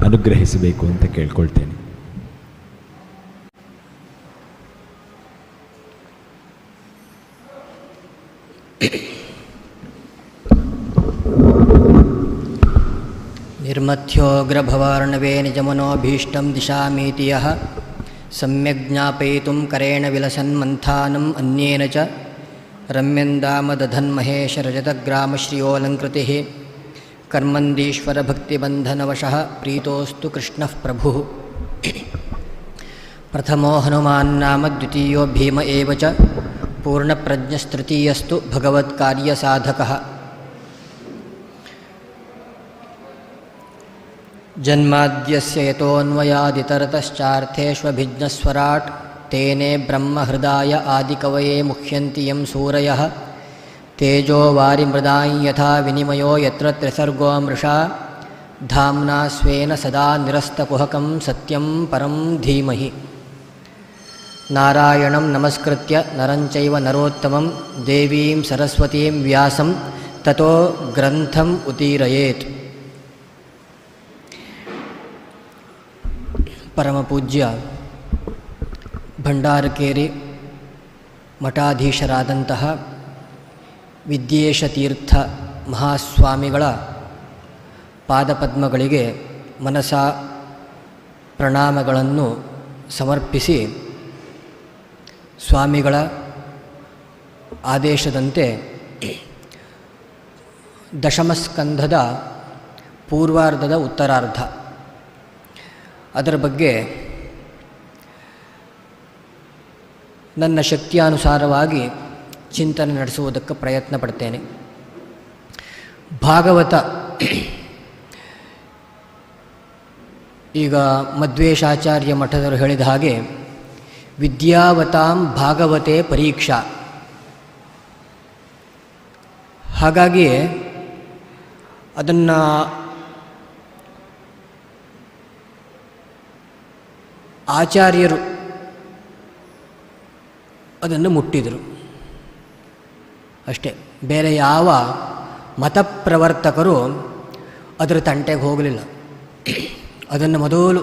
ಅನುಗ್ರಹಿಸಬೇಕು ಅಂತ ಕೇಳ್ಕೊಳ್ತೇನೆ. ನಿರ್ಮಥ್ಯೋಗ್ರಭವಾರ್ಣವೇ ನಿಜಮನೋಭೀಷ್ಟಂ ದಿಶಾಮೀತಿ ಯಃ ಸಮ್ಯಕ್ ಜ್ಞಾಪಯಿತುಂ ಕರೇಣ ವಿಲಸನ್ ಮಂಥಾನಂ ಅನ್ಯೇನ ಚ ರಮ್ಯಂದಾಮದಧನ್ಮಹೇಶ ರಜತಗ್ರಾಮಶ್ರಿಯೋಲಂಕೃತಿಃ ಕರ್ಮಂದೀಶ್ವರಭಕ್ತಿಬಂಧನವಶಃ ಪ್ರೀತೋಸ್ತು ಕೃಷ್ಣಃ ಪ್ರಭುಃ. ಪ್ರಥಮೋ ಹನುಮಾನ್ನಾಮ ದ್ವಿತೀಯೋ ಭೀಮ ಏವ ಚ ಪೂರ್ಣಪ್ರಜ್ಞಸ್ತೃತೀಯಸ್ತು ಭಗವತ್ಕಾರ್ಯಸಾಧಕಃ. ಜನ್ಮಾದ್ಯಸ್ಯ ಯತೋನ್ವಯಾದಿತರತಶ್ಚಾರ್ಥೇಷ್ವಭಿಜ್ಞಸ್ವರಾಟ್ ತೇನೇ ಬ್ರಹ್ಮಹೃದಾಯ ಆದಿಕವಯೇ ಮುಹ್ಯಂತಿ ಯಂ ಸೂರಯಃ ತೇಜೋ ವಾರಿಮೃದಾಂ ಯಥಾ ವಿನಿಮಯೋ ಯತ್ರ ತ್ರಿಸರ್ಗೋ ಮೃಷಾ ಧಾಮ್ನಾ ಸ್ವೇನ ಸದಾ ನಿರಸ್ತಕುಹಕಂ ಸತ್ಯಂ ಪರಂ ಧೀಮಹಿ. ನಾರಾಯಣಂ ನಮಸ್ಕೃತ್ಯ ನರಂ ಚೈವ ನರೋತ್ತಮಂ ದೇವೀಂ ಸರಸ್ವತೀಂ ವ್ಯಾಸಂ ತತೋ ಗ್ರಂಥಂ ಉದೀರಯೇತ್. ಪರಮಪೂಜ್ಯ ಭಂಡಾರಕೇರಿ ಮಠಾಧೀಶರಾದಂತಹ ವಿದ್ಯೇಶತೀರ್ಥ ಮಹಾಸ್ವಾಮಿಗಳ ಪಾದಪದ್ಮಗಳಿಗೆ ಮನಸಾ ಪ್ರಣಾಮಗಳನ್ನು ಸಮರ್ಪಿಸಿ, ಸ್ವಾಮಿಗಳ ಆದೇಶದಂತೆ ದಶಮಸ್ಕಂಧದ ಪೂರ್ವಾರ್ಧದ ಉತ್ತರಾರ್ಧ ಅದರ ಬಗ್ಗೆ ನನ್ನ ಶಕ್ತಿಯಾನುಸಾರವಾಗಿ ಚಿಂತನೆ ನಡೆಸುವುದಕ್ಕೆ ಪ್ರಯತ್ನ ಪಡ್ತೇನೆ. ಭಾಗವತ ಈಗ ಮಧ್ವೇಶಾಚಾರ್ಯ ಮಠದವರು ಹೇಳಿದ ಹಾಗೆ ವಿದ್ಯಾವತಾಂ ಭಾಗವತೆ ಪರೀಕ್ಷಾ. ಹಾಗಾಗಿ ಅದನ್ನು ಆಚಾರ್ಯರು ಅದನ್ನು ಮುಟ್ಟಿದರು ಅಷ್ಟೇ. ಬೇರೆ ಯಾವ ಮತಪ್ರವರ್ತಕರು ಅದರ ತಂಟೆಗೆ ಹೋಗಲಿಲ್ಲ. ಅದನ್ನು ಮೊದಲು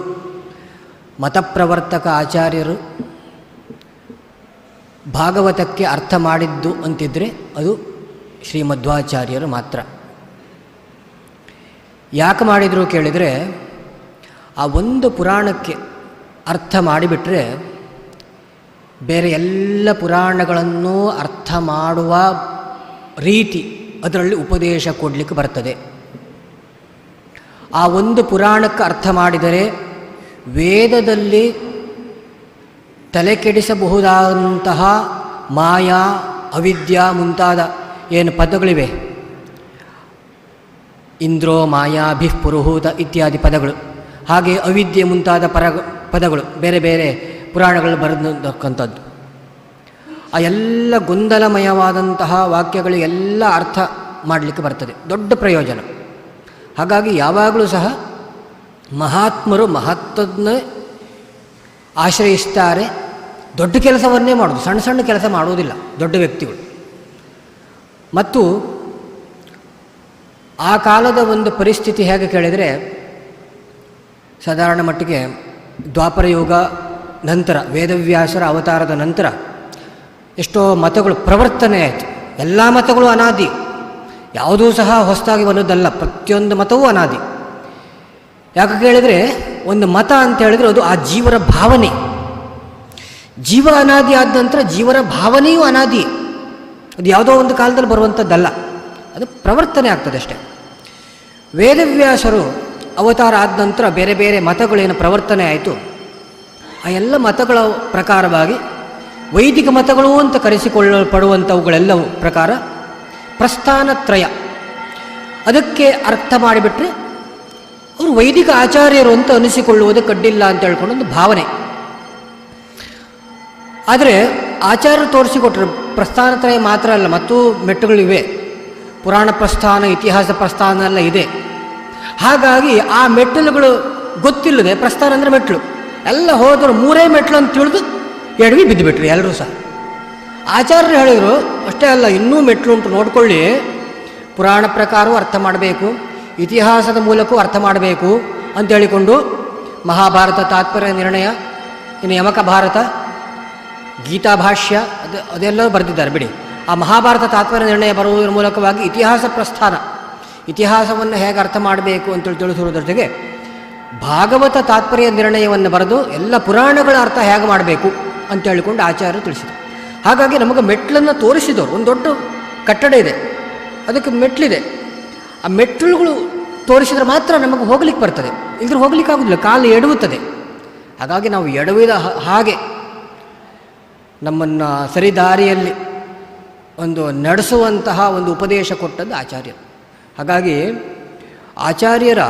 ಮತಪ್ರವರ್ತಕ ಆಚಾರ್ಯರು ಭಾಗವತಕ್ಕೆ ಅರ್ಥ ಮಾಡಿದ್ದು ಅಂತಿದ್ದರೆ ಅದು ಶ್ರೀಮಧ್ವಾಚಾರ್ಯರು ಮಾತ್ರ. ಯಾಕೆ ಮಾಡಿದರು ಕೇಳಿದರೆ, ಆ ಒಂದು ಪುರಾಣಕ್ಕೆ ಅರ್ಥ ಮಾಡಿಬಿಟ್ರೆ ಬೇರೆ ಎಲ್ಲ ಪುರಾಣಗಳನ್ನು ಅರ್ಥ ಮಾಡುವ ರೀತಿ ಅದರಲ್ಲಿ ಉಪದೇಶ ಕೊಡಲಿಕ್ಕೆ ಬರ್ತದೆ. ಆ ಒಂದು ಪುರಾಣಕ್ಕೆ ಅರ್ಥ ಮಾಡಿದರೆ ವೇದದಲ್ಲಿ ತಲೆಕೆಡಿಸಬಹುದಾದಂತಹ ಮಾಯಾ, ಅವಿದ್ಯಾ ಮುಂತಾದ ಏನು ಪದಗಳಿವೆ, ಇಂದ್ರೋ ಮಾಯಾಭಿಃ ಪುರುಹೂತ ಇತ್ಯಾದಿ ಪದಗಳು, ಹಾಗೆ ಅವಿದ್ಯೆ ಮುಂತಾದ ಪದಗಳು ಬೇರೆ ಬೇರೆ ಪುರಾಣಗಳು ಬರೆದಕ್ಕಂಥದ್ದು. ಆ ಎಲ್ಲ ಗೊಂದಲಮಯವಾದಂತಹ ವಾಕ್ಯಗಳಿಗೆಲ್ಲ ಅರ್ಥ ಮಾಡಲಿಕ್ಕೆ ಬರ್ತದೆ, ದೊಡ್ಡ ಪ್ರಯೋಜನ. ಹಾಗಾಗಿ ಯಾವಾಗಲೂ ಸಹ ಮಹಾತ್ಮರು ಮಹತ್ವದನ್ನೇ ಆಶ್ರಯಿಸ್ತಾರೆ. ದೊಡ್ಡ ಕೆಲಸವನ್ನೇ ಮಾಡೋದು, ಸಣ್ಣ ಸಣ್ಣ ಕೆಲಸ ಮಾಡುವುದಿಲ್ಲ ದೊಡ್ಡ ವ್ಯಕ್ತಿಗಳು. ಮತ್ತು ಆ ಕಾಲದ ಒಂದು ಪರಿಸ್ಥಿತಿ ಹೇಗೆ ಕೇಳಿದರೆ, ಸಾಧಾರಣ ಮಟ್ಟಿಗೆ ದ್ವಾಪರ ಯುಗ ನಂತರ, ವೇದವ್ಯಾಸರ ಅವತಾರದ ನಂತರ ಎಷ್ಟೋ ಮತಗಳು ಪ್ರವರ್ತನೆ ಆಯಿತು. ಎಲ್ಲ ಮತಗಳು ಅನಾದಿ, ಯಾವುದೂ ಸಹ ಹೊಸದಾಗಿ ಬರೋದಲ್ಲ, ಪ್ರತಿಯೊಂದು ಮತವೂ ಅನಾದಿ. ಯಾಕೆ ಕೇಳಿದರೆ, ಒಂದು ಮತ ಅಂತ ಹೇಳಿದರೆ ಅದು ಆ ಜೀವರ ಭಾವನೆ. ಜೀವ ಅನಾದಿ ಆದ ನಂತರ ಜೀವರ ಭಾವನೆಯೂ ಅನಾದಿ. ಅದು ಯಾವುದೋ ಒಂದು ಕಾಲದಲ್ಲಿ ಬರುವಂಥದ್ದಲ್ಲ, ಅದು ಪ್ರವರ್ತನೆ ಆಗ್ತದೆ ಅಷ್ಟೇ. ವೇದವ್ಯಾಸರು ಅವತಾರ ಆದ ನಂತರ ಬೇರೆ ಬೇರೆ ಮತಗಳೇನು ಪ್ರವರ್ತನೆ ಆಯಿತು, ಆ ಎಲ್ಲ ಮತಗಳ ಪ್ರಕಾರವಾಗಿ ವೈದಿಕ ಮತಗಳು ಅಂತ ಕರೆಸಿಕೊಳ್ಳಲ್ಪಡುವಂಥವುಗಳೆಲ್ಲವೂ ಪ್ರಕಾರ ಪ್ರಸ್ಥಾನತ್ರಯ, ಅದಕ್ಕೆ ಅರ್ಥ ಮಾಡಿಬಿಟ್ರೆ ಅವರು ವೈದಿಕ ಆಚಾರ್ಯರು ಅಂತ ಅನಿಸಿಕೊಳ್ಳುವುದಕ್ಕೆ ಅಡ್ಡಿಲ್ಲ ಅಂತ ಹೇಳ್ಕೊಂಡು ಒಂದು ಭಾವನೆ. ಆದರೆ ಆಚಾರ್ಯರು ತೋರಿಸಿಕೊಟ್ರು ಪ್ರಸ್ಥಾನತ್ರಯ ಮಾತ್ರ ಅಲ್ಲ, ಮತ್ತೂ ಮೆಟ್ಟುಗಳಿವೆ. ಪುರಾಣ ಪ್ರಸ್ಥಾನ, ಇತಿಹಾಸ ಪ್ರಸ್ಥಾನ ಎಲ್ಲ ಇದೆ. ಹಾಗಾಗಿ ಆ ಮೆಟ್ಟಲುಗಳು ಗೊತ್ತಿಲ್ಲದೆ, ಪ್ರಸ್ಥಾನ ಅಂದರೆ ಮೆಟ್ಟಲು, ಎಲ್ಲ ಹೋದರು ಮೂರೇ ಮೆಟ್ಟಲು ಅಂತ ತಿಳಿದು ಎಡವಿ ಬಿದ್ದುಬಿಟ್ರು ಎಲ್ಲರೂ ಸಹ. ಆಚಾರ್ಯರು ಹೇಳಿದರು ಅಷ್ಟೇ ಅಲ್ಲ, ಇನ್ನೂ ಮೆಟ್ಟಲು ಉಂಟು ನೋಡಿಕೊಳ್ಳಿ, ಪುರಾಣ ಪ್ರಕಾರವೂ ಅರ್ಥ ಮಾಡಬೇಕು, ಇತಿಹಾಸದ ಮೂಲಕವೂ ಅರ್ಥ ಮಾಡಬೇಕು, ಅಂತೇಳಿಕೊಂಡು ಮಹಾಭಾರತ ತಾತ್ಪರ್ಯ ನಿರ್ಣಯ, ಇನ್ನು ಯಮಕ ಭಾರತ, ಗೀತಾ ಭಾಷ್ಯ ಅದೆಲ್ಲವೂ ಬರೆದಿದ್ದಾರೆ ಬಿಡಿ. ಆ ಮಹಾಭಾರತ ತಾತ್ಪರ್ಯ ನಿರ್ಣಯ ಬರುವುದರ ಮೂಲಕವಾಗಿ ಇತಿಹಾಸ ಪ್ರಸ್ಥಾನ, ಇತಿಹಾಸವನ್ನು ಹೇಗೆ ಅರ್ಥ ಮಾಡಬೇಕು ಅಂತೇಳಿ ತಿಳಿಸುವುದರ ಜೊತೆಗೆ ಭಾಗವತ ತಾತ್ಪರ್ಯ ನಿರ್ಣಯವನ್ನು ಬರೆದು ಎಲ್ಲ ಪುರಾಣಗಳ ಅರ್ಥ ಹೇಗೆ ಮಾಡಬೇಕು ಅಂತೇಳಿಕೊಂಡು ಆಚಾರ್ಯರು ತಿಳಿಸಿದರು. ಹಾಗಾಗಿ ನಮಗೆ ಮೆಟ್ಲನ್ನು ತೋರಿಸಿದವರು. ಒಂದು ದೊಡ್ಡ ಕಟ್ಟಡ ಇದೆ, ಅದಕ್ಕೆ ಮೆಟ್ಲಿದೆ. ಆ ಮೆಟ್ಲುಗಳು ತೋರಿಸಿದರೆ ಮಾತ್ರ ನಮಗೆ ಹೋಗ್ಲಿಕ್ಕೆ ಬರ್ತದೆ, ಇಲ್ಲದ್ರೆ ಹೋಗ್ಲಿಕ್ಕೆ ಆಗೋದಿಲ್ಲ, ಕಾಲು ಎಡವುತ್ತದೆ. ಹಾಗಾಗಿ ನಾವು ಎಡವಿದ ಹಾಗೆ ನಮ್ಮನ್ನು ಸರಿದಾರಿಯಲ್ಲಿ ಒಂದು ನಡೆಸುವಂತಹ ಒಂದು ಉಪದೇಶ ಕೊಟ್ಟದ್ದು ಆಚಾರ್ಯರು. ಹಾಗಾಗಿ ಆಚಾರ್ಯರ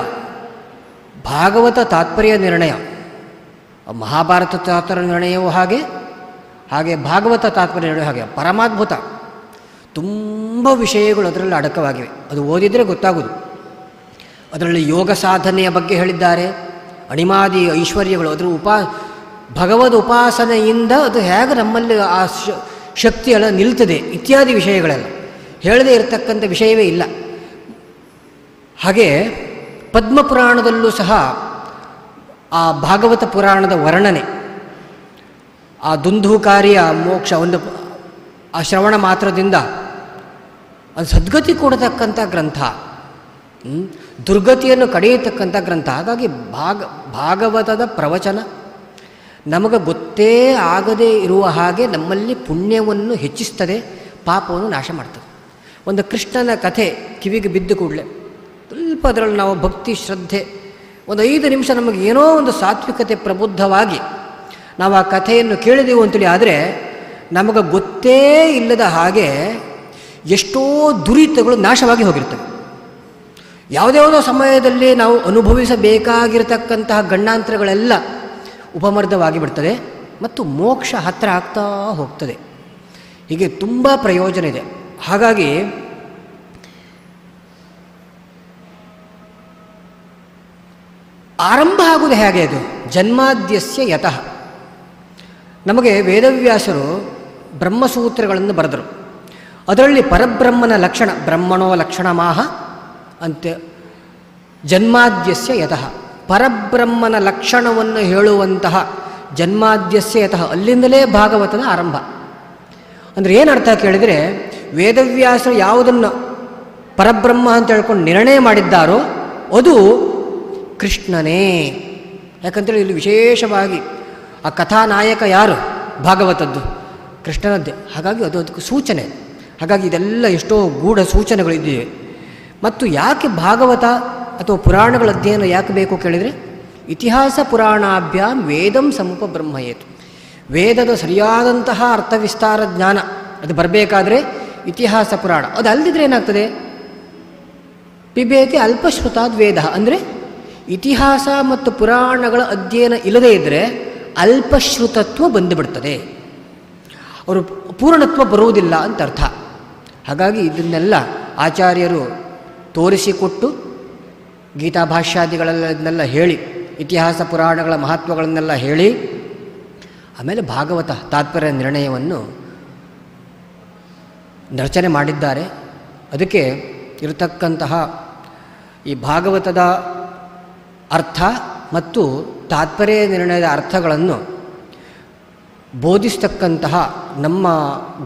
ಭಾಗವತ ತಾತ್ಪರ್ಯ ನಿರ್ಣಯ, ಮಹಾಭಾರತ ತಾತ್ಪರ್ಯ ನಿರ್ಣಯವೂ ಹಾಗೆ ಭಾಗವತ ತಾತ್ಪರ್ಯ ನಿರ್ಣಯ ಹಾಗೆ ಪರಮಾದ್ಭುತ. ತುಂಬ ವಿಷಯಗಳು ಅದರಲ್ಲಿ ಅಡಕವಾಗಿವೆ, ಅದು ಓದಿದರೆ ಗೊತ್ತಾಗೋದು. ಅದರಲ್ಲಿ ಯೋಗ ಸಾಧನೆಯ ಬಗ್ಗೆ ಹೇಳಿದ್ದಾರೆ, ಅಣಿಮಾದಿ ಐಶ್ವರ್ಯಗಳು, ಅದರ ಭಗವದ್ ಉಪಾಸನೆಯಿಂದ ಅದು ಹೇಗೆ ನಮ್ಮಲ್ಲಿ ಆ ಶಕ್ತಿಯೆಲ್ಲ ನಿಲ್ತದೆ ಇತ್ಯಾದಿ ವಿಷಯಗಳೆಲ್ಲ ಹೇಳದೇ ಇರತಕ್ಕಂಥ ವಿಷಯವೇ ಇಲ್ಲ. ಹಾಗೆ ಪದ್ಮಪುರಾಣದಲ್ಲೂ ಸಹ ಆ ಭಾಗವತ ಪುರಾಣದ ವರ್ಣನೆ, ಆ ದುಂದುಕಾರಿಯ ಮೋಕ್ಷ, ಒಂದು ಆ ಶ್ರವಣ ಮಾತ್ರದಿಂದ ಅದು ಸದ್ಗತಿ ಕೊಡತಕ್ಕಂಥ ಗ್ರಂಥ, ದುರ್ಗತಿಯನ್ನು ಕಡೆಯತಕ್ಕಂಥ ಗ್ರಂಥ. ಹಾಗಾಗಿ ಭಾಗವತದ ಪ್ರವಚನ ನಮಗೆ ಗೊತ್ತೇ ಆಗದೇ ಇರುವ ಹಾಗೆ ನಮ್ಮಲ್ಲಿ ಪುಣ್ಯವನ್ನು ಹೆಚ್ಚಿಸ್ತದೆ, ಪಾಪವನ್ನು ನಾಶ ಮಾಡ್ತದೆ. ಒಂದು ಕೃಷ್ಣನ ಕಥೆ ಕಿವಿಗೆ ಬಿದ್ದ ಕೂಡಲೇ ಸ್ವಲ್ಪ ಅದರಲ್ಲಿ ನಾವು ಭಕ್ತಿ ಶ್ರದ್ಧೆ ಒಂದು 5 ನಿಮಿಷ ನಮಗೆ ಏನೋ ಒಂದು ಸಾತ್ವಿಕತೆ ಪ್ರಬುದ್ಧವಾಗಿ ನಾವು ಆ ಕಥೆಯನ್ನು ಕೇಳಿದೆವು ಅಂತೇಳಿ ಆದರೆ ನಮಗೆ ಗೊತ್ತೇ ಇಲ್ಲದ ಹಾಗೆ ಎಷ್ಟೋ ದುರಿತಗಳು ನಾಶವಾಗಿ ಹೋಗಿರ್ತವೆ. ಯಾವುದ್ಯಾವುದೋ ಸಮಯದಲ್ಲಿ ನಾವು ಅನುಭವಿಸಬೇಕಾಗಿರತಕ್ಕಂತಹ ಗಂಡಾಂತರಗಳೆಲ್ಲ ಉಪಮರ್ದವಾಗಿ ಬಿಡ್ತದೆ ಮತ್ತು ಮೋಕ್ಷ ಹತ್ತಿರ ಆಗ್ತಾ ಹೋಗ್ತದೆ. ಹೀಗೆ ತುಂಬ ಪ್ರಯೋಜನ ಇದೆ. ಹಾಗಾಗಿ ಆರಂಭ ಆಗುವುದು ಹೇಗೆ? ಅದು ಜನ್ಮಾದ್ಯಸ್ಯ ಯತಃ. ನಮಗೆ ವೇದವ್ಯಾಸರು ಬ್ರಹ್ಮಸೂತ್ರಗಳನ್ನು ಬರೆದರು. ಅದರಲ್ಲಿ ಪರಬ್ರಹ್ಮನ ಲಕ್ಷಣ, ಬ್ರಹ್ಮಣೋ ಲಕ್ಷಣಮಾಹ ಅಂತ ಜನ್ಮಾದ್ಯಸ್ಯ ಯತಃ, ಪರಬ್ರಹ್ಮನ ಲಕ್ಷಣವನ್ನು ಹೇಳುವಂತಹ ಜನ್ಮಾದ್ಯಸ್ಯ ಯತಃ, ಅಲ್ಲಿಂದಲೇ ಭಾಗವತದ ಆರಂಭ. ಅಂದರೆ ಏನರ್ಥ ಕೇಳಿದರೆ, ವೇದವ್ಯಾಸರು ಯಾವುದನ್ನು ಪರಬ್ರಹ್ಮ ಅಂತ ಹೇಳ್ಕೊಂಡು ನಿರ್ಣಯ ಮಾಡಿದ್ದಾರೋ ಅದು ಕೃಷ್ಣನೇ. ಯಾಕಂತೇಳಿ ಇಲ್ಲಿ ವಿಶೇಷವಾಗಿ ಆ ಕಥಾನಾಯಕ ಯಾರು? ಭಾಗವತದ್ದು ಕೃಷ್ಣನದ್ದೇ. ಹಾಗಾಗಿ ಅದು ಅದಕ್ಕೆ ಸೂಚನೆ. ಹಾಗಾಗಿ ಇದೆಲ್ಲ ಎಷ್ಟೋ ಗೂಢ ಸೂಚನೆಗಳಿವೆ. ಮತ್ತು ಯಾಕೆ ಭಾಗವತ ಅಥವಾ ಪುರಾಣಗಳ ಅಧ್ಯಯನ ಯಾಕೆ ಬೇಕು ಕೇಳಿದರೆ, ಇತಿಹಾಸ ಪುರಾಣಾಭ್ಯಾಂ ವೇದಂ ಸಮೂಪ ಬ್ರಹ್ಮಯೇತು. ವೇದದ ಸರಿಯಾದಂತಹ ಅರ್ಥವಿಸ್ತಾರ ಜ್ಞಾನ ಅದು ಬರಬೇಕಾದ್ರೆ ಇತಿಹಾಸ ಪುರಾಣ. ಅದು ಅಲ್ಲದಿದ್ದರೆ ಏನಾಗ್ತದೆ? ಪಿಬೇತಿ ಅಲ್ಪಶ್ರುತಾದ್ ವೇದ. ಅಂದರೆ ಇತಿಹಾಸ ಮತ್ತು ಪುರಾಣಗಳ ಅಧ್ಯಯನ ಇಲ್ಲದೇ ಇದ್ದರೆ ಅಲ್ಪಶ್ರುತತ್ವ ಬಂದುಬಿಡ್ತದೆ, ಅವರು ಪೂರ್ಣತ್ವ ಬರುವುದಿಲ್ಲ ಅಂತ ಅರ್ಥ. ಹಾಗಾಗಿ ಇದನ್ನೆಲ್ಲ ಆಚಾರ್ಯರು ತೋರಿಸಿಕೊಟ್ಟು ಗೀತಾ ಭಾಷ್ಯಾದಿಗಳನ್ನೆಲ್ಲ ಹೇಳಿ, ಇತಿಹಾಸ ಪುರಾಣಗಳ ಮಹತ್ವಗಳನ್ನೆಲ್ಲ ಹೇಳಿ, ಆಮೇಲೆ ಭಾಗವತ ತಾತ್ಪರ್ಯ ನಿರ್ಣಯವನ್ನು ರಚನೆ ಮಾಡಿದ್ದಾರೆ. ಅದಕ್ಕೆ ಇರತಕ್ಕಂತಹ ಈ ಭಾಗವತದ ಅರ್ಥ ಮತ್ತು ತಾತ್ಪರ್ಯ ನಿರ್ಣಯದ ಅರ್ಥಗಳನ್ನು ಬೋಧಿಸ್ತಕ್ಕಂತಹ ನಮ್ಮ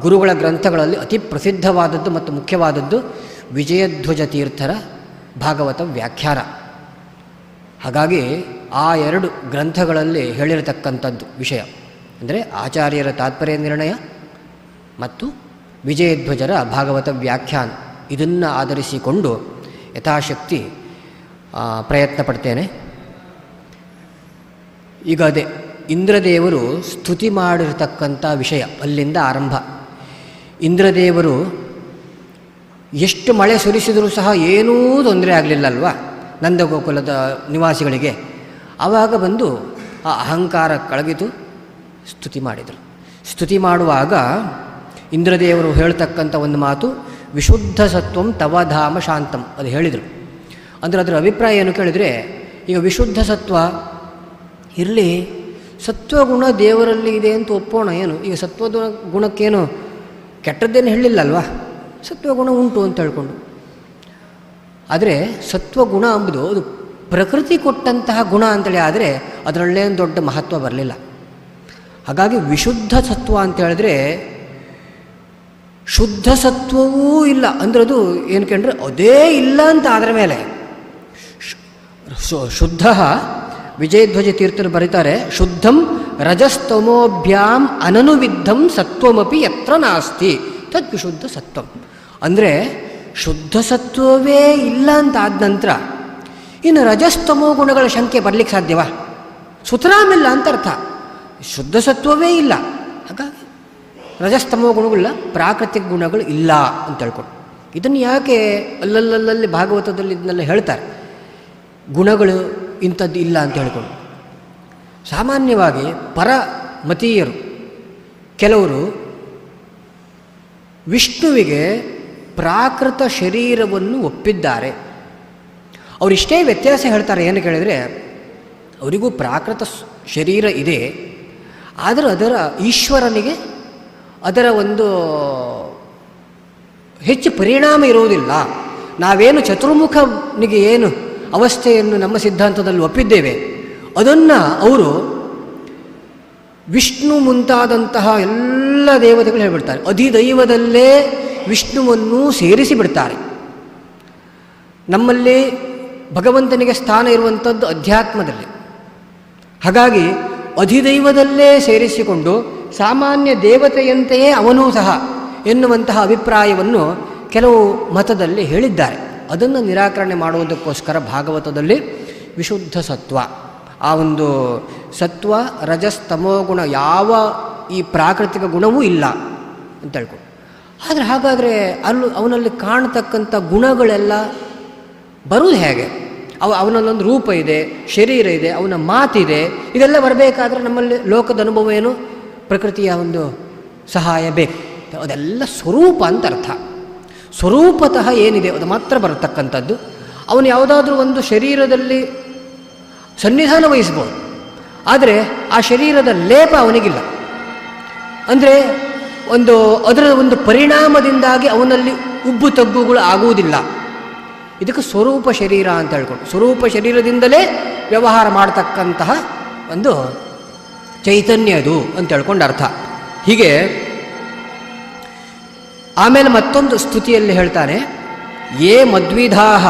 ಗುರುಗಳ ಗ್ರಂಥಗಳಲ್ಲಿ ಅತಿ ಪ್ರಸಿದ್ಧವಾದದ್ದು ಮತ್ತು ಮುಖ್ಯವಾದದ್ದು ವಿಜಯಧ್ವಜ ತೀರ್ಥರ ಭಾಗವತ ವ್ಯಾಖ್ಯಾನ. ಹಾಗಾಗಿ ಆ 2 ಗ್ರಂಥಗಳಲ್ಲಿ ಹೇಳಿರತಕ್ಕಂಥದ್ದು ವಿಷಯ ಅಂದರೆ ಆಚಾರ್ಯರ ತಾತ್ಪರ್ಯ ನಿರ್ಣಯ ಮತ್ತು ವಿಜಯಧ್ವಜರ ಭಾಗವತ ವ್ಯಾಖ್ಯಾನ. ಇದನ್ನು ಆಧರಿಸಿಕೊಂಡು ಯಥಾಶಕ್ತಿ ಪ್ರಯತ್ನ ಪಡ್ತೇನೆ. ಈಗ ಅದೇ ಇಂದ್ರದೇವರು ಸ್ತುತಿ ಮಾಡಿರತಕ್ಕಂಥ ವಿಷಯ, ಅಲ್ಲಿಂದ ಆರಂಭ. ಇಂದ್ರದೇವರು ಎಷ್ಟು ಮಳೆ ಸುರಿಸಿದರೂ ಸಹ ಏನೂ ತೊಂದರೆ ಆಗಲಿಲ್ಲಲ್ವ ನಂದಗೋಕುಲದ ನಿವಾಸಿಗಳಿಗೆ. ಆವಾಗ ಬಂದು ಆ ಅಹಂಕಾರ ಕಳಗಿತು, ಸ್ತುತಿ ಮಾಡಿದರು. ಸ್ತುತಿ ಮಾಡುವಾಗ ಇಂದ್ರದೇವರು ಹೇಳ್ತಕ್ಕಂಥ ಒಂದು ಮಾತು, ವಿಶುದ್ಧ ಸತ್ವಂ ತವಧಾಮ ಶಾಂತಂ, ಅದು ಹೇಳಿದರು. ಅಂದರೆ ಅದರ ಅಭಿಪ್ರಾಯ ಏನು ಕೇಳಿದರೆ, ಈಗ ವಿಶುದ್ಧ ಸತ್ವ ಇರಲಿ, ಸತ್ವಗುಣ ದೇವರಲ್ಲಿ ಇದೆ ಅಂತ ಒಪ್ಪೋಣ. ಏನು ಈಗ ಸತ್ವದ ಗುಣಕ್ಕೇನು ಕೆಟ್ಟದ್ದೇನು ಹೇಳಿಲ್ಲಲ್ವ, ಸತ್ವಗುಣ ಉಂಟು ಅಂತ ಹೇಳ್ಕೊಂಡು. ಆದರೆ ಸತ್ವಗುಣ ಎಂಬುದು ಅದು ಪ್ರಕೃತಿ ಕೊಟ್ಟಂತಹ ಗುಣ ಅಂತೇಳಿ ಆದರೆ ಅದರಲ್ಲೇನು ದೊಡ್ಡ ಮಹತ್ವ ಬರಲಿಲ್ಲ. ಹಾಗಾಗಿ ವಿಶುದ್ಧ ಸತ್ವ ಅಂತ ಹೇಳಿದ್ರೆ ಶುದ್ಧ ಸತ್ವವೂ ಇಲ್ಲ ಅಂದ್ರೆ ಅದು ಏನು ಕೇಳಿದ್ರೆ ಅದೇ ಇಲ್ಲ ಅಂತ ಅದರ ಮೇಲೆ ಶುದ್ಧ ವಿಜಯಧ್ವಜ ತೀರ್ಥರು ಬರೀತಾರೆ, ಶುದ್ಧಂ ರಜಸ್ತಮೋಭ್ಯಾಂ ಅನನುವಿದ್ಧಂ ಸತ್ವಮಪಿ ಯತ್ರ ನಾಸ್ತಿ ತದ್ ವಿಶುದ್ಧ ಸತ್ವಂ. ಅಂದರೆ ಶುದ್ಧ ಸತ್ವವೇ ಇಲ್ಲ ಅಂತ ಆದ ನಂತರ ಇನ್ನು ರಜಸ್ತಮೋ ಗುಣಗಳ ಸಂಖ್ಯೆ ಬರಲಿಕ್ಕೆ ಸಾಧ್ಯವಾ? ಸುತರಾಮಿಲ್ಲ ಅಂತ ಅರ್ಥ. ಶುದ್ಧ ಸತ್ವವೇ ಇಲ್ಲ, ಹಾಗಾಗಿ ರಜಸ್ತಮೋ ಗುಣಗಳಿಲ್ಲ, ಪ್ರಾಕೃತಿಕ ಗುಣಗಳು ಇಲ್ಲ ಅಂತ ಹೇಳ್ಕೊಂಡು ಇದನ್ನು ಯಾಕೆ ಅಲ್ಲಲ್ಲಲ್ಲಿ ಭಾಗವತದಲ್ಲಿ ಇದನ್ನೆಲ್ಲ ಹೇಳ್ತಾರೆ, ಗುಣಗಳು ಇಂಥದ್ದು ಇಲ್ಲ ಅಂತ ಹೇಳ್ಕೊಂಡು. ಸಾಮಾನ್ಯವಾಗಿ ಪರಮತೀಯರು ಕೆಲವರು ವಿಷ್ಣುವಿಗೆ ಪ್ರಾಕೃತ ಶರೀರವನ್ನು ಒಪ್ಪಿದ್ದಾರೆ. ಅವರಿಷ್ಟೇ ವ್ಯತ್ಯಾಸ ಹೇಳ್ತಾರೆ, ಏನು ಕೇಳಿದರೆ ಅವರಿಗೂ ಪ್ರಾಕೃತ ಶರೀರ ಇದೆ, ಆದರೆ ಅದರ ಈಶ್ವರನಿಗೆ ಅದರ ಒಂದು ಹೆಚ್ಚು ಪರಿಣಾಮ ಇರುವುದಿಲ್ಲ. ನಾವೇನು ಚತುರ್ಮುಖನಿಗೆ ಏನು ಅವಸ್ಥೆಯನ್ನು ನಮ್ಮ ಸಿದ್ಧಾಂತದಲ್ಲಿ ಒಪ್ಪಿದ್ದೇವೆ ಅದನ್ನು ಅವರು ವಿಷ್ಣು ಮುಂತಾದಂತಹ ಎಲ್ಲ ದೇವತೆಗಳು ಹೇಳಿಬಿಡ್ತಾರೆ. ಅಧಿದೈವದಲ್ಲೇ ವಿಷ್ಣುವನ್ನು ಸೇರಿಸಿ ಬಿಡ್ತಾರೆ. ನಮ್ಮಲ್ಲಿ ಭಗವಂತನಿಗೆ ಸ್ಥಾನ ಇರುವಂಥದ್ದು ಅಧ್ಯಾತ್ಮದಲ್ಲಿ, ಹಾಗಾಗಿ ಅಧಿದೈವದಲ್ಲೇ ಸೇರಿಸಿಕೊಂಡು ಸಾಮಾನ್ಯ ದೇವತೆಯಂತೆಯೇ ಅವನೂ ಸಹ ಎನ್ನುವಂತಹ ಅಭಿಪ್ರಾಯವನ್ನು ಕೆಲವು ಮತದಲ್ಲಿ ಹೇಳಿದ್ದಾರೆ. ಅದನ್ನು ನಿರಾಕರಣೆ ಮಾಡುವುದಕ್ಕೋಸ್ಕರ ಭಾಗವತದಲ್ಲಿ ವಿಶುದ್ಧ ಸತ್ವ, ಆ ಒಂದು ಸತ್ವ ರಜಸ್ತಮೋಗುಣ ಯಾವ ಈ ಪ್ರಾಕೃತಿಕ ಗುಣವೂ ಇಲ್ಲ ಅಂತ ಹೇಳ್ಕೊಂಡು. ಆದರೆ ಹಾಗಾದರೆ ಅವನಲ್ಲಿ ಕಾಣತಕ್ಕಂಥ ಗುಣಗಳೆಲ್ಲ ಬರುವುದು ಹೇಗೆ? ಅವನಲ್ಲೊಂದು ರೂಪ ಇದೆ, ಶರೀರ ಇದೆ, ಅವನ ಮಾತಿದೆ, ಇದೆಲ್ಲ ಬರಬೇಕಾದ್ರೆ ನಮ್ಮಲ್ಲಿ ಲೋಕದ ಅನುಭವ ಏನು, ಪ್ರಕೃತಿಯ ಒಂದು ಸಹಾಯ ಬೇಕು. ಅದೆಲ್ಲ ಸ್ವರೂಪ ಅಂತ ಅರ್ಥ. ಸ್ವರೂಪತಃ ಏನಿದೆ ಅದು ಮಾತ್ರ ಬರತಕ್ಕಂಥದ್ದು. ಅವನು ಯಾವುದಾದ್ರೂ ಒಂದು ಶರೀರದಲ್ಲಿ ಸನ್ನಿಧಾನ ವಹಿಸ್ಬೋದು, ಆದರೆ ಆ ಶರೀರದ ಲೇಪ ಅವನಿಗಿಲ್ಲ. ಅಂದರೆ ಅದರ ಒಂದು ಪರಿಣಾಮದಿಂದಾಗಿ ಅವನಲ್ಲಿ ಉಬ್ಬು ತಗ್ಗುಗಳು ಆಗುವುದಿಲ್ಲ. ಇದಕ್ಕೆ ಸ್ವರೂಪ ಶರೀರ ಅಂತ ಹೇಳ್ಕೊಂಡು, ಸ್ವರೂಪ ಶರೀರದಿಂದಲೇ ವ್ಯವಹಾರ ಮಾಡತಕ್ಕಂತಹ ಒಂದು ಚೈತನ್ಯ ಅದು ಅಂತ ಹೇಳ್ಕೊಂಡು ಅರ್ಥ. ಹೀಗೆ ಆಮೇಲೆ ಮತ್ತೊಂದು ಸ್ತುತಿಯಲ್ಲಿ ಹೇಳ್ತಾನೆ, ಯೇ ಮದ್ವಿಧಾಹ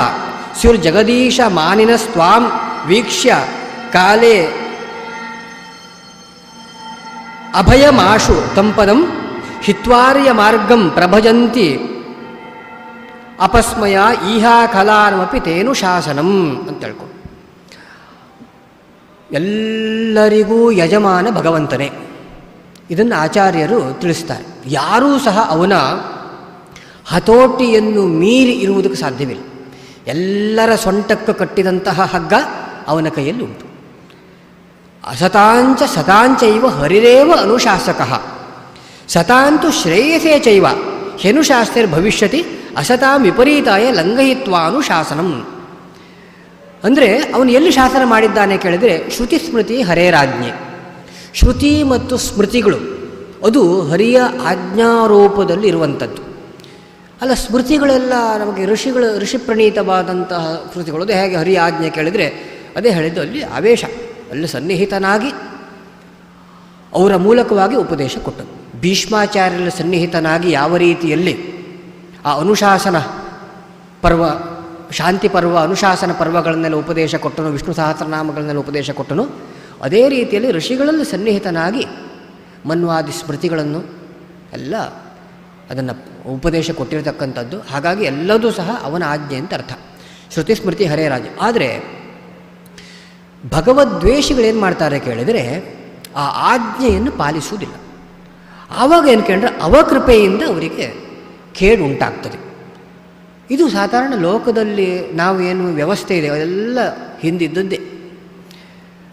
ಸ್ಯುರ್ಜಗದೀಶ ಮಾನಿನ ಸ್ವಾಂ ವೀಕ್ಷ್ಯ ಕಾಲೇ ಅಭಯಮಾಶು ತಂಪದಂ ಹಿತ್ವಾರ್ಯ ಮಾರ್ಗಂ ಪ್ರಭಜಂತಿ ಅಪಸ್ಮಯ ಈಹಾ ಕಲಾನಮಪಿ ತೇನು ಶಾಸನಂ ಅಂತ ಹೇಳ್ಕೊಂಡು. ಎಲ್ಲರಿಗೂ ಯಜಮಾನ ಭಗವಂತನೇ, ಇದನ್ನು ಆಚಾರ್ಯರು ತಿಳಿಸ್ತಾರೆ. ಯಾರೂ ಸಹ ಅವನ ಹತೋಟಿಯನ್ನು ಮೀರಿ ಇರುವುದಕ್ಕೆ ಸಾಧ್ಯವಿಲ್ಲ. ಎಲ್ಲರ ಸೊಂಟಕ್ಕೆ ಕಟ್ಟಿದಂತಹ ಹಗ್ಗ ಅವನ ಕೈಯಲ್ಲಿ ಉಂಟು. ಅಸತಾಂಚ ಸತಾಂಚೈವ ಹರಿರೇವ ಅನುಶಾಸಕಃ ಸತಾಂತು ಶ್ರೇಯಸೇ ಚೈವ ಹ್ಯನುಶಾಸ್ತಿರ್ಭವಿಷ್ಯತಿ ಅಸತಾಂ ವಿಪರೀತಾಯ ಲಂಘಯಿತ್ವಾನುಶಾಸನಂ. ಅಂದರೆ ಅವನು ಎಲ್ಲಿ ಶಾಸನ ಮಾಡಿದ್ದಾನೆ ಕೇಳಿದರೆ ಶ್ರುತಿ ಸ್ಮೃತಿ ಹರೇರಾಜ್ಞೆ. ಶ್ರುತಿ ಮತ್ತು ಸ್ಮೃತಿಗಳು ಅದು ಹರಿಯ ಆಜ್ಞಾರೂಪದಲ್ಲಿ ಇರುವಂಥದ್ದು ಅಲ್ಲ. ಸ್ಮೃತಿಗಳೆಲ್ಲ ನಮಗೆ ಋಷಿಪ್ರಣೀತವಾದಂತಹ ಸ್ಮೃತಿಗಳು. ಅದು ಹೇಗೆ ಹರಿಯ ಆಜ್ಞೆ ಕೇಳಿದರೆ ಅದೇ ಹೇಳಿದ್ದು, ಅಲ್ಲಿ ಆವೇಶ, ಅಲ್ಲಿ ಸನ್ನಿಹಿತನಾಗಿ ಅವರ ಮೂಲಕವಾಗಿ ಉಪದೇಶ ಕೊಟ್ಟರು. ಭೀಷ್ಮಾಚಾರ್ಯರ ಸನ್ನಿಹಿತನಾಗಿ ಯಾವ ರೀತಿಯಲ್ಲಿ ಆ ಅನುಶಾಸನ ಪರ್ವ, ಶಾಂತಿ ಪರ್ವ, ಅನುಶಾಸನ ಪರ್ವಗಳನ್ನೆಲ್ಲ ಉಪದೇಶ ಕೊಟ್ಟನು, ವಿಷ್ಣು ಸಹಸ್ರನಾಮಗಳನ್ನೆಲ್ಲ ಉಪದೇಶ ಕೊಟ್ಟನು, ಅದೇ ರೀತಿಯಲ್ಲಿ ಋಷಿಗಳಲ್ಲಿ ಸನ್ನಿಹಿತನಾಗಿ ಮನ್ವಾದಿ ಸ್ಮೃತಿಗಳನ್ನು ಎಲ್ಲ ಅದನ್ನು ಉಪದೇಶ ಕೊಟ್ಟಿರತಕ್ಕಂಥದ್ದು. ಹಾಗಾಗಿ ಎಲ್ಲದೂ ಸಹ ಅವನ ಆಜ್ಞೆ ಅಂತ ಅರ್ಥ. ಶ್ರುತಿ ಸ್ಮೃತಿ ಹರೇ ರಾಜ. ಆದರೆ ಭಗವದ್ವೇಷಿಗಳೇನು ಮಾಡ್ತಾರೆ ಕೇಳಿದರೆ ಆ ಆಜ್ಞೆಯನ್ನು ಪಾಲಿಸುವುದಿಲ್ಲ. ಆವಾಗ ಏನು ಕೇಳಿದ್ರೆ ಅವಕೃಪೆಯಿಂದ ಅವರಿಗೆ ಕೇಡು ಉಂಟಾಗ್ತದೆ. ಇದು ಸಾಧಾರಣ ಲೋಕದಲ್ಲಿ ನಾವು ಏನು ವ್ಯವಸ್ಥೆ ಇದೆ ಅದೆಲ್ಲ ಹಿಂದಿದ್ದದ್ದೇ.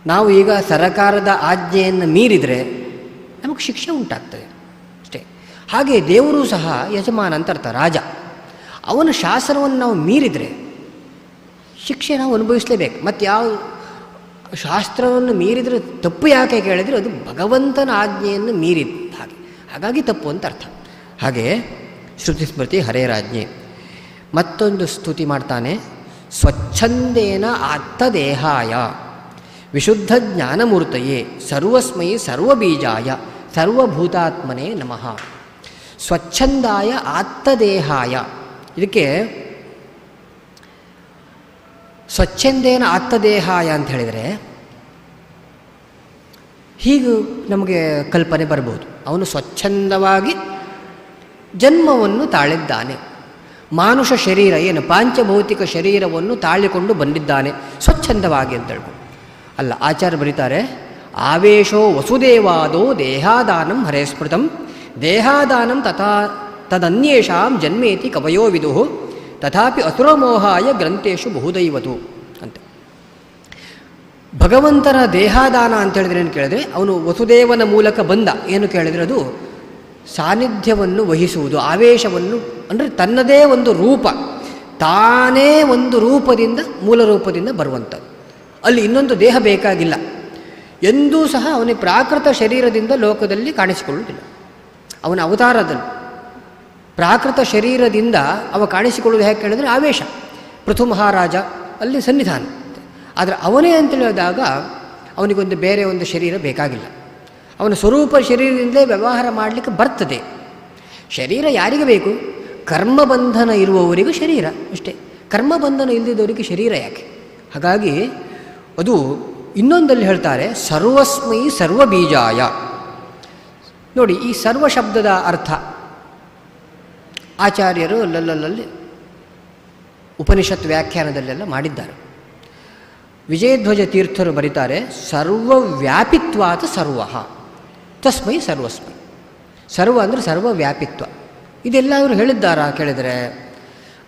ನಾವು ಈಗ ಸರಕಾರದ ಆಜ್ಞೆಯನ್ನು ಮೀರಿದರೆ ನಮಗೆ ಶಿಕ್ಷೆ ಉಂಟಾಗ್ತದೆ ಅಷ್ಟೇ. ಹಾಗೆ ದೇವರು ಸಹ ಯಜಮಾನ ಅಂತ ಅರ್ಥ, ರಾಜ. ಅವನ ಶಾಸನವನ್ನು ನಾವು ಮೀರಿದರೆ ಶಿಕ್ಷೆ ನಾವು ಅನುಭವಿಸಲೇಬೇಕು. ಮತ್ತು ಯಾವ ಶಾಸ್ತ್ರವನ್ನು ಮೀರಿದರೆ ತಪ್ಪು ಯಾಕೆ ಕೇಳಿದರೆ ಅದು ಭಗವಂತನ ಆಜ್ಞೆಯನ್ನು ಮೀರಿದ ಹಾಗೆ, ಹಾಗಾಗಿ ತಪ್ಪು ಅಂತ ಅರ್ಥ. ಹಾಗೆಯೇ ಶ್ರುತಿ ಸ್ಮೃತಿ ಹರೇರಾಜ್ಞೆ. ಮತ್ತೊಂದು ಸ್ತುತಿ ಮಾಡ್ತಾನೆ, ಸ್ವಚ್ಛಂದೇನ ಆತ್ತದೇಹಾಯ ವಿಶುದ್ಧ ಜ್ಞಾನಮೂರ್ತಯೇ ಸರ್ವಸ್ಮೈ ಸರ್ವಬೀಜಾಯ ಸರ್ವಭೂತಾತ್ಮನೇ ನಮಃ. ಸ್ವಚ್ಛಂದಾಯ ಆತ್ತದೇಹಾಯ, ಇದಕ್ಕೆ ಸ್ವಚ್ಛಂದೇನ ಆತ್ತದೇಹಾಯ ಅಂತ ಹೇಳಿದರೆ ಹೀಗೂ ನಮಗೆ ಕಲ್ಪನೆ ಬರ್ಬೋದು. ಅವನು ಸ್ವಚ್ಛಂದವಾಗಿ ಜನ್ಮವನ್ನು ತಾಳಿದ್ದಾನೆ, ಮಾನುಷ ಶರೀರ ಏನು ಪಾಂಚಭೌತಿಕ ಶರೀರವನ್ನು ತಾಳಿಕೊಂಡು ಬಂದಿದ್ದಾನೆ ಸ್ವಚ್ಛಂದವಾಗಿ ಅಂತ ಹೇಳ್ಕೊಂಡು. ಅಲ್ಲ, ಆಚಾರ್ಯ ಬರೀತಾರೆ, ಆವೇಶೋ ವಸುದೇವಾದೋ ದೇಹಾದಾನಂ ಹರೇ ಸ್ಮೃತಂ ದೇಹಾದಾನಂ ತಥಾ ತದನ್ಯೇಷಾಂ ಜನ್ಮೇತಿ ಕವಯೋ ವಿದುಃ ತಥಾಪಿ ಅಸುರಮೋಹಾಯ ಗ್ರಂಥೇಶು ಬಹುದೈವತು ಅಂತ. ಭಗವಂತನ ದೇಹಾದಾನ ಅಂತ ಹೇಳಿದ್ರೆ ಏನು ಕೇಳಿದ್ರೆ, ಅವನು ವಸುದೇವನ ಮೂಲಕ ಬಂದ. ಏನು ಕೇಳಿದರೆ ಅದು ಸಾನ್ನಿಧ್ಯವನ್ನು ವಹಿಸುವುದು, ಆವೇಶವನ್ನು, ಅಂದರೆ ತನ್ನದೇ ಒಂದು ರೂಪ, ತಾನೇ ಒಂದು ರೂಪದಿಂದ ಮೂಲ ರೂಪದಿಂದ ಬರುವಂಥದ್ದು. ಅಲ್ಲಿ ಇನ್ನೊಂದು ದೇಹ ಬೇಕಾಗಿಲ್ಲ. ಎಂದೂ ಸಹ ಅವನಿಗೆ ಪ್ರಾಕೃತ ಶರೀರದಿಂದ ಲೋಕದಲ್ಲಿ ಕಾಣಿಸಿಕೊಳ್ಳುವುದಿಲ್ಲ. ಅವನ ಅವತಾರದಲ್ಲಿ ಪ್ರಾಕೃತ ಶರೀರದಿಂದ ಅವ ಕಾಣಿಸಿಕೊಳ್ಳುವುದು ಹೇಗೆ ಕೇಳಿದರೆ ಆವೇಶ. ಪೃಥು ಮಹಾರಾಜ ಅಲ್ಲಿ ಸನ್ನಿಧಾನ. ಆದರೆ ಅವನೇ ಅಂತೇಳಿ ಹೇಳಿದಾಗ ಅವನಿಗೊಂದು ಬೇರೆ ಒಂದು ಶರೀರ ಬೇಕಾಗಿಲ್ಲ. ಅವನ ಸ್ವರೂಪ ಶರೀರದಿಂದಲೇ ವ್ಯವಹಾರ ಮಾಡಲಿಕ್ಕೆ ಬರ್ತದೆ. ಶರೀರ ಯಾರಿಗೆ ಬೇಕು? ಕರ್ಮಬಂಧನ ಇರುವವರಿಗೂ ಶರೀರ ಅಷ್ಟೇ. ಕರ್ಮಬಂಧನ ಇಲ್ಲದಿದ್ದವರಿಗೆ ಶರೀರ ಯಾಕೆ? ಹಾಗಾಗಿ ಅದು ಇನ್ನೊಂದಲ್ಲಿ ಹೇಳ್ತಾರೆ, ಸರ್ವಸ್ಮೈ ಸರ್ವಬೀಜಾಯ. ನೋಡಿ, ಈ ಸರ್ವ ಶಬ್ದದ ಅರ್ಥ ಆಚಾರ್ಯರು ಅಲ್ಲಲ್ಲಿ ಉಪನಿಷತ್ ವ್ಯಾಖ್ಯಾನದಲ್ಲೆಲ್ಲ ಮಾಡಿದ್ದಾರೆ. ವಿಜಯಧ್ವಜ ತೀರ್ಥರು ಬರೀತಾರೆ, ಸರ್ವವ್ಯಾಪಿತ್ವಾತ ಸರ್ವ ತಸ್ಮೈ ಸರ್ವಸ್ಮೈ. ಸರ್ವ ಅಂದರೆ ಸರ್ವವ್ಯಾಪಿತ್ವ. ಇದೆಲ್ಲರೂ ಹೇಳಿದ್ದಾರಾ ಕೇಳಿದರೆ,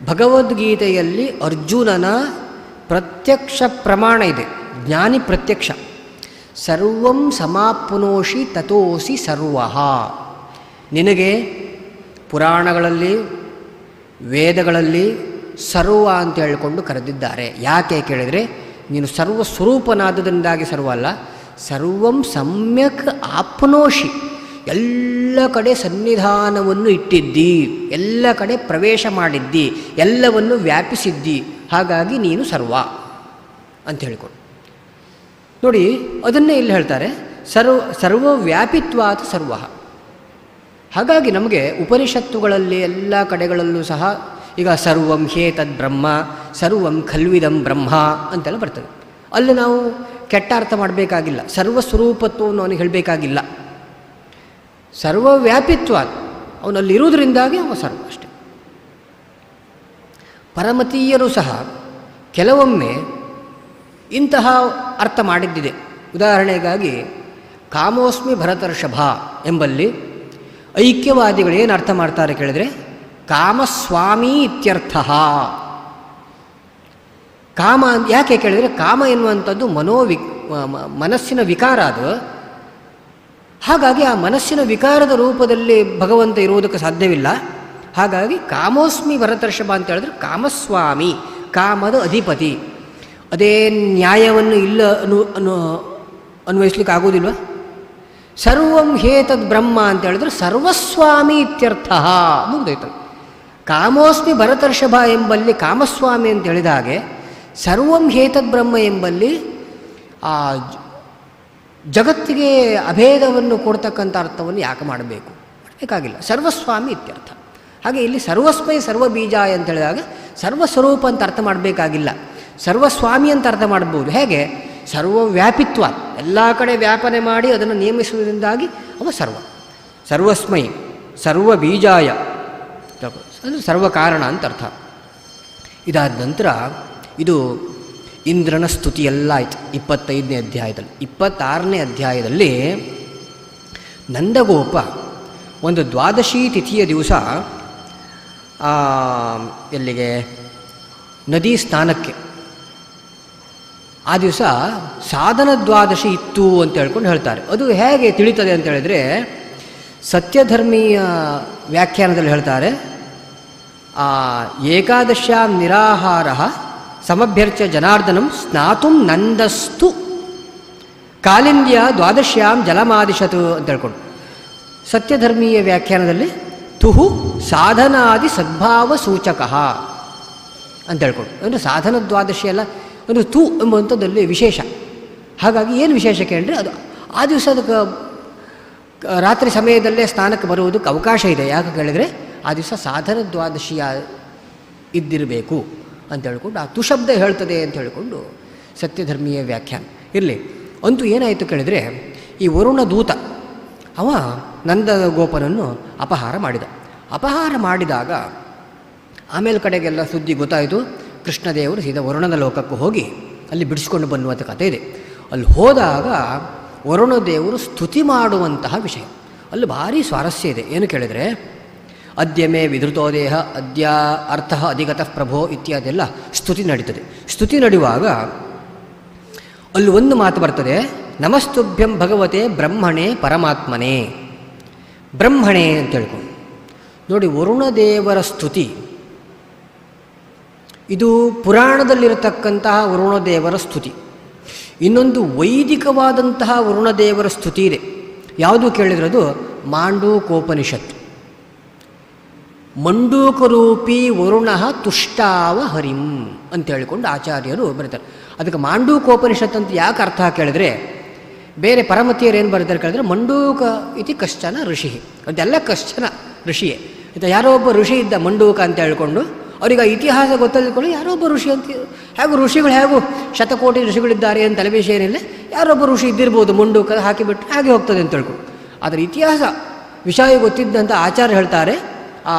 ಭಗವದ್ಗೀತೆಯಲ್ಲಿ ಅರ್ಜುನನ ಪ್ರತ್ಯಕ್ಷ ಪ್ರಮಾಣ ಇದೆ, ಜ್ಞಾನಿ ಪ್ರತ್ಯಕ್ಷ. ಸರ್ವಂ ಸಮಾಪ್ನೋಷಿ ತತೋಸಿ ಸರ್ವ. ನಿನಗೆ ಪುರಾಣಗಳಲ್ಲಿ ವೇದಗಳಲ್ಲಿ ಸರ್ವ ಅಂತ ಹೇಳಿಕೊಂಡು ಕರೆದಿದ್ದಾರೆ. ಯಾಕೆ ಕೇಳಿದರೆ, ನೀನು ಸರ್ವ ಸ್ವರೂಪನಾದದಿಂದಾಗಿ ಸರ್ವ ಅಲ್ಲ, ಸರ್ವಂ ಸಮ್ಯಕ್ ಆಪ್ನೋಷಿ, ಎಲ್ಲ ಕಡೆ ಸನ್ನಿಧಾನವನ್ನು ಇಟ್ಟಿದ್ದಿ, ಎಲ್ಲ ಕಡೆ ಪ್ರವೇಶ ಮಾಡಿದ್ದಿ, ಎಲ್ಲವನ್ನು ವ್ಯಾಪಿಸಿದ್ದಿ, ಹಾಗಾಗಿ ನೀನು ಸರ್ವ ಅಂತ ಹೇಳಿಕೊಂಡು. ನೋಡಿ, ಅದನ್ನೇ ಇಲ್ಲಿ ಹೇಳ್ತಾರೆ, ಸರ್ವವ್ಯಾಪಿತ್ವಾತ್ ಸರ್ವ. ಹಾಗಾಗಿ ನಮಗೆ ಉಪನಿಷತ್ತುಗಳಲ್ಲಿ ಎಲ್ಲ ಕಡೆಗಳಲ್ಲೂ ಸಹ ಈಗ ಸರ್ವಂ ಹೇತದ್ ಬ್ರಹ್ಮ, ಸರ್ವಂ ಖಲ್ವಿದಂ ಬ್ರಹ್ಮ ಅಂತೆಲ್ಲ ಬರ್ತದೆ. ಅಲ್ಲಿ ನಾವು ಕೆಟ್ಟ ಅರ್ಥ ಮಾಡಬೇಕಾಗಿಲ್ಲ, ಸರ್ವಸ್ವರೂಪತ್ವವನ್ನು ಅವನಿಗೆ ಹೇಳಬೇಕಾಗಿಲ್ಲ. ಸರ್ವವ್ಯಾಪಿತ್ವ ಅವನಲ್ಲಿರುವುದರಿಂದಾಗಿ ಅವ ಸರ್ವ ಅಷ್ಟೆ. ಪರಮತೀಯರು ಸಹ ಕೆಲವೊಮ್ಮೆ ಇಂತಹ ಅರ್ಥ ಮಾಡಿದ್ದಿದೆ. ಉದಾಹರಣೆಗಾಗಿ ಕಾಮೋಸ್ಮಿ ಭರತರ್ಷಭ ಎಂಬಲ್ಲಿ ಐಕ್ಯವಾದಿಗಳು ಏನು ಅರ್ಥ ಮಾಡ್ತಾರೆ ಕೇಳಿದರೆ, ಕಾಮಸ್ವಾಮಿ ಇತ್ಯರ್ಥ. ಕಾಮ ಯಾಕೆ ಕೇಳಿದರೆ, ಕಾಮ ಎನ್ನುವಂಥದ್ದು ಮನಸ್ಸಿನ ವಿಕಾರ ಅದು. ಹಾಗಾಗಿ ಆ ಮನಸ್ಸಿನ ವಿಕಾರದ ರೂಪದಲ್ಲಿ ಭಗವಂತ ಇರುವುದಕ್ಕೆ ಸಾಧ್ಯವಿಲ್ಲ. ಹಾಗಾಗಿ ಕಾಮೋಸ್ಮಿ ಭರತರ್ಷಭ ಅಂತ ಹೇಳಿದ್ರೆ ಕಾಮಸ್ವಾಮಿ, ಕಾಮದ ಅಧಿಪತಿ. ಅದೇ ನ್ಯಾಯವನ್ನು ಇಲ್ಲ ಅನ್ವಯಿಸ್ಲಿಕ್ಕೆ ಆಗೋದಿಲ್ವ? ಸರ್ವಂ ಹೇತದ್ ಬ್ರಹ್ಮ ಅಂತ ಹೇಳಿದ್ರೆ ಸರ್ವಸ್ವಾಮಿ ಇತ್ಯರ್ಥ, ಮುಗ್ದೋಯ್ತು. ಕಾಮೋಸ್ಮಿ ಭರತರ್ಷಭ ಎಂಬಲ್ಲಿ ಕಾಮಸ್ವಾಮಿ ಅಂತ ಹೇಳಿದ ಹಾಗೆ, ಸರ್ವಂ ಹೇತದ್ ಬ್ರಹ್ಮ ಎಂಬಲ್ಲಿ ಆ ಜಗತ್ತಿಗೆ ಅಭೇದವನ್ನು ಕೊಡ್ತಕ್ಕಂಥ ಅರ್ಥವನ್ನು ಯಾಕೆ ಮಾಡಬೇಕು? ಬೇಕಾಗಿಲ್ಲ, ಸರ್ವಸ್ವಾಮಿ ಇತ್ಯರ್ಥ. ಹಾಗೆ ಇಲ್ಲಿ ಸರ್ವಸ್ಮೈ ಸರ್ವಬೀಜ ಅಂತ ಹೇಳಿದಾಗ ಸರ್ವಸ್ವರೂಪ ಅಂತ ಅರ್ಥ ಮಾಡಬೇಕಾಗಿಲ್ಲ, ಸರ್ವಸ್ವಾಮಿ ಅಂತ ಅರ್ಥ ಮಾಡ್ಬೋದು. ಹೇಗೆ? ಸರ್ವವ್ಯಾಪಿತ್ವ, ಎಲ್ಲ ಕಡೆ ವ್ಯಾಪನೆ ಮಾಡಿ ಅದನ್ನು ನಿಯಮಿಸುವುದರಿಂದಾಗಿ ಅವ ಸರ್ವಸ್ಮೈ ಸರ್ವಬೀಜಾಯ ಅಂದರೆ ಸರ್ವಕಾರಣ ಅಂತ ಅರ್ಥ. ಇದಾದ ನಂತರ ಇದು ಇಂದ್ರನ ಸ್ತುತಿ ಎಲ್ಲ ಆಯಿತು 25ನೇ ಅಧ್ಯಾಯದಲ್ಲಿ. 26ನೇ ಅಧ್ಯಾಯದಲ್ಲಿ ನಂದಗೋಪ ಒಂದು ದ್ವಾದಶಿ ತಿಥಿಯ ದಿವಸ ಎಲ್ಲಿಗೆ ನದಿ ಸ್ನಾನಕ್ಕೆ, ಆ ದಿವಸ ಸಾಧನ ದ್ವಾದಶಿ ಇತ್ತು ಅಂತ ಹೇಳ್ಕೊಂಡು ಹೇಳ್ತಾರೆ. ಅದು ಹೇಗೆ ತಿಳಿತದೆ ಅಂತ ಹೇಳಿದರೆ, ಸತ್ಯಧರ್ಮೀಯ ವ್ಯಾಖ್ಯಾನದಲ್ಲಿ ಹೇಳ್ತಾರೆ, ಏಕಾದಶ್ಯಾಂ ನಿರಾಹಾರ ಸಮಭ್ಯರ್ಚ್ಯ ಜನಾರ್ದನಂ ಸ್ನಾತುಂ ನಂದಸ್ತು ಕಾಲಿಂದ್ಯ ದ್ವಾದಶ್ಯಾಂ ಜಲಮಾದಿಶತು ಅಂತ ಹೇಳ್ಕೊಂಡು. ಸತ್ಯಧರ್ಮೀಯ ವ್ಯಾಖ್ಯಾನದಲ್ಲಿ ತುಹು ಸಾಧನಾದಿ ಸದ್ಭಾವ ಸೂಚಕ ಅಂತ ಹೇಳ್ಕೊಂಡು. ಅಂದರೆ ಸಾಧನ ದ್ವಾದಶಿ ಎಲ್ಲ ಒಂದು ತು ಎಂಬುವಂಥದ್ದಲ್ಲಿ ವಿಶೇಷ. ಹಾಗಾಗಿ ಏನು ವಿಶೇಷ ಕೇಳಿದ್ರೆ ಅದು ಆ ದಿವಸ ಅದಕ್ಕೆ ರಾತ್ರಿ ಸಮಯದಲ್ಲೇ ಸ್ನಾನಕ್ಕೆ ಬರುವುದಕ್ಕೆ ಅವಕಾಶ ಇದೆ. ಯಾಕೆ ಕೇಳಿದರೆ ಆ ದಿವಸ ಸಾಧನ ದ್ವಾದಶಿಯ ಇದ್ದಿರಬೇಕು ಅಂತ ಹೇಳ್ಕೊಂಡು ಆ ತುಶಬ್ದ ಹೇಳ್ತದೆ ಅಂತ ಹೇಳಿಕೊಂಡು ಸತ್ಯಧರ್ಮೀಯ ವ್ಯಾಖ್ಯಾನ ಇರಲಿ. ಅಂತೂ ಏನಾಯಿತು ಕೇಳಿದರೆ, ಈ ವರುಣ ದೂತ ಅವ ನಂದ ಗೋಪನನ್ನು ಅಪಹಾರ ಮಾಡಿದಾಗ ಆಮೇಲೆ ಕಡೆಗೆಲ್ಲ ಸುದ್ದಿ ಗೊತ್ತಾಯಿತು. ಕೃಷ್ಣದೇವರು ಸೀದಾ ವರುಣನ ಲೋಕಕ್ಕೆ ಹೋಗಿ ಅಲ್ಲಿ ಬಿಡಿಸ್ಕೊಂಡು ಬನ್ನುವಂಥ ಕಥೆ ಇದೆ. ಅಲ್ಲಿ ಹೋದಾಗ ವರುಣದೇವರು ಸ್ತುತಿ ಮಾಡುವಂತಹ ವಿಷಯ ಅಲ್ಲಿ ಭಾರಿ ಸ್ವಾರಸ್ಯ ಇದೆ. ಏನು ಕೇಳಿದರೆ, ಅದ್ಯಮೇ ವಿಧೃತೋದೇಹ ಅದ್ಯ ಅರ್ಥ ಅಧಿಗತಃ ಪ್ರಭೋ ಇತ್ಯಾದೆಲ್ಲ ಸ್ತುತಿ ನಡೀತದೆ. ಸ್ತುತಿ ನಡೆಯುವಾಗ ಅಲ್ಲಿ ಒಂದು ಮಾತು ಬರ್ತದೆ, ನಮಸ್ತುಭ್ಯಂ ಭಗವತೆ ಬ್ರಹ್ಮಣೇ ಪರಮಾತ್ಮನೇ. ಬ್ರಹ್ಮಣೇ ಅಂತ ಹೇಳ್ಕೊಂಡು ನೋಡಿ, ವರುಣದೇವರ ಸ್ತುತಿ ಇದು ಪುರಾಣದಲ್ಲಿರತಕ್ಕಂತಹ ವರುಣದೇವರ ಸ್ತುತಿ. ಇನ್ನೊಂದು ವೈದಿಕವಾದಂತಹ ವರುಣದೇವರ ಸ್ತುತಿ ಇದೆ. ಯಾವುದು ಕೇಳಿದ್ರದು ಮಾಂಡೂಕೋಪನಿಷತ್ತು. ಮಂಡೂಕರೂಪಿ ವರುಣ ತುಷ್ಟಾವ ಹರಿಂ ಅಂತ ಹೇಳಿಕೊಂಡು ಆಚಾರ್ಯರು ಬರೀತಾರೆ. ಅದಕ್ಕೆ ಮಾಂಡೂಕೋಪನಿಷತ್ ಅಂತ ಯಾಕೆ ಅರ್ಥ ಕೇಳಿದ್ರೆ, ಬೇರೆ ಪರಮತಿಯರು ಏನು ಬರೀತಾರೆ ಕೇಳಿದ್ರೆ, ಮಂಡೂಕ ಇತಿ ಕಶ್ಚನ ಋಷಿ, ಅದೆಲ್ಲ ಕಶ್ಚನ ಋಷಿಯೇ. ಯಾರೋ ಒಬ್ಬ ಋಷಿ ಇದ್ದ ಮಂಡೂಕ ಅಂತ ಹೇಳ್ಕೊಂಡು, ಅವ್ರಿಗೆ ಆ ಇತಿಹಾಸ ಗೊತ್ತಿದ್ಕೊಂಡು ಯಾರೋ ಒಬ್ಬ ಋಷಿ ಅಂತ, ಹೇಗೂ ಋಷಿಗಳು ಹೇಗೂ ಶತಕೋಟಿ ಋಷಿಗಳಿದ್ದಾರೆ ಅಂತ ತಲೆಬಿಸಿ ಏನಿಲ್ಲ, ಯಾರೊಬ್ಬ ಋಷಿ ಇದ್ದಿರ್ಬೋದು, ಮಂಡೂಕ ಹಾಕಿಬಿಟ್ಟು ಹಾಗೆ ಹೋಗ್ತದೆ ಅಂತ ಹೇಳ್ಕೊಂಡು. ಆದರೆ ಇತಿಹಾಸ ವಿಷಯ ಗೊತ್ತಿದ್ದಂಥ ಆಚಾರ್ಯ ಹೇಳ್ತಾರೆ, ಆ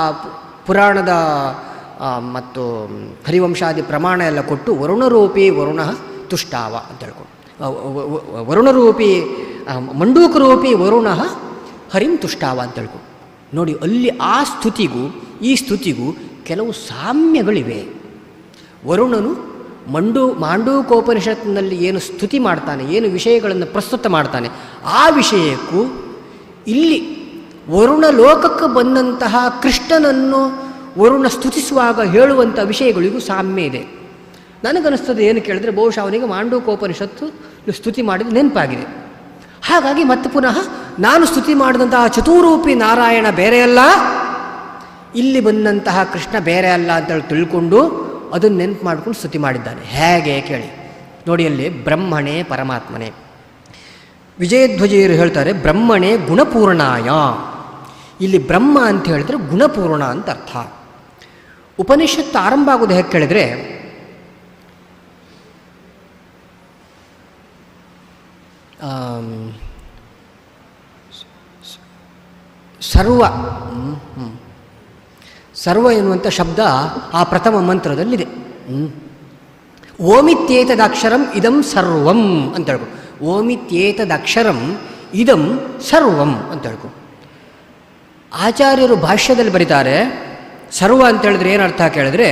ಪುರಾಣದ ಮತ್ತು ಹರಿವಂಶಾದಿ ಪ್ರಮಾಣ ಎಲ್ಲ ಕೊಟ್ಟು ವರುಣರೂಪಿ ವರುಣ ತುಷ್ಟಾವ ಅಂತ ಹೇಳ್ಕೊಂಡು, ವರುಣರೂಪಿ ಮಂಡೂಕರೂಪಿ ವರುಣ ಹರಿಂ ತುಷ್ಟಾವ ಅಂತ ಹೇಳ್ಕೊಂಡು ನೋಡಿ. ಅಲ್ಲಿ ಆ ಸ್ತುತಿಗೂ ಈ ಸ್ತುತಿಗೂ ಕೆಲವು ಸಾಮ್ಯಗಳಿವೆ. ವರುಣನು ಮಾಂಡೂಕೋಪನಿಷತ್ತಿನಲ್ಲಿ ಏನು ಸ್ತುತಿ ಮಾಡ್ತಾನೆ, ಏನು ವಿಷಯಗಳನ್ನು ಪ್ರಸ್ತುತ ಮಾಡ್ತಾನೆ, ಆ ವಿಷಯಕ್ಕೂ ಇಲ್ಲಿ ವರುಣ ಲೋಕಕ್ಕೆ ಬಂದಂತಹ ಕೃಷ್ಣನನ್ನು ವರುಣ ಸ್ತುತಿಸುವಾಗ ಹೇಳುವಂಥ ವಿಷಯಗಳಿಗೂ ಸಾಮ್ಯ ಇದೆ. ನನಗನ್ನಿಸ್ತದೆ ಏನು ಕೇಳಿದ್ರೆ, ಬಹುಶಃ ಅವನಿಗೆ ಮಾಂಡೂಕೋಪನಿಷತ್ತು ಸ್ತುತಿ ಮಾಡಿದ ನೆನಪಾಗಿದೆ. ಹಾಗಾಗಿ ಮತ್ತೆ ಪುನಃ ನಾನು ಸ್ತುತಿ ಮಾಡಿದಂತಹ ಚತುರೂಪಿ ನಾರಾಯಣ ಬೇರೆಯಲ್ಲ, ಇಲ್ಲಿ ಬಂದಂತಹ ಕೃಷ್ಣ ಬೇರೆ ಅಲ್ಲ ಅಂತೇಳಿ ತಿಳ್ಕೊಂಡು ಅದನ್ನು ನೆನಪು ಮಾಡಿಕೊಂಡು ಸ್ತುತಿ ಮಾಡಿದ್ದಾನೆ. ಹೇಗೆ ಕೇಳಿ ನೋಡಿ, ಅಲ್ಲಿ ಬ್ರಹ್ಮಣೇ ಪರಮಾತ್ಮನೇ. ವಿಜಯಧ್ವಜರು ಹೇಳ್ತಾರೆ, ಬ್ರಹ್ಮಣೇ ಗುಣಪೂರ್ಣಾಯ. ಇಲ್ಲಿ ಬ್ರಹ್ಮ ಅಂತ ಹೇಳಿದ್ರೆ ಗುಣಪೂರ್ಣ ಅಂತ ಅರ್ಥ. ಉಪನಿಷತ್ತು ಆರಂಭ ಆಗೋದು ಹೇಗೆ ಕೇಳಿದರೆ, ಸರ್ವ ಎನ್ನುವಂಥ ಶಬ್ದ ಆ ಪ್ರಥಮ ಮಂತ್ರದಲ್ಲಿದೆ. ಓಮಿತ್ಯೇತದಕ್ಷರಂ ಇದಂ ಸರ್ವಂ ಅಂತ ಹೇಳ್ಕೊ. ಓಮಿತ್ಯೇತದಕ್ಷರಂ ಇದಂ ಸರ್ವಂ ಅಂತ ಹೇಳ್ಕೊ. ಆಚಾರ್ಯರು ಭಾಷ್ಯದಲ್ಲಿ ಬರೀತಾರೆ, ಸರ್ವ ಅಂತ ಹೇಳಿದ್ರೆ ಏನರ್ಥ ಕೇಳಿದ್ರೆ,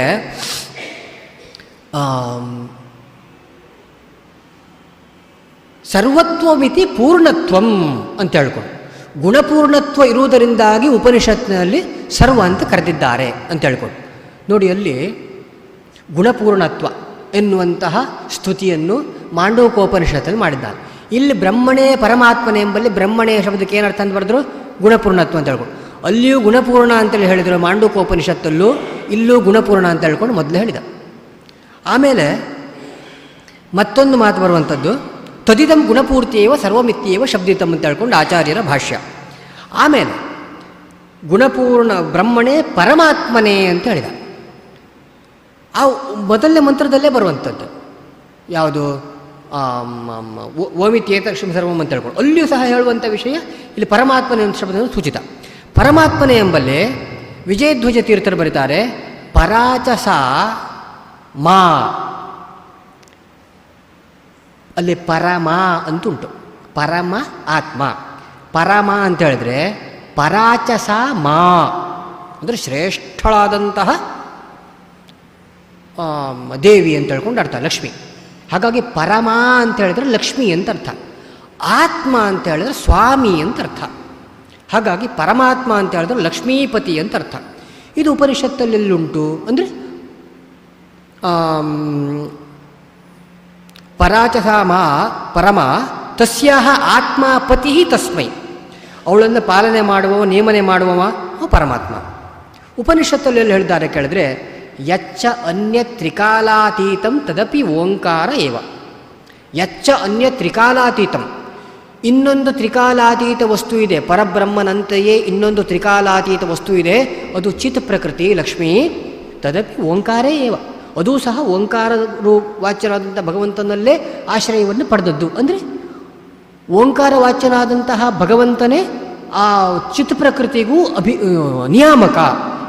ಸರ್ವತ್ವಮಿತಿ ಪೂರ್ಣತ್ವಂ ಅಂತ ಹೇಳ್ಕೊಂಡು, ಗುಣಪೂರ್ಣತ್ವ ಇರುವುದರಿಂದಾಗಿ ಉಪನಿಷತ್ತಿನಲ್ಲಿ ಸರ್ವ ಅಂತ ಕರೆದಿದ್ದಾರೆ ಅಂತ ಹೇಳ್ಕೊಂಡು ನೋಡಿ. ಅಲ್ಲಿ ಗುಣಪೂರ್ಣತ್ವ ಎನ್ನುವಂತಹ ಸ್ತುತಿಯನ್ನು ಮಾಂಡೂಕೋಪನಿಷತ್ತಲ್ಲಿ ಮಾಡಿದ್ದಾರೆ. ಇಲ್ಲಿ ಬ್ರಹ್ಮಣೇ ಪರಮಾತ್ಮನೇ ಎಂಬಲ್ಲಿ ಬ್ರಹ್ಮಣೇ ಶಬ್ದಕ್ಕೆ ಏನರ್ಥ ಅಂತ ಬರೆದ್ರು, ಗುಣಪೂರ್ಣತ್ವ ಅಂತ ಹೇಳ್ಕೊಂಡು. ಅಲ್ಲಿಯೂ ಗುಣಪೂರ್ಣ ಅಂತೇಳಿ ಹೇಳಿದರು ಮಾಂಡೂಕೋಪನಿಷತ್ತಲ್ಲೂ, ಇಲ್ಲೂ ಗುಣಪೂರ್ಣ ಅಂತ ಹೇಳ್ಕೊಂಡು ಮೊದಲು ಹೇಳಿದ. ಆಮೇಲೆ ಮತ್ತೊಂದು ಮಾತು ಬರುವಂಥದ್ದು, ತದಿದಂ ಗುಣಪೂರ್ತಿಯೇವ ಸರ್ವಮಿತ್ಯೇವ ಶಬ್ದಿತಂ ಅಂತ ಹೇಳ್ಕೊಂಡು ಆಚಾರ್ಯರ ಭಾಷ್ಯ. ಆಮೇಲೆ ಗುಣಪೂರ್ಣ ಬ್ರಹ್ಮಣೇ ಪರಮಾತ್ಮನೇ ಅಂತ ಹೇಳಿದ. ಆ ಮೊದಲನೇ ಮಂತ್ರದಲ್ಲೇ ಬರುವಂಥದ್ದು ಯಾವುದು, ಓಮಿತ್ಯೇತಕ್ಷಂ ಸರ್ವಂ ಅಂತ ಹೇಳ್ಕೊಂಡು. ಅಲ್ಲಿಯೂ ಸಹ ಹೇಳುವಂಥ ವಿಷಯ ಇಲ್ಲಿ ಪರಮಾತ್ಮನೇ ಅಂತ ಶಬ್ದವನ್ನು ಸೂಚಿತ. ಪರಮಾತ್ಮನೇ ಎಂಬಲ್ಲಿ ವಿಜಯಧ್ವಜ ತೀರ್ಥರು ಬರೀತಾರೆ, ಪರಾಚಸ ಮಾ, ಅಲ್ಲಿ ಪರಮ ಅಂತುಂಟು, ಪರಮ ಆತ್ಮ. ಪರಮ ಅಂತ ಹೇಳಿದ್ರೆ ಪರಾಚಸ ಮಾ ಅಂದರೆ ಶ್ರೇಷ್ಠಳಾದಂತಹ ದೇವಿ ಅಂತ ಹೇಳ್ಕೊಂಡು ಅರ್ಥ, ಲಕ್ಷ್ಮಿ. ಹಾಗಾಗಿ ಪರಮ ಅಂತ ಹೇಳಿದ್ರೆ ಲಕ್ಷ್ಮಿ ಅಂತ ಅರ್ಥ, ಆತ್ಮ ಅಂತ ಹೇಳಿದ್ರೆ ಸ್ವಾಮಿ ಅಂತ ಅರ್ಥ. ಹಾಗಾಗಿ ಪರಮಾತ್ಮ ಅಂತ ಹೇಳಿದ್ರೆ ಲಕ್ಷ್ಮೀಪತಿ ಅಂತ ಅರ್ಥ. ಇದು ಉಪನಿಷತ್ತಲ್ಲೆಲ್ಲುಂಟು ಅಂದರೆ ಪರಾಚಸ ಮಾ ಪರಮ ತಸ್ಯಾಹ ಆತ್ಮ ಪತಿ ತಸ್ಮೈ. ಅವಳನ್ನು ಪಾಲನೆ ಮಾಡುವವ, ನೇಮನೆ ಮಾಡುವವ ಪರಮಾತ್ಮ. ಉಪನಿಷತ್ತಲ್ಲಿ ಹೇಳಿದ್ದಾರೆ ಕೇಳಿದ್ರೆ, ಯಚ್ಚ ಅನ್ಯ ತ್ರಿಕಾಲಾತೀತಂ ತದಪಿ ಓಂಕಾರ ಏವ. ಯಚ್ಚ ಅನ್ಯ ತ್ರಿಕಾಲಾತೀತಂ, ಇನ್ನೊಂದು ತ್ರಿಕಾಲಾತೀತ ವಸ್ತು ಇದೆ, ಪರಬ್ರಹ್ಮನಂತೆಯೇ ಇನ್ನೊಂದು ತ್ರಿಕಾಲಾತೀತ ವಸ್ತು ಇದೆ, ಅದು ಚಿತ್ ಪ್ರಕೃತಿ ಲಕ್ಷ್ಮೀ, ತದಪಿ ಓಂಕಾರೇ ಏವ, ಅದೂ ಸಹ ಓಂಕಾರ ವಾಚ್ಯನಾದಂಥ ಭಗವಂತನಲ್ಲೇ ಆಶ್ರಯವನ್ನು ಪಡೆದದ್ದು. ಅಂದರೆ ಓಂಕಾರ ವಾಚ್ಯನಾದಂತಹ ಭಗವಂತನೇ ಆ ಚಿತ್ ಪ್ರಕೃತಿಗೂ ನಿಯಾಮಕ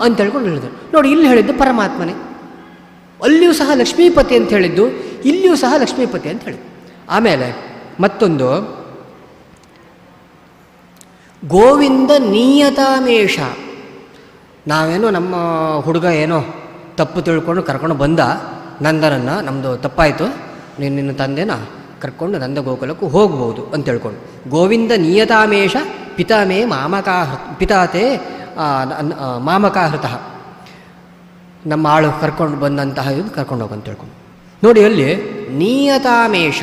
ಅಂತ ಹೇಳ್ಕೊಂಡು ಹೇಳಿದ್ರು. ನೋಡಿ, ಇಲ್ಲಿ ಹೇಳಿದ್ದು ಪರಮಾತ್ಮನೇ, ಅಲ್ಲಿಯೂ ಸಹ ಲಕ್ಷ್ಮೀಪತಿ ಅಂತ ಹೇಳಿದ್ದು, ಇಲ್ಲಿಯೂ ಸಹ ಲಕ್ಷ್ಮೀಪತಿ ಅಂತ ಹೇಳಿದ್ದು. ಆಮೇಲೆ ಮತ್ತೊಂದು, ಗೋವಿಂದ ನಿಯತಾಮೇಷ. ನಾವೇನೋ ನಮ್ಮ ಹುಡುಗ ಏನೋ ತಪ್ಪು ತಿಳ್ಕೊಂಡು ಕರ್ಕೊಂಡು ಬಂದ ನಂದನನ್ನು, ನಮ್ಮದು ತಪ್ಪಾಯಿತು, ನಿನ್ನ ತಂದೆನ ಕರ್ಕೊಂಡು ನಂದ ಗೋಕುಲಕ್ಕೂ ಹೋಗ್ಬೋದು ಅಂತ ಹೇಳ್ಕೊಂಡು. ಗೋವಿಂದ ನಿಯತಾಮೇಷ ಪಿತಾಮೇ ಪಿತಾತೆ ಮಾಮಕಾಹೃತಃ, ನಮ್ಮ ಆಳು ಕರ್ಕೊಂಡು ಬಂದಂತಹ ಇದು ಕರ್ಕೊಂಡು ಹೋಗಂತ ಹೇಳ್ಕೊಂಡು. ನೋಡಿ, ಅಲ್ಲಿ ನಿಯತಾಮೇಷ,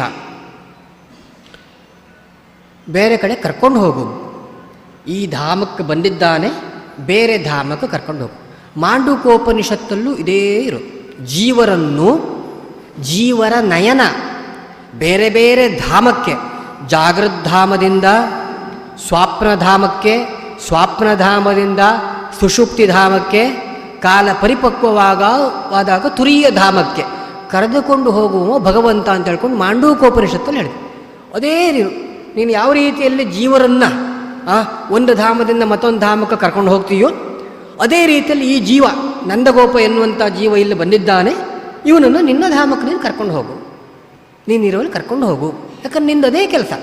ಬೇರೆ ಕಡೆ ಕರ್ಕೊಂಡು ಹೋಗು, ಈ ಧಾಮಕ್ಕೆ ಬಂದಿದ್ದಾನೆ, ಬೇರೆ ಧಾಮಕ್ಕೆ ಕರ್ಕೊಂಡು ಹೋಗು. ಮಾಂಡೂಕೋಪನಿಷತ್ತಲ್ಲೂ ಇದೇ ಇರು, ಜೀವರನ್ನು ಜೀವರ ನಯನ ಬೇರೆ ಬೇರೆ ಧಾಮಕ್ಕೆ, ಜಾಗೃದ್ಧಾಮದಿಂದ ಸ್ವಾಪ್ನಧಾಮಕ್ಕೆ, ಸ್ವಾಪ್ನಧಾಮದಿಂದ ಸುಷುಪ್ತಿಧಾಮಕ್ಕೆ, ಕಾಲ ಪರಿಪಕ್ವವಾದಾಗ ತುರೀಯ ಧಾಮಕ್ಕೆ ಕರೆದುಕೊಂಡು ಹೋಗುವ ಭಗವಂತ ಅಂತ ಹೇಳ್ಕೊಂಡು ಮಾಂಡೂಕೋಪನಿಷತ್ತಲ್ಲಿ ಹೇಳಿದೆ. ಅದೇ ನೀನು ಯಾವ ರೀತಿಯಲ್ಲಿ ಜೀವರನ್ನು ಒಂದು ಧಾಮದಿಂದ ಮತ್ತೊಂದು ಧಾಮಕ್ಕೆ ಕರ್ಕೊಂಡು ಹೋಗ್ತೀಯೋ, ಅದೇ ರೀತಿಯಲ್ಲಿ ಈ ಜೀವ ನಂದಗೋಪ ಎನ್ನುವಂಥ ಜೀವ ಇಲ್ಲಿ ಬಂದಿದ್ದಾನೆ, ಇವನನ್ನು ನಿನ್ನ ಧಾಮಕ್ಕೆ ನೀನು ಕರ್ಕೊಂಡು ಹೋಗು, ನೀನಿರುವಲ್ಲಿ ಕರ್ಕೊಂಡು ಹೋಗು. ಯಾಕಂದ್ರೆ ನಿಂದು ಅದೇ ಕೆಲಸ.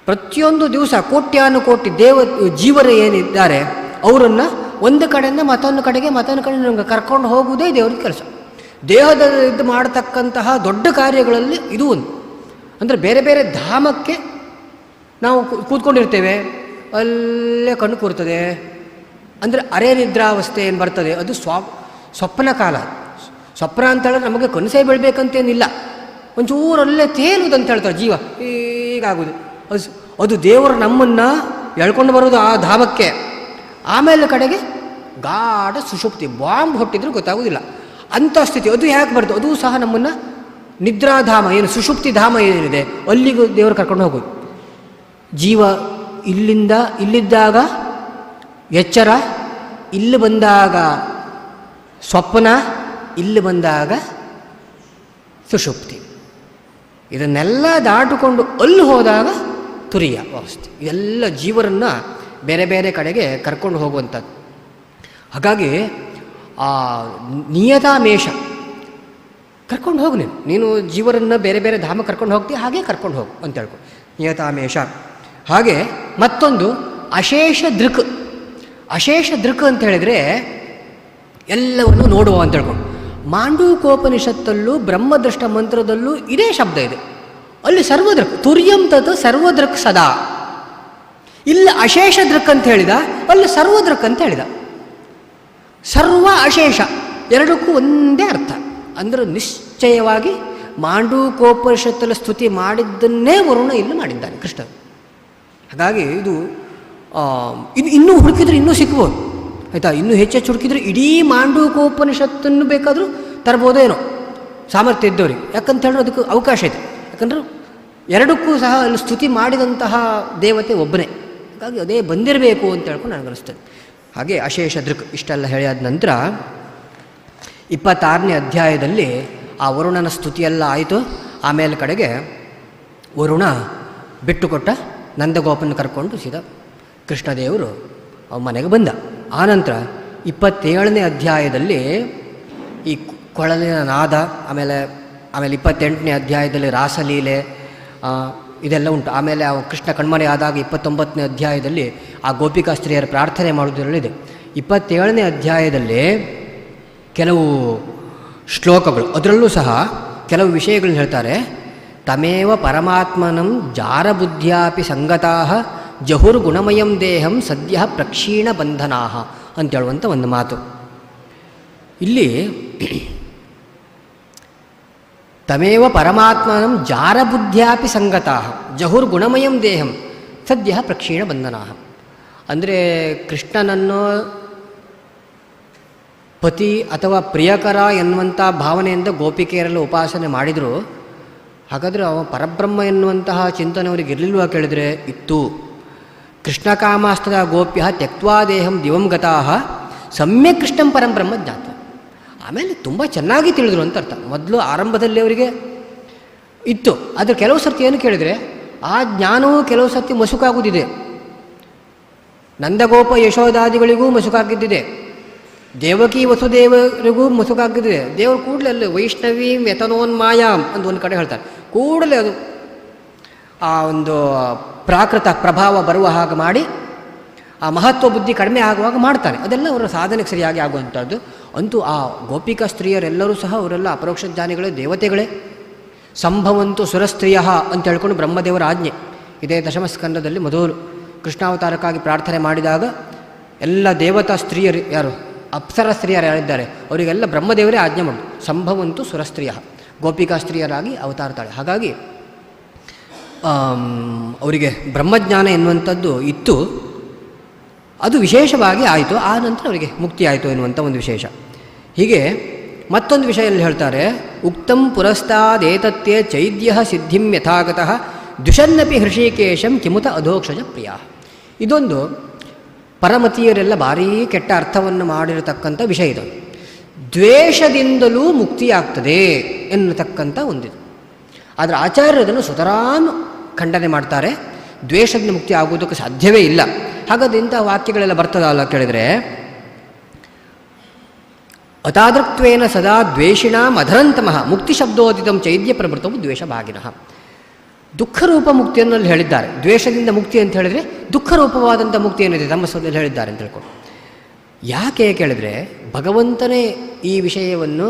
ಪ್ರತಿಯೊಂದು ದಿವಸ ಕೋಟ್ಯಾನುಕೋಟಿ ಜೀವರು ಏನಿದ್ದಾರೆ ಅವರನ್ನು ಒಂದು ಕಡೆಯಿಂದ ಮತ್ತೊಂದು ಕಡೆಗೆ ಕರ್ಕೊಂಡು ಹೋಗುವುದೇ ದೇವರ ಕೆಲಸ. ದೇಹದ ಮಾಡತಕ್ಕಂತಹ ದೊಡ್ಡ ಕಾರ್ಯಗಳಲ್ಲಿ ಇದು ಒಂದು. ಅಂದರೆ ಬೇರೆ ಬೇರೆ ಧಾಮಕ್ಕೆ ನಾವು ಕೂತ್ಕೊಂಡಿರ್ತೇವೆ, ಅಲ್ಲೇ ಕಣ್ಣು ಕೂರ್ತದೆ, ಅಂದರೆ ಅರೆ ನಿದ್ರಾವಸ್ಥೆ ಏನು ಬರ್ತದೆ, ಅದು ಸ್ವಪ್ನ ಕಾಲ. ಸ್ವಪ್ನ ಅಂತ ಹೇಳಿದ್ರೆ ನಮಗೆ ಕನಸೇ ಬೀಳಬೇಕಂತೇನಿಲ್ಲ, ಒಂಚೂರಲ್ಲೇ ತೇಲುವುದಂತ ಹೇಳ್ತಾರೆ ಜೀವ, ಹೀಗಾಗುವುದು. ಅದು ದೇವರು ನಮ್ಮನ್ನು ಎಳ್ಕೊಂಡು ಬರೋದು ಆ ಧಾಮಕ್ಕೆ. ಆಮೇಲೆ ಕಡೆಗೆ ಗಾಢ ಸುಷುಪ್ತಿ, ಬಾಂಬ್ ಹೊಟ್ಟಿದ್ರೂ ಗೊತ್ತಾಗೋದಿಲ್ಲ ಅಂಥ ಸ್ಥಿತಿ. ಅದು ಯಾಕೆ ಬರ್ತದೆ, ಅದು ಸಹ ನಮ್ಮನ್ನು ನಿದ್ರಾಧಾಮ, ಏನು ಸುಷುಪ್ತಿ ಧಾಮ ಏನಿದೆ ಅಲ್ಲಿಗೂ ದೇವರು ಕರ್ಕೊಂಡು ಹೋಗೋದು. ಜೀವ ಇಲ್ಲಿದ್ದಾಗ ಎಚ್ಚರ, ಇಲ್ಲಿ ಬಂದಾಗ ಸ್ವಪ್ನ, ಇಲ್ಲಿ ಬಂದಾಗ ಸುಷುಪ್ತಿ. ಇದನ್ನೆಲ್ಲ ದಾಟಿಕೊಂಡು ಅಲ್ಲಿ ಹೋದಾಗ ತುರಿಯ ಅವಸ್ಥೆ. ಇದೆಲ್ಲ ಜೀವರನ್ನು ಬೇರೆ ಬೇರೆ ಕಡೆಗೆ ಕರ್ಕೊಂಡು ಹೋಗುವಂಥದ್ದು. ಹಾಗಾಗಿ ಆ ನಿಯತಾಮೇಷ ಕರ್ಕೊಂಡು ಹೋಗು, ನೀನು ಜೀವರನ್ನು ಬೇರೆ ಬೇರೆ ಧಾಮ ಕರ್ಕೊಂಡು ಹೋಗ್ತೀಯ, ಹಾಗೆ ಕರ್ಕೊಂಡು ಹೋಗು ಅಂತ ಹೇಳ್ಕೊಂಡು ನಿಯತಾಮೇಷ. ಹಾಗೆ ಮತ್ತೊಂದು ಅಶೇಷ ದೃಕ್. ಅಶೇಷ ದೃಕ್ ಅಂತ ಹೇಳಿದರೆ ಎಲ್ಲವನ್ನು ನೋಡುವ ಅಂತ ಹೇಳ್ಕೊಂಡು. ಮಾಂಡೂಕೋಪನಿಷತ್ತಲ್ಲೂ ಬ್ರಹ್ಮದೃಷ್ಟ ಮಂತ್ರದಲ್ಲೂ ಇದೇ ಶಬ್ದ ಇದೆ. ಅಲ್ಲಿ ಸರ್ವದೃಕ್, ತುರ್ಯಂ ತತ್ ಸರ್ವದೃಕ್ ಸದಾ. ಇಲ್ಲಿ ಅಶೇಷ ದೃಕ್ ಅಂತ ಹೇಳಿದ, ಅಲ್ಲಿ ಸರ್ವದೃಕ್ ಅಂತ ಹೇಳಿದ. ಸರ್ವ ಅಶೇಷ ಎರಡಕ್ಕೂ ಒಂದೇ ಅರ್ಥ. ಅಂದರೆ ನಿಶ್ಚಯವಾಗಿ ಮಾಂಡೂಕೋಪನಿಷತ್ತಲ್ಲಿ ಸ್ತುತಿ ಮಾಡಿದ್ದನ್ನೇ ವರುಣ ಇಲ್ಲಿ ಮಾಡಿದ್ದಾನೆ ಕೃಷ್ಣ. ಹಾಗಾಗಿ ಇದು ಇನ್ನೂ ಹುಡುಕಿದ್ರೆ ಇನ್ನೂ ಸಿಕ್ಬೋದು, ಆಯಿತಾ. ಇನ್ನೂ ಹೆಚ್ಚು ಹುಡುಕಿದ್ರೆ ಇಡೀ ಮಾಂಡೂಕೋಪನಿಷತ್ತನ್ನು ಬೇಕಾದರೂ ತರ್ಬೋದೇನೋ ಏನೋ ಸಾಮರ್ಥ್ಯ ಇದ್ದವ್ರಿಗೆ. ಯಾಕಂತ ಹೇಳಿದ್ರೆ ಅದಕ್ಕೆ ಅವಕಾಶ ಇದೆ. ಯಾಕಂದ್ರೆ ಎರಡಕ್ಕೂ ಸಹ ಅಲ್ಲಿ ಸ್ತುತಿ ಮಾಡಿದಂತಹ ದೇವತೆ ಒಬ್ಬನೇ. ಹಾಗಾಗಿ ಅದೇ ಬಂದಿರಬೇಕು ಅಂತ ಹೇಳ್ಕೊಂಡು ನನಗನ್ನಿಸ್ತದೆ. ಹಾಗೆ ಅಶೇಷ ದೃಕ್ ಇಷ್ಟೆಲ್ಲ ಹೇಳಿದ ನಂತರ 26ನೇ ಅಧ್ಯಾಯದಲ್ಲಿ ಆ ವರುಣನ ಸ್ತುತಿಯೆಲ್ಲ ಆಯಿತು. ಆಮೇಲೆ ಕಡೆಗೆ ವರುಣ ಬಿಟ್ಟುಕೊಟ್ಟ, ನಂದಗೋಪನ ಕರ್ಕೊಂಡು ಸೀದಾ ಕೃಷ್ಣದೇವರು ಮನೆಗೆ ಬಂದ. ಆನಂತರ 27ನೇ ಅಧ್ಯಾಯದಲ್ಲಿ ಈ ಕೊಳಲಿನ ನಾದ, ಆಮೇಲೆ 28ನೇ ಅಧ್ಯಾಯದಲ್ಲಿ ರಾಸಲೀಲೆ ಇದೆಲ್ಲ ಉಂಟು. ಆಮೇಲೆ ಕೃಷ್ಣ ಕಣ್ಮರೆ ಆದಾಗ 29ನೇ ಅಧ್ಯಾಯದಲ್ಲಿ ಆ ಗೋಪಿಕಾ ಸ್ತ್ರೀಯರ ಪ್ರಾರ್ಥನೆ ಮಾಡುವುದರಲ್ಲಿದೆ. 27ನೇ ಅಧ್ಯಾಯದಲ್ಲಿ ಕೆಲವು ಶ್ಲೋಕಗಳು, ಅದರಲ್ಲೂ ಸಹ ಕೆಲವು ವಿಷಯಗಳನ್ನ ಹೇಳ್ತಾರೆ. ತಮೇವ ಪರಮಾತ್ಮನಂ ಜಾರಬುದ್ಧ್ಯಾಪಿ ಸಂಗತಾಃ ಜಹುರ್ಗುಣಮಯಂ ದೇಹಂ ಸದ್ಯ ಪ್ರಕ್ಷೀಣ ಬಂಧನಾಃ ಅಂತೇಳುವಂಥ ಒಂದು ಮಾತು. ಇಲ್ಲಿ ತಮೇವ ಪರಮಾತ್ಮನಂ ಜಾರಬುದ್ಧ್ಯಾಪಿ ಸಂಗತಾಃ ಜಹುರ್ಗುಣಮಯಂ ದೇಹಂ ಸದ್ಯ ಪ್ರಕ್ಷೀಣ ಬಂಧನಾಃ. ಅಂದರೆ ಕೃಷ್ಣನನ್ನು ಪತಿ ಅಥವಾ ಪ್ರಿಯಕರ ಎನ್ನುವಂಥ ಭಾವನೆಯಿಂದ ಗೋಪಿಕೆಯರೆಲ್ಲ ಉಪಾಸನೆ ಮಾಡಿದರು. ಹಾಗಾದರೆ ಅವ ಪರಬ್ರಹ್ಮ ಎನ್ನುವಂತಹ ಚಿಂತನೆ ಅವರಿಗೆ ಇರಲಿಲ್ವ ಕೇಳಿದರೆ ಇತ್ತು. ಕೃಷ್ಣಕಾಮಾಸ್ತದ ಗೋಪ್ಯ ತ್ಯಕ್ವಾ ದೇಹಂ ದಿವಂಗತಾ ಸಮ್ಯಕ್ ಕೃಷ್ಣಂ ಪರಂಬ್ರಹ್ಮ ಜ್ಞಾತ. ಆಮೇಲೆ ತುಂಬ ಚೆನ್ನಾಗಿ ತಿಳಿದ್ರು ಅಂತ ಅರ್ಥ. ಮೊದಲು ಆರಂಭದಲ್ಲಿ ಅವರಿಗೆ ಇತ್ತು, ಆದರೆ ಕೆಲವು ಸರ್ತಿ ಏನು ಕೇಳಿದರೆ ಆ ಜ್ಞಾನವೂ ಕೆಲವು ಸರ್ತಿ ಮಸುಕಾಗುತ್ತಿದೆ. ನಂದಗೋಪ ಯಶೋದಾದಿಗಳಿಗೂ ಮಸುಕಾಗಿದ್ದಿದೆ, ದೇವಕಿ ವಸುದೇವರಿಗೂ ಮಸುಕಾಗಿದ್ದಿದೆ. ದೇವರು ಕೂಡಲೇ ಅಲ್ಲಿ ವೈಷ್ಣವೀಂ ಯತನೋನ್ಮಾಯಾಮ್ ಅಂತ ಒಂದು ಕಡೆ ಹೇಳ್ತಾರೆ. ಕೂಡಲೇ ಅದು ಆ ಒಂದು ಪ್ರಾಕೃತ ಪ್ರಭಾವ ಬರುವ ಹಾಗೆ ಮಾಡಿ ಆ ಮಹತ್ವ ಬುದ್ಧಿ ಕಡಿಮೆ ಆಗುವಾಗ ಮಾಡ್ತಾರೆ. ಅದೆಲ್ಲ ಅವರ ಸಾಧನೆಗೆ ಸರಿಯಾಗಿ ಆಗುವಂಥದ್ದು. ಅಂತೂ ಆ ಗೋಪಿಕಾ ಸ್ತ್ರೀಯರೆಲ್ಲರೂ ಸಹ ಅವರೆಲ್ಲ ಅಪರೋಕ್ಷ ಜ್ಞಾನಿಗಳೇ, ದೇವತೆಗಳೇ. ಸಂಭವಂತು ಸುರಸ್ತ್ರೀಯ ಅಂತ ಹೇಳ್ಕೊಂಡು ಬ್ರಹ್ಮದೇವರ ಆಜ್ಞೆ ಇದೇ ದಶಮಸ್ಕಂದದಲ್ಲಿ ಮೊದಲು ಕೃಷ್ಣಾವತಾರಕ್ಕಾಗಿ ಪ್ರಾರ್ಥನೆ ಮಾಡಿದಾಗ ಎಲ್ಲ ದೇವತಾ ಸ್ತ್ರೀಯರು ಯಾರು ಅಪ್ಸರ ಸ್ತ್ರೀಯರು ಯಾರಿದ್ದಾರೆ ಅವರಿಗೆಲ್ಲ ಬ್ರಹ್ಮದೇವರೇ ಆಜ್ಞೆ ಮಾಡೋದು. ಸಂಭವಂತು ಸುರಸ್ತ್ರೀಯ, ಗೋಪಿಕಾ ಸ್ತ್ರೀಯರಾಗಿ ಅವತಾರತಾಳೆ. ಹಾಗಾಗಿ ಅವರಿಗೆ ಬ್ರಹ್ಮಜ್ಞಾನ ಎನ್ನುವಂಥದ್ದು ಇತ್ತು. ಅದು ವಿಶೇಷವಾಗಿ ಆಯಿತು. ಆ ನಂತರ ಅವರಿಗೆ ಮುಕ್ತಿ ಆಯಿತು ಎನ್ನುವಂಥ ಒಂದು ವಿಶೇಷ. ಹೀಗೆ ಮತ್ತೊಂದು ವಿಷಯದಲ್ಲಿ ಹೇಳ್ತಾರೆ, ಉಕ್ತಂ ಪುರಸ್ತಾದೇತತ್ಯೆ ಚೈದ್ಯ ಸಿದ್ಧಿಂ ಯಥಾಗತಃ ದ್ವಿಷನ್ನಪಿ ಹೃಷಿಕೇಶಂ ಕಿಮುತ ಅಧೋಕ್ಷಜ ಪ್ರಿಯ. ಇದೊಂದು ಪರಮತಿಯರೆಲ್ಲ ಭಾರೀ ಕೆಟ್ಟ ಅರ್ಥವನ್ನು ಮಾಡಿರತಕ್ಕಂಥ ವಿಷಯ. ಇದು ದ್ವೇಷದಿಂದಲೂ ಮುಕ್ತಿಯಾಗ್ತದೆ ಎನ್ನತಕ್ಕಂಥ ಒಂದಿದು. ಆದರೆ ಆಚಾರ್ಯರು ಅದನ್ನು ಸುತರಾಮ್ ಖಂಡನೆ ಮಾಡ್ತಾರೆ. ದ್ವೇಷದಿಂದ ಮುಕ್ತಿ ಆಗುವುದಕ್ಕೆ ಸಾಧ್ಯವೇ ಇಲ್ಲ. ಹಾಗಾದ್ರೆ ಇಂಥ ವಾಕ್ಯಗಳೆಲ್ಲ ಬರ್ತದಲ್ಲ ಕೇಳಿದರೆ, ಅತಾದೃಕ್ತ್ವೇನ ಸದಾ ದ್ವೇಷಿಣಾಂ ಅಧರಂತಮಃ ಮುಕ್ತಿ ಶಬ್ದೋದಿತಂ ಚೈದ್ಯ ಪ್ರಭೃತವು ದ್ವೇಷ ಭಾಗಿನಃ. ದುಃಖರೂಪ ಮುಕ್ತಿಯನ್ನು ಹೇಳಿದ್ದಾರೆ. ದ್ವೇಷದಿಂದ ಮುಕ್ತಿ ಅಂತ ಹೇಳಿದರೆ ದುಃಖರೂಪವಾದಂಥ ಮುಕ್ತಿ ಏನಿದೆ ಧಮ್ಮಸದಲ್ಲಿ ಹೇಳಿದ್ದಾರೆ ಅಂತ ಹೇಳ್ಕೊಂಡು. ಯಾಕೆ ಕೇಳಿದರೆ ಭಗವಂತನೇ ಈ ವಿಷಯವನ್ನು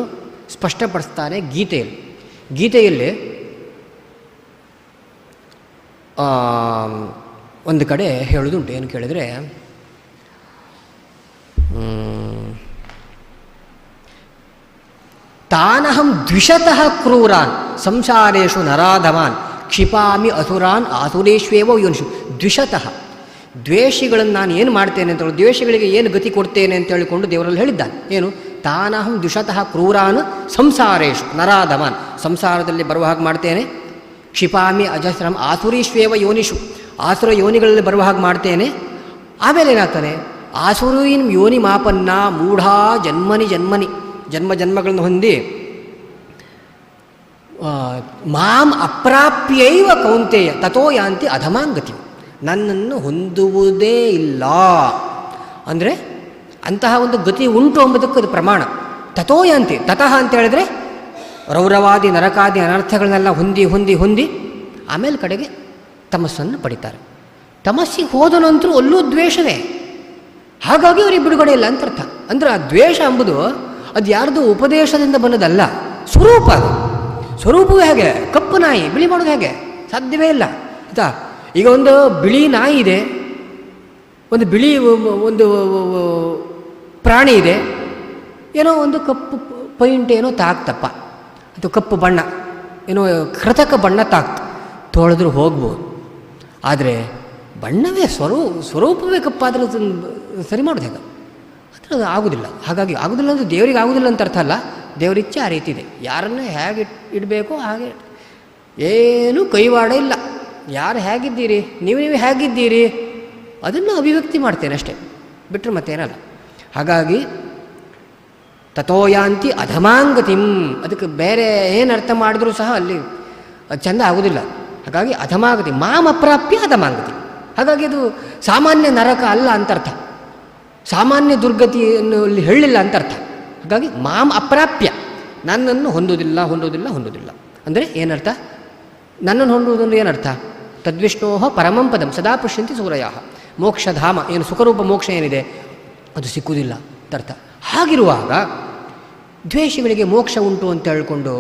ಸ್ಪಷ್ಟಪಡಿಸ್ತಾನೆ ಗೀತೆಯಲ್ಲಿ. ಗೀತೆಯಲ್ಲಿ ಒಂದು ಕಡೆ ಹೇಳೋದುಂಟು. ಏನು ಕೇಳಿದರೆ, ತಾನಹಂ ದ್ವಿಷತಃ ಕ್ರೂರಾನ್ ಸಂಸಾರೇಶು ನರಾಧಮಾನ್ ಕ್ಷಿಪಾಮಿ ಅಸುರಾನ್ ಆಸುರೇಶ್ವೇವ ಯೋನಿಷು. ದ್ವಿಷತಃ ದ್ವೇಷಿಗಳನ್ನು ನಾನು ಏನು ಮಾಡ್ತೇನೆ ಅಂತ ಹೇಳಿ, ದ್ವೇಷಿಗಳಿಗೆ ಏನು ಗತಿ ಕೊಡ್ತೇನೆ ಅಂತ ಹೇಳಿಕೊಂಡು ದೇವರಲ್ಲಿ ಹೇಳಿದ್ದಾನೆ. ಏನು? ತಾನಹಂ ದ್ವಿಷತಃ ಕ್ರೂರಾನ್ ಸಂಸಾರೇಶು ನರಾಧಮಾನ್, ಸಂಸಾರದಲ್ಲಿ ಬರುವ ಹಾಗೆ ಮಾಡ್ತೇನೆ. ಕ್ಷಿಪಾಮಿ ಅಜಸ್ರಂ ಆಸುರೀಶ್ವೇವ ಯೋನಿಷು, ಆಸುರ ಯೋನಿಗಳಲ್ಲಿ ಬರುವ ಹಾಗೆ ಮಾಡ್ತೇನೆ. ಆಮೇಲೆ ಏನಾಗ್ತಾನೆ? ಆಸುರೀನ್ ಯೋನಿ ಮಾಪನ್ನ ಮೂಢಾ ಜನ್ಮನಿ ಜನ್ಮನಿ, ಜನ್ಮ ಜನ್ಮಗಳನ್ನು ಹೊಂದಿ ಮಾಂ ಅಪ್ರಾಪ್ಯೈವ ಕೌಂತೆಯ ತಥೋ ಯಾಂತಿ ಅಧಮಾಂಗತಿ, ನನ್ನನ್ನು ಹೊಂದುವುದೇ ಇಲ್ಲ ಅಂದರೆ ಅಂತಹ ಒಂದು ಗತಿ ಉಂಟು ಎಂಬುದಕ್ಕೆ ಅದು ಪ್ರಮಾಣ. ತಥೋ ಯಾಂತಿ, ತತಃ ಅಂತ ಹೇಳಿದ್ರೆ ರೌರವಾದಿ ನರಕಾದಿ ಅನರ್ಥಗಳನ್ನೆಲ್ಲ ಹೊಂದಿ ಹೊಂದಿ ಹೊಂದಿ ಆಮೇಲೆ ಕಡೆಗೆ ತಮಸ್ಸನ್ನು ಪಡಿತಾರೆ. ತಮಸ್ಸಿಗೆ ಹೋದ ನಂತರ ಅಲ್ಲೂ ದ್ವೇಷವೇ. ಹಾಗಾಗಿ ಅವರಿಗೆ ಬಿಡುಗಡೆ ಇಲ್ಲ ಅಂತ ಅರ್ಥ. ಅಂದರೆ ಆ ದ್ವೇಷ ಎಂಬುದು ಅದು ಯಾರ್ದು ಉಪದೇಶದಿಂದ ಬಂದದಲ್ಲ, ಸ್ವರೂಪ. ಅದು ಸ್ವರೂಪವೇ ಹೇಗೆ? ಕಪ್ಪು ನಾಯಿ ಬಿಳಿ ಮಾಡೋದು ಹೇಗೆ? ಸಾಧ್ಯವೇ ಇಲ್ಲ ಆಯಿತಾ. ಈಗ ಒಂದು ಬಿಳಿ ನಾಯಿ ಇದೆ, ಒಂದು ಬಿಳಿ ಒಂದು ಪ್ರಾಣಿ ಇದೆ, ಏನೋ ಒಂದು ಕಪ್ಪು ಪೈಂಟ್ ಏನೋ ತಾಕ್ತಪ್ಪ, ಅದು ಕಪ್ಪು ಬಣ್ಣ ಏನೋ ಕೃತಕ ಬಣ್ಣ ತಾಕ್ತು, ತೊಳೆದ್ರೂ ಹೋಗ್ಬೋದು. ಆದರೆ ಬಣ್ಣವೇ ಸ್ವರೂಪವೇ ಕಪ್ಪಾದರೆ ಸರಿ ಮಾಡೋದು ಹೇಗೆ? ಆದರೆ ಅದು ಆಗೋದಿಲ್ಲ. ಹಾಗಾಗಿ ಆಗೋದಿಲ್ಲ ಅಂದರೆ ದೇವರಿಗೆ ಆಗೋದಿಲ್ಲ ಅಂತ ಅರ್ಥ ಅಲ್ಲ, ದೇವರಿಚ್ಛೆ ಆ ರೀತಿ ಇದೆ. ಯಾರನ್ನು ಹೇಗೆ ಇಡಬೇಕೋ ಹಾಗೆ, ಏನೂ ಕೈವಾಡ ಇಲ್ಲ. ಯಾರು ಹೇಗಿದ್ದೀರಿ, ನೀವು ಹೇಗಿದ್ದೀರಿ ಅದನ್ನು ಅಭಿವ್ಯಕ್ತಿ ಮಾಡ್ತೇನೆ ಅಷ್ಟೇ, ಬಿಟ್ಟರೆ ಮತ್ತೇನಲ್ಲ. ಹಾಗಾಗಿ ತಥೋಯಾಂತಿ ಅಧಮಾಂಗತಿಂ, ಅದಕ್ಕೆ ಬೇರೆ ಏನು ಅರ್ಥ ಮಾಡಿದ್ರೂ ಸಹ ಅಲ್ಲಿ ಅದು ಚೆಂದ ಆಗೋದಿಲ್ಲ. ಹಾಗಾಗಿ ಅಧಮಾಗತಿ, ಮಾಂ ಅಪ್ರಾಪ್ಯ ಅಧಮಾಂಗತಿ. ಹಾಗಾಗಿ ಅದು ಸಾಮಾನ್ಯ ನರಕ ಅಲ್ಲ ಅಂತ ಅರ್ಥ, ಸಾಮಾನ್ಯ ದುರ್ಗತಿಯನ್ನು ಅಲ್ಲಿ ಹೇಳಿಲ್ಲ ಅಂತ ಅರ್ಥ. ಹಾಗಾಗಿ ಮಾಂ ಅಪ್ರಾಪ್ಯ, ನನ್ನನ್ನು ಹೊಂದೋದಿಲ್ಲ ಹೊಂದೋದಿಲ್ಲ ಹೊಂದೋದಿಲ್ಲ ಅಂದರೆ ಏನರ್ಥ? ನನ್ನನ್ನು ಹೊಂದುವುದಂದ್ರೆ ಏನರ್ಥ? ತದ್ವಿಷ್ಣೋ ಪರಮಂ ಪದಂ ಸದಾ ಪುಷ್ಯಂತಿ ಸೂರಯ, ಮೋಕ್ಷಧಾಮ ಏನು ಸುಖರೂಪ ಮೋಕ್ಷ ಏನಿದೆ ಅದು ಸಿಕ್ಕುವುದಿಲ್ಲ ಅಂತರ್ಥ. ಹಾಗಿರುವಾಗ ದ್ವೇಷಿಗಳಿಗೆ ಮೋಕ್ಷ ಉಂಟು ಅಂತ ಹೇಳಿಕೊಂಡು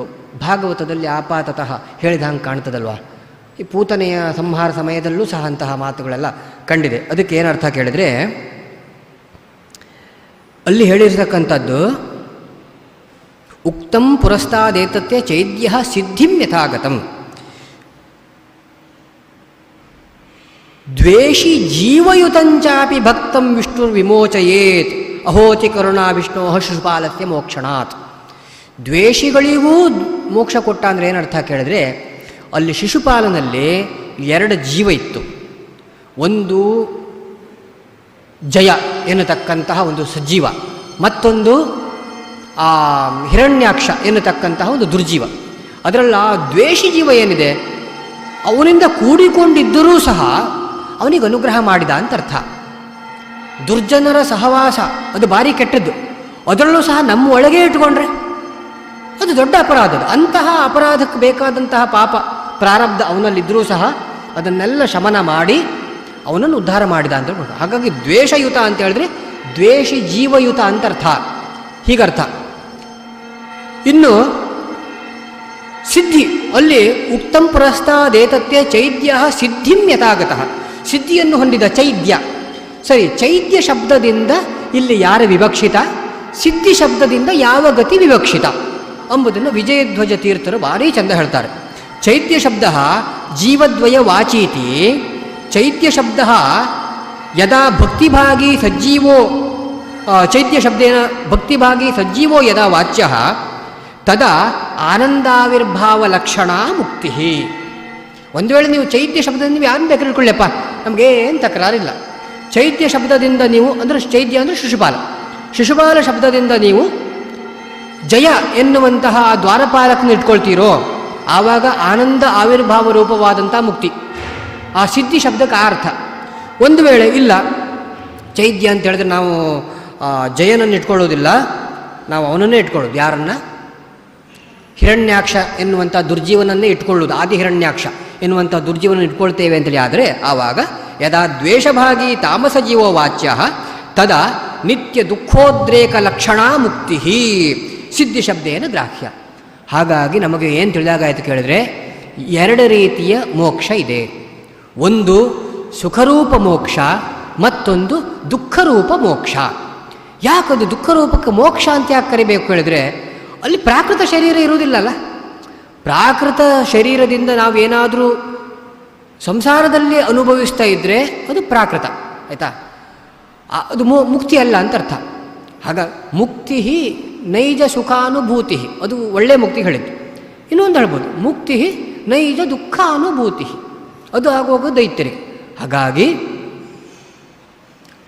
ಭಾಗವತದಲ್ಲಿ ಆಪಾತತಃ ಹೇಳಿದ ಹಂಗೆ ಕಾಣ್ತದಲ್ವ. ಈ ಪೂತನೆಯ ಸಂಹಾರ ಸಮಯದಲ್ಲೂ ಸಹ ಅಂತಹ ಮಾತುಗಳೆಲ್ಲ ಕಂಡಿದೆ. ಅದಕ್ಕೆ ಏನರ್ಥ ಕೇಳಿದರೆ, ಅಲ್ಲಿ ಹೇಳಿರ್ತಕ್ಕಂಥದ್ದು ಉಕ್ತಂ ಪುರಸ್ತಾದೇತತ್ಯ ಚೈದ್ಯ ಸಿದ್ಧಿಂ ಯಥಾಗತಂ ದ್ವೇಷಿ ಜೀವಯುತಂಚಾಪಿ ಭಕ್ತಂ ವಿಷ್ಣು ವಿಮೋಚಯೇತ್. ಅಹೋತಿ ಕರುಣಾ ವಿಷ್ಣೋ ಶಿಶುಪಾಲಸ್ಯ ಮೋಕ್ಷಣಾತ್. ದ್ವೇಷಿಗಳಿಗೂ ಮೋಕ್ಷ ಕೊಟ್ಟ ಅಂದರೆ ಏನರ್ಥ ಕೇಳಿದ್ರೆ, ಅಲ್ಲಿ ಶಿಶುಪಾಲನಲ್ಲಿ 2 ಜೀವ ಇತ್ತು. ಒಂದು ಜಯ ಎನ್ನತಕ್ಕಂತಹ ಒಂದು ಸಜ್ಜೀವ, ಮತ್ತೊಂದು ಹಿರಣ್ಯಾಕ್ಷ ಎನ್ನತಕ್ಕಂತಹ ಒಂದು ದುರ್ಜೀವ. ಅದರಲ್ಲಿ ಆ ದ್ವೇಷಿ ಜೀವ ಏನಿದೆ, ಅವನಿಂದ ಕೂಡಿಕೊಂಡಿದ್ದರೂ ಸಹ ಅವನಿಗೆ ಅನುಗ್ರಹ ಮಾಡಿದ ಅಂತ ಅರ್ಥ. ದುರ್ಜನರ ಸಹವಾಸ ಅದು ಭಾರಿ ಕೆಟ್ಟದ್ದು. ಅದರಲ್ಲೂ ಸಹ ನಮ್ಮ ಒಳಗೆ ಇಟ್ಕೊಂಡ್ರೆ ಅದು ದೊಡ್ಡ ಅಪರಾಧ. ಅಂತಹ ಅಪರಾಧಕ್ಕೆ ಬೇಕಾದಂತಹ ಪಾಪ ಪ್ರಾರಬ್ಧ ಅವನಲ್ಲಿದ್ದರೂ ಸಹ ಅದನ್ನೆಲ್ಲ ಶಮನ ಮಾಡಿ ಅವನನ್ನು ಉದ್ಧಾರ ಮಾಡಿದ ಅಂತ ಹೇಳ್ಬೋದು. ಹಾಗಾಗಿ ದ್ವೇಷಯುತ ಅಂತ ಹೇಳಿದ್ರೆ ದ್ವೇಷಿ ಜೀವಯುತ ಅಂತ ಅರ್ಥ, ಹೀಗರ್ಥ. ಇನ್ನು ಸಿದ್ಧಿ, ಅಲ್ಲಿ ಉಕ್ತಂ ಪುರಸ್ತಾದೇತತ್ಯ ಚೈದ್ಯ ಸಿದ್ಧಿಂ ಯಥಾಗತಃ, ಸಿದ್ಧಿಯನ್ನು ಹೊಂದಿದ ಚೈದ್ಯ. ಸರಿ, ಚೈದ್ಯ ಶಬ್ದದಿಂದ ಇಲ್ಲಿ ಯಾರ ವಿವಕ್ಷಿತ, ಸಿದ್ಧಿ ಶಬ್ದದಿಂದ ಯಾವ ಗತಿ ವಿವಕ್ಷಿತ ಎಂಬುದನ್ನು ವಿಜಯಧ್ವಜ ತೀರ್ಥರು ಭಾರೀ ಚಂದ ಹೇಳ್ತಾರೆ. ಚೈದ್ಯ ಶಬ್ದ ಜೀವದ್ವಯ ವಾಚೀತಿ, ಚೈದ್ಯ ಶಬ್ದ ಯದಾ ಭಕ್ತಿಭಾಗಿ ಸಜ್ಜೀವೋ, ಚೈದ್ಯ ಶಬ್ದೇನ ಭಕ್ತಿಭಾಗಿ ಸಜ್ಜೀವೋ ಯದಾ ವಾಚ್ಯ ತದಾ ಆನಂದಾವಿರ್ಭಾವ ಲಕ್ಷಣ ಮುಕ್ತಿ. ಒಂದು ವೇಳೆ ನೀವು ಚೈತ್ಯ ಶಬ್ದದಿಂದ ನೀವು ಯಾರನ್ನು ಬೇಕು ತಿಳ್ಕೊಳ್ಳಿಯಪ್ಪ, ನಮಗೇನು ತಕರಾರಿಲ್ಲ. ಚೈತ್ಯ ಶಬ್ದದಿಂದ ನೀವು ಅಂದರೆ ಚೈತ್ಯ ಅಂದರೆ ಶಿಶುಪಾಲ, ಶಿಶುಪಾಲ ಶಬ್ದದಿಂದ ನೀವು ಜಯ ಎನ್ನುವಂತಹ ದ್ವಾರಪಾಲಕನ ಇಟ್ಕೊಳ್ತೀರೋ ಆವಾಗ ಆನಂದ ಆವಿರ್ಭಾವ ರೂಪವಾದಂಥ ಮುಕ್ತಿ, ಆ ಸಿದ್ಧಿ ಶಬ್ದಕ್ಕೆ ಆ ಅರ್ಥ. ಒಂದು ವೇಳೆ ಇಲ್ಲ, ಚೈತ್ಯ ಅಂತ ಹೇಳಿದ್ರೆ ನಾವು ಜಯನನ್ನು ಇಟ್ಕೊಳ್ಳೋದಿಲ್ಲ, ನಾವು ಅವನನ್ನೇ ಇಟ್ಕೊಳ್ಳೋದು. ಯಾರನ್ನು? ಹಿರಣ್ಯಾಕ್ಷ ಎನ್ನುವಂಥ ದುರ್ಜೀವನನ್ನೇ ಇಟ್ಕೊಳ್ಳೋದು, ಆದಿ ಹಿರಣ್ಯಾಕ್ಷ ಎನ್ನುವಂಥ ದುರ್ಜೀವನ ಇಟ್ಕೊಳ್ತೇವೆ ಅಂತೇಳಿ. ಆದರೆ ಆವಾಗ ಯದಾ ದ್ವೇಷಭಾಗಿ ತಾಮಸ ಜೀವೋ ವಾಚ್ಯ ತದಾ ನಿತ್ಯ ದುಃಖೋದ್ರೇಕ ಲಕ್ಷಣ ಮುಕ್ತಿ ಸಿದ್ಧಿ ಶಬ್ದೇನ ಗ್ರಾಹ್ಯ. ಹಾಗಾಗಿ ನಮಗೆ ಏನು ತಿಳಿದಾಗಾಯಿತು ಕೇಳಿದ್ರೆ, 2 ರೀತಿಯ ಮೋಕ್ಷ ಇದೆ. ಒಂದು ಸುಖರೂಪ ಮೋಕ್ಷ, ಮತ್ತೊಂದು ದುಃಖರೂಪ ಮೋಕ್ಷ. ಯಾಕದು ದುಃಖರೂಪಕ್ಕೆ ಮೋಕ್ಷ ಅಂತ ಯಾಕೆ ಕರಿಬೇಕು ಹೇಳಿದ್ರೆ, ಅಲ್ಲಿ ಪ್ರಾಕೃತ ಶರೀರ ಇರುವುದಿಲ್ಲಲ್ಲ. ಪ್ರಾಕೃತ ಶರೀರದಿಂದ ನಾವೇನಾದರೂ ಸಂಸಾರದಲ್ಲಿ ಅನುಭವಿಸ್ತಾ ಇದ್ದರೆ ಅದು ಪ್ರಾಕೃತ, ಆಯಿತಾ? ಅದು ಮುಕ್ತಿ ಅಲ್ಲ ಅಂತ ಅರ್ಥ. ಆಗ ಮುಕ್ತಿ ನೈಜ ಸುಖಾನುಭೂತಿ, ಅದು ಒಳ್ಳೆಯ ಮುಕ್ತಿ ಹೇಳಿದ್ದು. ಇನ್ನೊಂದು ಹೇಳ್ಬೋದು, ಮುಕ್ತಿ ನೈಜ ದುಃಖಾನುಭೂತಿ, ಅದು ಆಗುವಾಗ ದೈತ್ಯರಿಗೆ. ಹಾಗಾಗಿ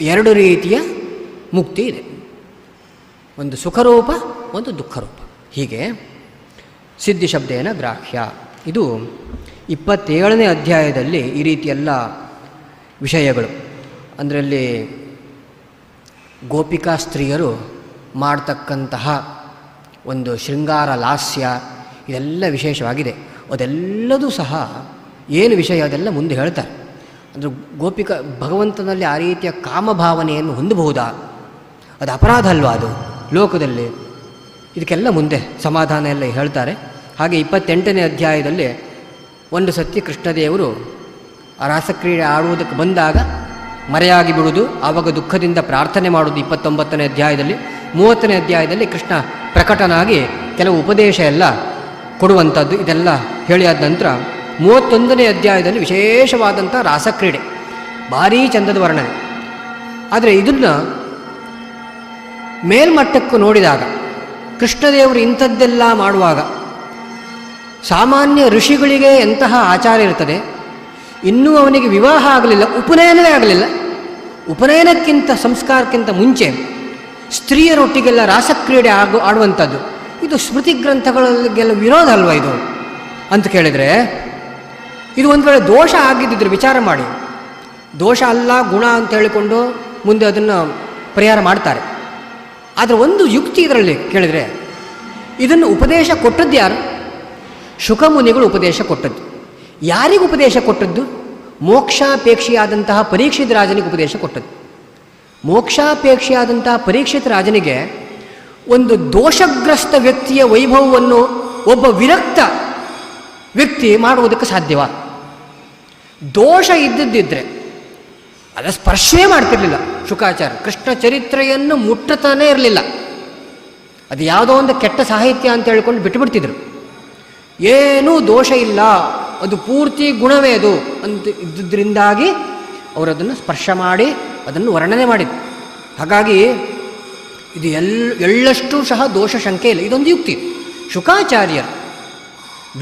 2 ರೀತಿಯ ಮುಕ್ತಿ ಇದೆ, ಒಂದು ಸುಖರೂಪ, ಒಂದು ದುಃಖರೂಪ. ಹೀಗೆ ಸಿದ್ಧಿ ಶಬ್ದೇನ ಗ್ರಾಹ್ಯ. ಇದು 27ನೇ ಅಧ್ಯಾಯದಲ್ಲಿ ಈ ರೀತಿಯೆಲ್ಲ ವಿಷಯಗಳು. ಅದರಲ್ಲಿ ಗೋಪಿಕಾ ಸ್ತ್ರೀಯರು ಮಾಡ್ತಕ್ಕಂತಹ ಒಂದು ಶೃಂಗಾರ ಲಾಸ್ಯ ಇದೆಲ್ಲ ವಿಶೇಷವಾಗಿದೆ. ಅದೆಲ್ಲದೂ ಸಹ ಏನು ವಿಷಯ ಅದೆಲ್ಲ ಮುಂದೆ ಹೇಳ್ತಾರೆ. ಅಂದರೆ ಗೋಪಿಕಾ ಭಗವಂತನಲ್ಲಿ ಆ ರೀತಿಯ ಕಾಮಭಾವನೆಯನ್ನು ಹೊಂದಬಹುದಾ, ಅದು ಅಪರಾಧ ಅಲ್ವಾ ಅದು ಲೋಕದಲ್ಲಿ, ಇದಕ್ಕೆಲ್ಲ ಮುಂದೆ ಸಮಾಧಾನ ಎಲ್ಲ ಹೇಳ್ತಾರೆ. ಹಾಗೆ 28ನೇ ಅಧ್ಯಾಯದಲ್ಲಿ ಒಂದು ಸತಿ ಕೃಷ್ಣದೇವರು ಆ ರಾಸಕ್ರೀಡೆ ಆಡುವುದಕ್ಕೆ ಬಂದಾಗ ಮರೆಯಾಗಿ ಬಿಡುವುದು, ಆವಾಗ ದುಃಖದಿಂದ ಪ್ರಾರ್ಥನೆ ಮಾಡುವುದು 29ನೇ ಅಧ್ಯಾಯದಲ್ಲಿ. 30ನೇ ಅಧ್ಯಾಯದಲ್ಲಿ ಕೃಷ್ಣ ಪ್ರಕಟನಾಗಿ ಕೆಲವು ಉಪದೇಶ ಎಲ್ಲ ಕೊಡುವಂಥದ್ದು, ಇದೆಲ್ಲ ಹೇಳಿಯಾದ ನಂತರ 31ನೇ ಅಧ್ಯಾಯದಲ್ಲಿ ವಿಶೇಷವಾದಂಥ ರಾಸಕ್ರೀಡೆ, ಭಾರೀ ಚಂದದ ವರ್ಣನೆ. ಆದರೆ ಇದನ್ನು ಮೇಲ್ಮಟ್ಟಕ್ಕೆ ನೋಡಿದಾಗ ಕೃಷ್ಣದೇವರು ಇಂಥದ್ದೆಲ್ಲ ಮಾಡುವಾಗ ಸಾಮಾನ್ಯ ಋಷಿಗಳಿಗೆ ಎಂತಹ ಆಚಾರ ಇರ್ತದೆ, ಇನ್ನೂ ಅವನಿಗೆ ವಿವಾಹ ಆಗಲಿಲ್ಲ, ಉಪನಯನವೇ ಆಗಲಿಲ್ಲ, ಉಪನಯನಕ್ಕಿಂತ ಸಂಸ್ಕಾರಕ್ಕಿಂತ ಮುಂಚೆ ಸ್ತ್ರೀಯರೊಟ್ಟಿಗೆಲ್ಲ ರಾಸಕ್ರೀಡೆ ಆಡುವಂಥದ್ದು, ಇದು ಸ್ಮೃತಿ ಗ್ರಂಥಗಳಿಗೆಲ್ಲ ವಿರೋಧ ಅಲ್ವಾ ಇದು ಅಂತ ಕೇಳಿದರೆ, ಇದು ಒಂದು ವೇಳೆ ದೋಷ ಆಗಿದ್ದಿದ್ರೆ ವಿಚಾರ ಮಾಡಿ. ದೋಷ ಅಲ್ಲ ಗುಣ ಅಂತ ಹೇಳಿಕೊಂಡು ಮುಂದೆ ಅದನ್ನು ಪರಿಹಾರ ಮಾಡ್ತಾರೆ. ಆದರೆ ಒಂದು ಯುಕ್ತಿ ಇದರಲ್ಲಿ ಕೇಳಿದರೆ, ಇದನ್ನು ಉಪದೇಶ ಕೊಟ್ಟದ್ದು ಯಾರು? ಶುಕಮುನಿಗಳು ಉಪದೇಶ ಕೊಟ್ಟದ್ದು. ಯಾರಿಗೆ ಉಪದೇಶ ಕೊಟ್ಟದ್ದು? ಮೋಕ್ಷಾಪೇಕ್ಷಿಯಾದಂತಹ ಪರೀಕ್ಷಿತ ರಾಜನಿಗೆ ಉಪದೇಶ ಕೊಟ್ಟದ್ದು. ಮೋಕ್ಷಾಪೇಕ್ಷಿಯಾದಂತಹ ಪರೀಕ್ಷಿತ ರಾಜನಿಗೆ ಒಂದು ದೋಷಗ್ರಸ್ತ ವ್ಯಕ್ತಿಯ ವೈಭವವನ್ನು ಒಬ್ಬ ವಿರಕ್ತ ವ್ಯಕ್ತಿ ಮಾಡುವುದಕ್ಕೆ ಸಾಧ್ಯವ? ದೋಷ ಇದ್ದದ್ದಿದ್ರೆ ಅದ ಸ್ಪರ್ಶವೇ ಮಾಡ್ತಿರ್ಲಿಲ್ಲ ಶುಕಾಚಾರ್ಯ. ಕೃಷ್ಣ ಚರಿತ್ರೆಯನ್ನು ಮುಟ್ಟತಾನೇ ಇರಲಿಲ್ಲ. ಅದು ಯಾವುದೋ ಒಂದು ಕೆಟ್ಟ ಸಾಹಿತ್ಯ ಅಂತ ಹೇಳ್ಕೊಂಡು ಬಿಟ್ಟುಬಿಡ್ತಿದ್ರು. ಏನೂ ದೋಷ ಇಲ್ಲ, ಅದು ಪೂರ್ತಿ ಗುಣವೇ ಅದು ಅಂತ ಇದ್ದುದರಿಂದಾಗಿ ಅವರದನ್ನು ಸ್ಪರ್ಶ ಮಾಡಿ ಅದನ್ನು ವರ್ಣನೆ ಮಾಡಿದ್ರು. ಹಾಗಾಗಿ ಇದು ಎಳ್ಳಷ್ಟು ಸಹ ದೋಷ ಶಂಕೆ ಇಲ್ಲ. ಇದೊಂದು ಯುಕ್ತಿ. ಶುಕಾಚಾರ್ಯರು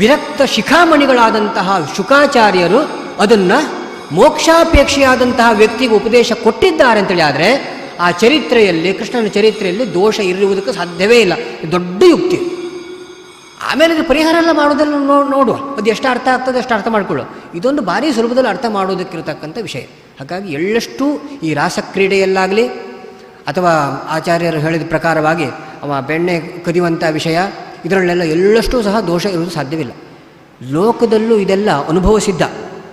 ವಿರಕ್ತ ಶಿಖಾಮಣಿಗಳಾದಂತಹ ಶುಕಾಚಾರ್ಯರು ಅದನ್ನು ಮೋಕ್ಷಾಪೇಕ್ಷೆಯಾದಂತಹ ವ್ಯಕ್ತಿಗೆ ಉಪದೇಶ ಕೊಟ್ಟಿದ್ದಾರೆ ಅಂತೇಳಿ ಆದರೆ ಆ ಚರಿತ್ರೆಯಲ್ಲಿ, ಕೃಷ್ಣನ ಚರಿತ್ರೆಯಲ್ಲಿ ದೋಷ ಇರುವುದಕ್ಕೆ ಸಾಧ್ಯವೇ ಇಲ್ಲ. ದೊಡ್ಡ ಯುಕ್ತಿ. ಆಮೇಲೆ ಅದು ಪರಿಹಾರ ಎಲ್ಲ ಮಾಡೋದನ್ನು ನೋಡುವ, ಅದು ಎಷ್ಟು ಅರ್ಥ ಆಗ್ತದೆ ಅಷ್ಟು ಅರ್ಥ ಮಾಡಿಕೊಳ್ಳುವ. ಇದೊಂದು ಭಾರಿ ಸುಲಭದಲ್ಲಿ ಅರ್ಥ ಮಾಡೋದಕ್ಕಿರತಕ್ಕಂಥ ವಿಷಯ. ಹಾಗಾಗಿ ಎಳ್ಳಷ್ಟು ಈ ರಾಸಕ್ರೀಡೆಯಲ್ಲಾಗಲಿ ಅಥವಾ ಆಚಾರ್ಯರು ಹೇಳಿದ ಪ್ರಕಾರವಾಗಿ ಅವ ಬೆಣ್ಣೆ ಕದಿಯುವಂಥ ವಿಷಯ, ಇದರಲ್ಲೆಲ್ಲ ಎಳ್ಳಷ್ಟು ಸಹ ದೋಷ ಇರುವುದು ಸಾಧ್ಯವಿಲ್ಲ. ಲೋಕದಲ್ಲೂ ಇದೆಲ್ಲ ಅನುಭವ ಸಿದ್ಧ.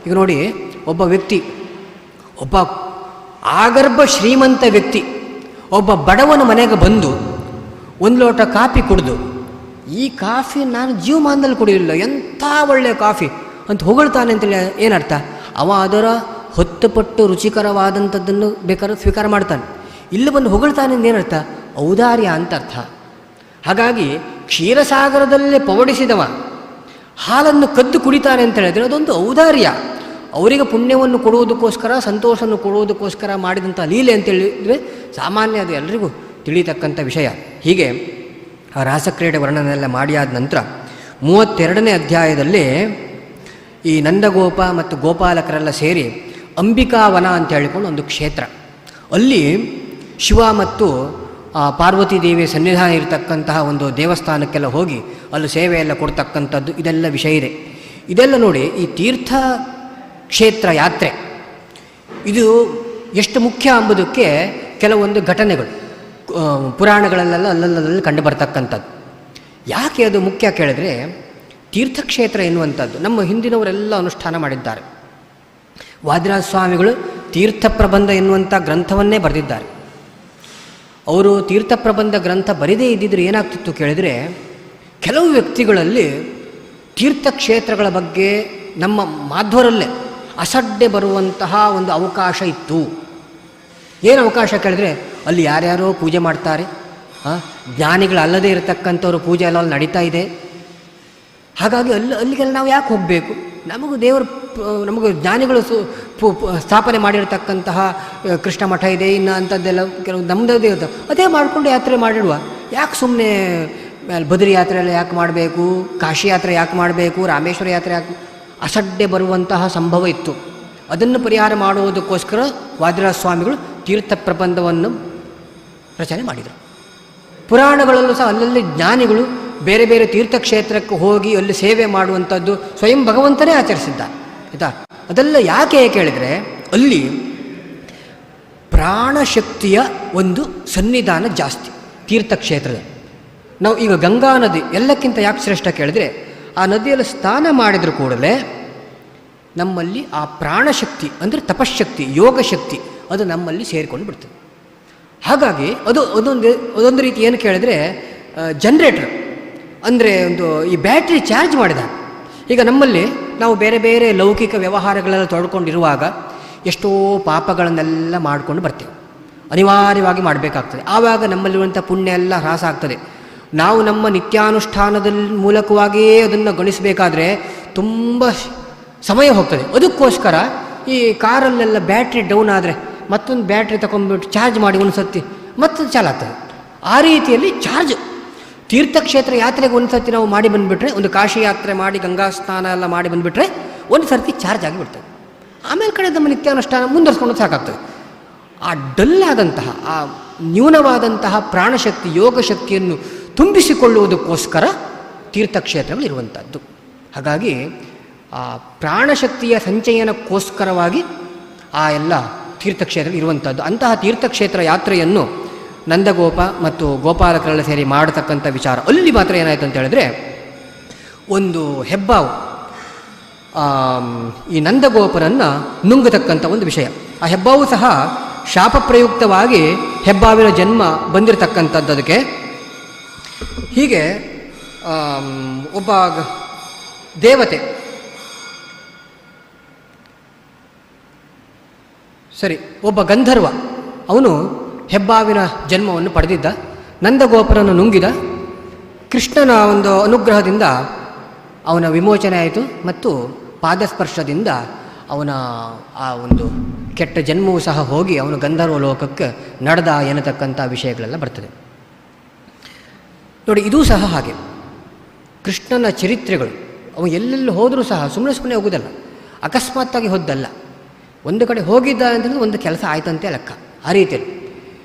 ಈಗ ನೋಡಿ, ಒಬ್ಬ ವ್ಯಕ್ತಿ, ಒಬ್ಬ ಆಗರ್ಭ ಶ್ರೀಮಂತ ವ್ಯಕ್ತಿ ಒಬ್ಬ ಬಡವನ ಮನೆಗೆ ಬಂದು ಒಂದು ಲೋಟ ಕಾಫಿ ಕುಡಿದು, ಈ ಕಾಫಿ ನಾನು ಜೀವಮಾನದಲ್ಲಿ ಕುಡಿಯಲಿಲ್ಲ, ಎಂಥ ಒಳ್ಳೆಯ ಕಾಫಿ ಅಂತ ಹೊಗಳ್ತಾನೆ ಅಂತೇಳಿ ಏನರ್ಥ? ಅವ ಅದರ 10 ಪಟ್ಟು ರುಚಿಕರವಾದಂಥದ್ದನ್ನು ಬೇಕಾದ್ರೆ ಸ್ವೀಕಾರ ಮಾಡ್ತಾನೆ. ಇಲ್ಲಿ ಬಂದು ಹೊಗಳ್ತಾನೆ ಅಂತ ಏನರ್ಥ? ಔದಾರ್ಯ ಅಂತ ಅರ್ಥ. ಹಾಗಾಗಿ ಕ್ಷೀರಸಾಗರದಲ್ಲೇ ಪವಡಿಸಿದವ ಹಾಲನ್ನು ಕದ್ದು ಕುಡಿತಾನೆ ಅಂತ ಹೇಳಿದರೆ ಅದೊಂದು ಔದಾರ್ಯ. ಅವರಿಗೆ ಪುಣ್ಯವನ್ನು ಕೊಡುವುದಕ್ಕೋಸ್ಕರ, ಸಂತೋಷವನ್ನು ಕೊಡುವುದಕ್ಕೋಸ್ಕರ ಮಾಡಿದಂಥ ಲೀಲೆ ಅಂತೇಳಿದರೆ ಸಾಮಾನ್ಯ ಅದು ಎಲ್ರಿಗೂ ತಿಳಿಯತಕ್ಕಂಥ ವಿಷಯ. ಹೀಗೆ ಆ ರಾಸಕ್ರೀಡೆ ವರ್ಣನೆಲ್ಲ ಮಾಡಿಯಾದ ನಂತರ 32ನೇ ಅಧ್ಯಾಯದಲ್ಲಿ ಈ ನಂದಗೋಪ ಮತ್ತು ಗೋಪಾಲಕರೆಲ್ಲ ಸೇರಿ ಅಂಬಿಕಾವನ ಅಂತ ಹೇಳಿಕೊಂಡು ಒಂದು ಕ್ಷೇತ್ರ, ಅಲ್ಲಿ ಶಿವ ಮತ್ತು ಪಾರ್ವತಿ ದೇವಿಯ ಸನ್ನಿಧಾನ ಇರತಕ್ಕಂತಹ ಒಂದು ದೇವಸ್ಥಾನಕ್ಕೆಲ್ಲ ಹೋಗಿ ಅಲ್ಲಿ ಸೇವೆಯೆಲ್ಲ ಕೊಡ್ತಕ್ಕಂಥದ್ದು, ಇದೆಲ್ಲ ವಿಷಯ ಇದೆ. ಇದೆಲ್ಲ ನೋಡಿ, ಈ ತೀರ್ಥ ಕ್ಷೇತ್ರ ಯಾತ್ರೆ ಇದು ಎಷ್ಟು ಮುಖ್ಯ ಎಂಬುದಕ್ಕೆ ಕೆಲವೊಂದು ಘಟನೆಗಳು ಪುರಾಣಗಳಲ್ಲೆಲ್ಲ ಅಲ್ಲಲ್ಲಿ ಕಂಡು ಬರ್ತಕ್ಕಂಥದ್ದು. ಯಾಕೆ ಅದು ಮುಖ್ಯ ಕೇಳಿದ್ರೆ, ತೀರ್ಥಕ್ಷೇತ್ರ ಎನ್ನುವಂಥದ್ದು ನಮ್ಮ ಹಿಂದಿನವರೆಲ್ಲ ಅನುಷ್ಠಾನ ಮಾಡಿದ್ದಾರೆ. ವಾದಿರಾಜ ಸ್ವಾಮಿಗಳು ತೀರ್ಥ ಪ್ರಬಂಧ ಎನ್ನುವಂಥ ಗ್ರಂಥವನ್ನೇ ಬರೆದಿದ್ದಾರೆ. ಅವರು ತೀರ್ಥ ಪ್ರಬಂಧ ಗ್ರಂಥ ಬರೆದೇ ಇದ್ದಿದ್ರೆ ಏನಾಗ್ತಿತ್ತು ಕೇಳಿದರೆ, ಕೆಲವು ವ್ಯಕ್ತಿಗಳಲ್ಲಿ ತೀರ್ಥಕ್ಷೇತ್ರಗಳ ಬಗ್ಗೆ ನಮ್ಮ ಮಾಧ್ವರಲ್ಲೇ ಅಸಡ್ಡೆ ಬರುವಂತಹ ಒಂದು ಅವಕಾಶ ಇತ್ತು. ಏನು ಅವಕಾಶ ಕೇಳಿದ್ರೆ, ಅಲ್ಲಿ ಯಾರ್ಯಾರೋ ಪೂಜೆ ಮಾಡ್ತಾರೆ, ಜ್ಞಾನಿಗಳಲ್ಲದೇ ಇರತಕ್ಕಂಥವ್ರು ಪೂಜೆ ಎಲ್ಲ ಅಲ್ಲಿ ನಡೀತಾ ಇದೆ. ಹಾಗಾಗಿ ಅಲ್ಲಿಗೆಲ್ಲ ನಾವು ಯಾಕೆ ಹೋಗಬೇಕು? ನಮಗೂ ಜ್ಞಾನಿಗಳು ಸ್ಥಾಪನೆ ಮಾಡಿರ್ತಕ್ಕಂತಹ ಕೃಷ್ಣ ಮಠ ಇದೆ, ಇನ್ನು ಅಂಥದ್ದೆಲ್ಲ ಕೆಲವು ನಮ್ಮದೇ ಇರುತ್ತೆ, ಅದೇ ಮಾಡಿಕೊಂಡು ಯಾತ್ರೆ ಮಾಡಿಡುವ. ಯಾಕೆ ಸುಮ್ಮನೆ ಬದ್ರಿ ಯಾತ್ರೆ ಎಲ್ಲ ಯಾಕೆ ಮಾಡಬೇಕು, ಕಾಶಿ ಯಾತ್ರೆ ಯಾಕೆ ಮಾಡಬೇಕು, ರಾಮೇಶ್ವರ ಯಾತ್ರೆ ಯಾಕೆ? ಅಸಡ್ಡೆ ಬರುವಂತಹ ಸಂಭವ ಇತ್ತು. ಅದನ್ನು ಪರಿಹಾರ ಮಾಡುವುದಕ್ಕೋಸ್ಕರ ವಾದಿರಾಜ ಸ್ವಾಮಿಗಳು ತೀರ್ಥ ಪ್ರಬಂಧವನ್ನು ರಚನೆ ಮಾಡಿದರು. ಪುರಾಣಗಳಲ್ಲೂ ಸಹ ಅಲ್ಲಲ್ಲಿ ಜ್ಞಾನಿಗಳು ಬೇರೆ ಬೇರೆ ತೀರ್ಥಕ್ಷೇತ್ರಕ್ಕೆ ಹೋಗಿ ಅಲ್ಲಿ ಸೇವೆ ಮಾಡುವಂಥದ್ದು ಸ್ವಯಂ ಭಗವಂತನೇ ಆಚರಿಸಿದ್ದಾರೆ, ಆಯಿತಾ? ಅದೆಲ್ಲ ಯಾಕೆ ಕೇಳಿದರೆ, ಅಲ್ಲಿ ಪ್ರಾಣಶಕ್ತಿಯ ಒಂದು ಸನ್ನಿಧಾನ ಜಾಸ್ತಿ ತೀರ್ಥಕ್ಷೇತ್ರದ. ನಾವು ಈಗ ಗಂಗಾ ನದಿ ಎಲ್ಲಕ್ಕಿಂತ ಯಾಕೆ ಶ್ರೇಷ್ಠ ಕೇಳಿದರೆ, ಆ ನದಿಯಲ್ಲಿ ಸ್ನಾನ ಮಾಡಿದರೂ ಕೂಡಲೇ ನಮ್ಮಲ್ಲಿ ಆ ಪ್ರಾಣಶಕ್ತಿ ಅಂದರೆ ತಪಶಕ್ತಿ, ಯೋಗಶಕ್ತಿ ಅದು ನಮ್ಮಲ್ಲಿ ಸೇರಿಕೊಂಡು ಬಿಡ್ತದೆ. ಹಾಗಾಗಿ ಅದೊಂದು ರೀತಿ ಏನು ಕೇಳಿದರೆ ಜನ್ರೇಟ್ರ್, ಅಂದರೆ ಈ ಬ್ಯಾಟ್ರಿ ಚಾರ್ಜ್ ಮಾಡಿದ. ಈಗ ನಮ್ಮಲ್ಲಿ ನಾವು ಬೇರೆ ಬೇರೆ ಲೌಕಿಕ ವ್ಯವಹಾರಗಳೆಲ್ಲ ತೊಡ್ಕೊಂಡಿರುವಾಗ ಎಷ್ಟೋ ಪಾಪಗಳನ್ನೆಲ್ಲ ಮಾಡಿಕೊಂಡು ಬರ್ತೇವೆ, ಅನಿವಾರ್ಯವಾಗಿ ಮಾಡಬೇಕಾಗ್ತದೆ. ಆವಾಗ ನಮ್ಮಲ್ಲಿರುವಂಥ ಪುಣ್ಯ ಎಲ್ಲ ಹ್ರಾಸ ಆಗ್ತದೆ. ನಾವು ನಮ್ಮ ನಿತ್ಯಾನುಷ್ಠಾನದ ಮೂಲಕವಾಗಿಯೇ ಅದನ್ನು ಗಣಿಸಬೇಕಾದ್ರೆ ತುಂಬ ಸಮಯ ಹೋಗ್ತದೆ. ಅದಕ್ಕೋಸ್ಕರ ಈ ಕಾರಲ್ಲೆಲ್ಲ ಬ್ಯಾಟ್ರಿ ಡೌನ್ ಆದರೆ ಮತ್ತೊಂದು ಬ್ಯಾಟ್ರಿ ತಗೊಂಡ್ಬಿಟ್ಟು ಚಾರ್ಜ್ ಮಾಡಿ ಒಂದು ಸರ್ತಿ ಮತ್ತೊಂದು ಚಾಲಾಗ್ತದೆ. ಆ ರೀತಿಯಲ್ಲಿ ಚಾರ್ಜ್ ತೀರ್ಥಕ್ಷೇತ್ರ ಯಾತ್ರೆಗೆ ಒಂದು ಸರ್ತಿ ನಾವು ಮಾಡಿ ಬಂದುಬಿಟ್ರೆ, ಒಂದು ಕಾಶಿ ಯಾತ್ರೆ ಮಾಡಿ ಗಂಗಾ ಸ್ನಾನ ಎಲ್ಲ ಮಾಡಿ ಬಂದುಬಿಟ್ರೆ ಒಂದು ಸರ್ತಿ ಚಾರ್ಜ್ ಆಗಿಬಿಡ್ತದೆ. ಆಮೇಲೆ ಕಡೆ ನಮ್ಮ ನಿತ್ಯಾನುಷ್ಠಾನ ಮುಂದುವರ್ಸ್ಕೊಂಡು ಸಾಕಾಗ್ತದೆ. ಆ ಡಲ್ಲಾದಂತಹ, ಆ ನ್ಯೂನವಾದಂತಹ ಪ್ರಾಣಶಕ್ತಿ, ಯೋಗಶಕ್ತಿಯನ್ನು ತುಂಬಿಸಿಕೊಳ್ಳುವುದಕ್ಕೋಸ್ಕರ ತೀರ್ಥಕ್ಷೇತ್ರಗಳು ಇರುವಂಥದ್ದು. ಹಾಗಾಗಿ ಆ ಪ್ರಾಣಶಕ್ತಿಯ ಸಂಚಯನಕ್ಕೋಸ್ಕರವಾಗಿ ಆ ಎಲ್ಲ ತೀರ್ಥಕ್ಷೇತ್ರ ಇರುವಂಥದ್ದು. ಅಂತಹ ತೀರ್ಥಕ್ಷೇತ್ರ ಯಾತ್ರೆಯನ್ನು ನಂದಗೋಪ ಮತ್ತು ಗೋಪಾಲಕರೆಲ್ಲ ಸೇರಿ ಮಾಡತಕ್ಕಂಥ ವಿಚಾರ. ಅಲ್ಲಿ ಮಾತ್ರ ಏನಾಯಿತು ಅಂತ ಹೇಳಿದ್ರೆ, ಒಂದು ಹೆಬ್ಬಾವು ಈ ನಂದಗೋಪರನ್ನು ನುಂಗತಕ್ಕಂಥ ಒಂದು ವಿಷಯ. ಆ ಹೆಬ್ಬಾವು ಸಹ ಶಾಪಪ್ರಯುಕ್ತವಾಗಿ ಹೆಬ್ಬಾವಿನ ಜನ್ಮ ಬಂದಿರತಕ್ಕಂಥದ್ದು ಅದಕ್ಕೆ. ಹೀಗೆ ಒಬ್ಬ ದೇವತೆ, ಒಬ್ಬ ಗಂಧರ್ವ, ಅವನು ಹೆಬ್ಬಾವಿನ ಜನ್ಮವನ್ನು ಪಡೆದಿದ್ದ. ನಂದಗೋಪರನ್ನು ನುಂಗಿದ. ಕೃಷ್ಣನ ಒಂದು ಅನುಗ್ರಹದಿಂದ ಅವನ ವಿಮೋಚನೆ ಆಯಿತು ಮತ್ತು ಪಾದಸ್ಪರ್ಶದಿಂದ ಅವನ ಆ ಒಂದು ಕೆಟ್ಟ ಜನ್ಮವೂ ಸಹ ಹೋಗಿ ಅವನು ಗಂಧರ್ವ ಲೋಕಕ್ಕೆ ನಡೆದ ಎನ್ನತಕ್ಕಂಥ ವಿಷಯಗಳೆಲ್ಲ ಬರ್ತದೆ. ನೋಡಿ, ಇದೂ ಸಹ ಹಾಗೆ. ಕೃಷ್ಣನ ಚರಿತ್ರೆಗಳು ಅವ ಎಲ್ಲೆಲ್ಲಿ ಹೋದರೂ ಸಹ ಸುಮ್ಮನೆ ಹೋಗೋದಲ್ಲ, ಅಕಸ್ಮಾತ್ತಾಗಿ ಹೋದ್ದಲ್ಲ. ಒಂದು ಕಡೆ ಹೋಗಿದ್ದ ಅಂತಂದರೆ ಒಂದು ಕೆಲಸ ಆಯ್ತಂತೆ ಲೆಕ್ಕ. ಆ ರೀತಿಯಲ್ಲಿ